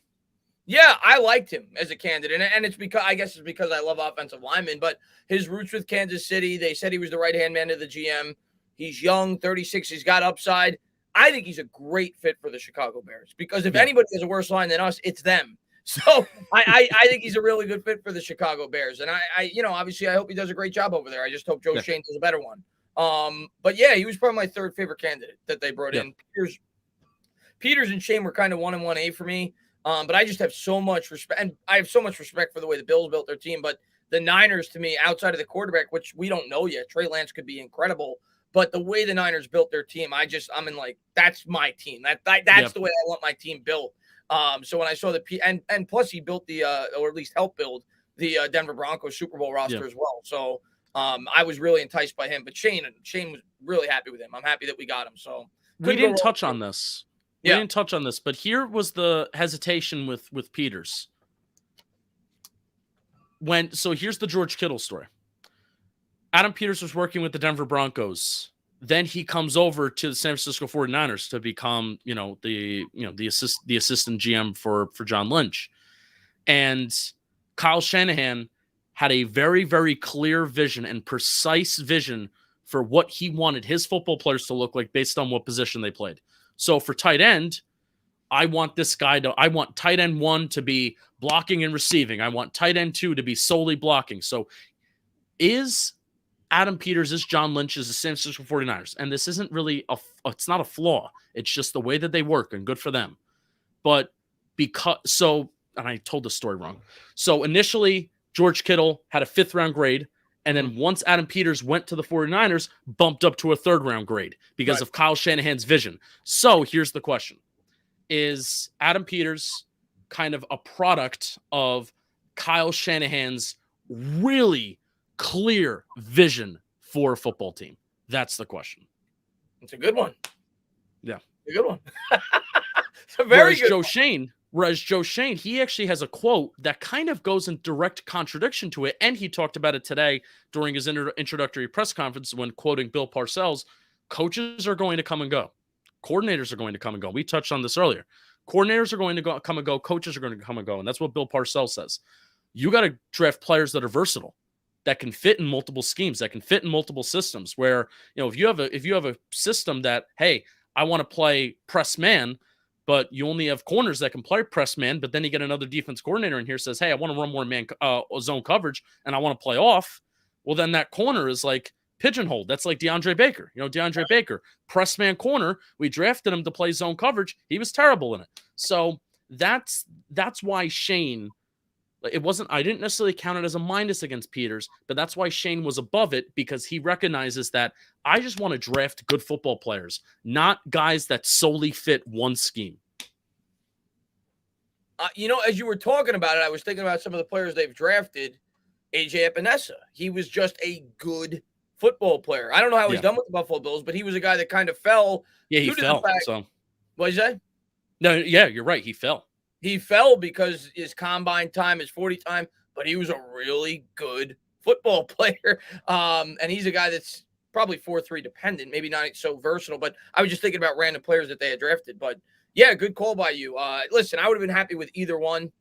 Yeah, I liked him as a candidate, and it's because I love offensive linemen. But his roots with Kansas City, they said he was the right-hand man to the GM. He's young, 36. He's got upside. I think he's a great fit for the Chicago Bears because if anybody has a worse line than us, it's them. So I think he's a really good fit for the Chicago Bears, and I obviously I hope he does a great job over there. I just hope Joe Schoen does a better one. But yeah, he was probably my third favorite candidate that they brought in. Peters and Schoen were kind of 1 and 1A for me. But I just have so much respect, and I have so much respect for the way the Bills built their team. But the Niners, to me, outside of the quarterback, which we don't know yet, Trey Lance could be incredible. But the way the Niners built their team, I'm in like, that's my team. That's the way I want my team built. So when I saw and plus he built or at least helped build the Denver Broncos Super Bowl roster as well. So I was really enticed by him. But Schoen was really happy with him. I'm happy that we got him. So
we didn't touch on this. We didn't touch on this, but here was the hesitation with Peters. So here's the George Kittle story. Adam Peters was working with the Denver Broncos. Then he comes over to the San Francisco 49ers to become, the assistant GM for John Lynch. And Kyle Shanahan had a very, very clear vision and precise vision for what he wanted his football players to look like based on what position they played. So for tight end, I want tight end 1 to be blocking and receiving. I want tight end 2 to be solely blocking. So is Adam Peters, is John Lynch, is the San Francisco 49ers. And this isn't really it's not a flaw. It's just the way that they work, and good for them. But and I told the story wrong. So initially, George Kittle had a 5th round grade. And then once Adam Peters went to the 49ers, bumped up to a 3rd round grade because of Kyle Shanahan's vision. So here's the question. Is Adam Peters kind of a product of Kyle Shanahan's really clear vision for a football team? That's the question.
It's a good one.
Yeah.
A good one. It's a very good
Whereas Joe Schoen, he actually has a quote that kind of goes in direct contradiction to it. And he talked about it today during his introductory press conference when quoting Bill Parcells. Coaches are going to come and go. Coordinators are going to come and go. We touched on this earlier. Coordinators are going to come and go. Coaches are going to come and go. And that's what Bill Parcells says. You got to draft players that are versatile, that can fit in multiple schemes, that can fit in multiple systems where, if you have a system that, hey, I want to play press man, but you only have corners that can play press man, but then you get another defense coordinator in here says, hey, I want to run more man zone coverage and I want to play off. Well, then that corner is like pigeonholed. That's like DeAndre Baker. DeAndre Baker, press man corner. We drafted him to play zone coverage. He was terrible in it. So that's why Schoen, I didn't necessarily count it as a minus against Peters, but that's why Schoen was above it, because he recognizes that I just want to draft good football players, not guys that solely fit one scheme.
As you were talking about it, I was thinking about some of the players they've drafted. AJ Epinesa, he was just a good football player. I don't know how he's done with the Buffalo Bills, but he was a guy that kind of fell.
Yeah, he fell.
What did you say?
No, yeah, you're right. He fell.
He fell because his combine time, his 40 time, but he was a really good football player. And he's a guy that's probably 4-3 dependent, maybe not so versatile, but I was just thinking about random players that they had drafted. But yeah, good call by you. Listen, I would have been happy with either one.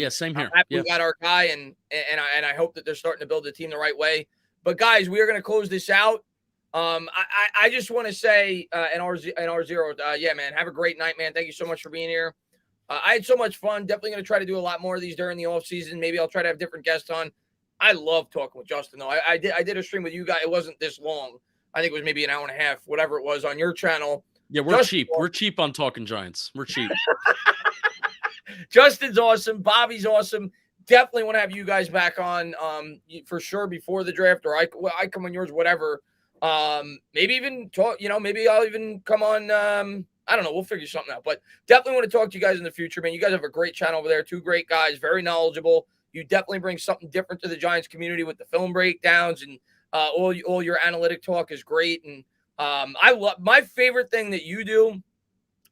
Same here.
I'm happy we got our guy, and I hope that they're starting to build the team the right way. But guys, we are going to close this out. I just want to say, NR0, yeah, man, have a great night, man. Thank you so much for being here. I had so much fun. Definitely going to try to do a lot more of these during the off season. Maybe I'll try to have different guests on. I love talking with Justin, though. I did a stream with you guys. It wasn't this long. I think it was maybe an hour and a half, whatever it was, on your channel.
Yeah, we're cheap. We're cheap on Talking Giants. We're cheap.
Justin's awesome. Bobby's awesome. Definitely want to have you guys back on for sure before the draft, or I come on yours, whatever. Maybe even talk. Maybe I'll even come on I don't know. We'll figure something out. But definitely want to talk to you guys in the future, man. You guys have a great channel over there. 2 great guys, very knowledgeable. You definitely bring something different to the Giants community with the film breakdowns, and all your analytic talk is great. And I love my favorite thing that you do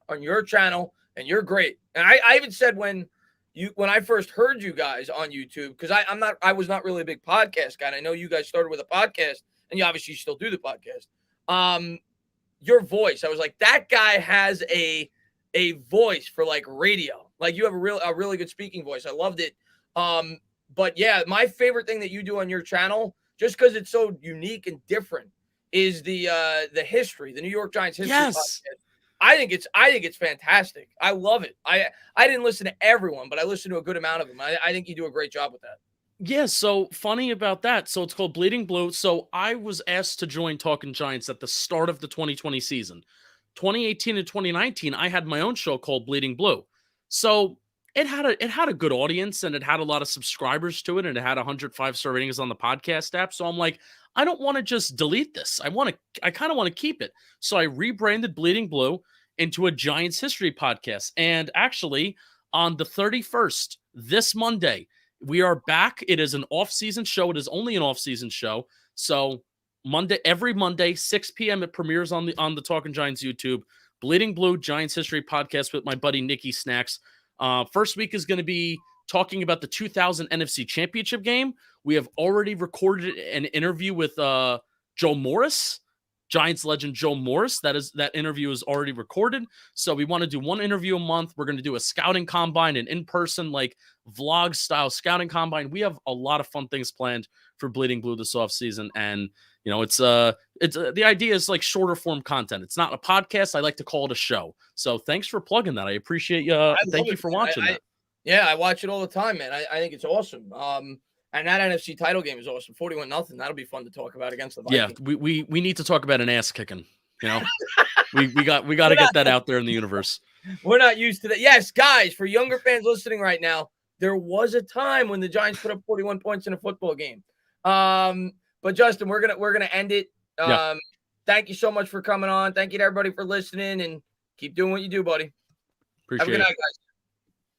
on your channel, and you're great. And I even said when I first heard you guys on YouTube, because I was not really a big podcast guy. And I know you guys started with a podcast, and you obviously still do the podcast. Your voice, I was like, that guy has a voice for like radio. Like you have a really good speaking voice. I loved it. But yeah, my favorite thing that you do on your channel, just because it's so unique and different, is the history, the New York Giants history podcast. I think it's fantastic. I love it. I didn't listen to everyone, but I listened to a good amount of them. I think you do a great job with that.
Yeah, so funny about that. So it's called Bleeding Blue. So I was asked to join Talking Giants at the start of the 2020 season. 2018 and 2019, I had my own show called Bleeding Blue. So it had a good audience, and it had a lot of subscribers to it, and it had 105-star ratings on the podcast app. So I'm like, I don't want to just delete this. I kind of want to keep it. So I rebranded Bleeding Blue into a Giants history podcast. And actually, on the 31st, this Monday, we are back. It is an off-season show. It is only an off-season show. So every Monday, 6 p.m. it premieres on the Talking Giants YouTube. Bleeding Blue Giants history podcast with my buddy Nicky Snacks. First week is going to be talking about the 2000 NFC Championship game. We have already recorded an interview with Joe Morris, Giants legend Joe Morris. That interview is already recorded. So we want to do one interview a month. We're going to do a scouting combine, an in-person like vlog style scouting combine. We have a lot of fun things planned for Bleeding Blue this offseason. And you know, it's the idea is like shorter form content. It's not a podcast. I like to call it a show. So thanks for plugging that. I appreciate you. Thank you for watching that.
Yeah, I watch it all the time, man. I think it's awesome. And that NFC title game is awesome. 41-0. That'll be fun to talk about against the Vikings.
Yeah, we need to talk about an ass kicking. You know, we got to get that out there in the universe.
We're not used to that. Yes, guys, for younger fans listening right now, there was a time when the Giants put up 41 points in a football game. But Justin, we're gonna end it.
Yeah.
Thank you so much for coming on. Thank you to everybody for listening, and keep doing what you do, buddy.
Appreciate
Have a good
it.
night, guys.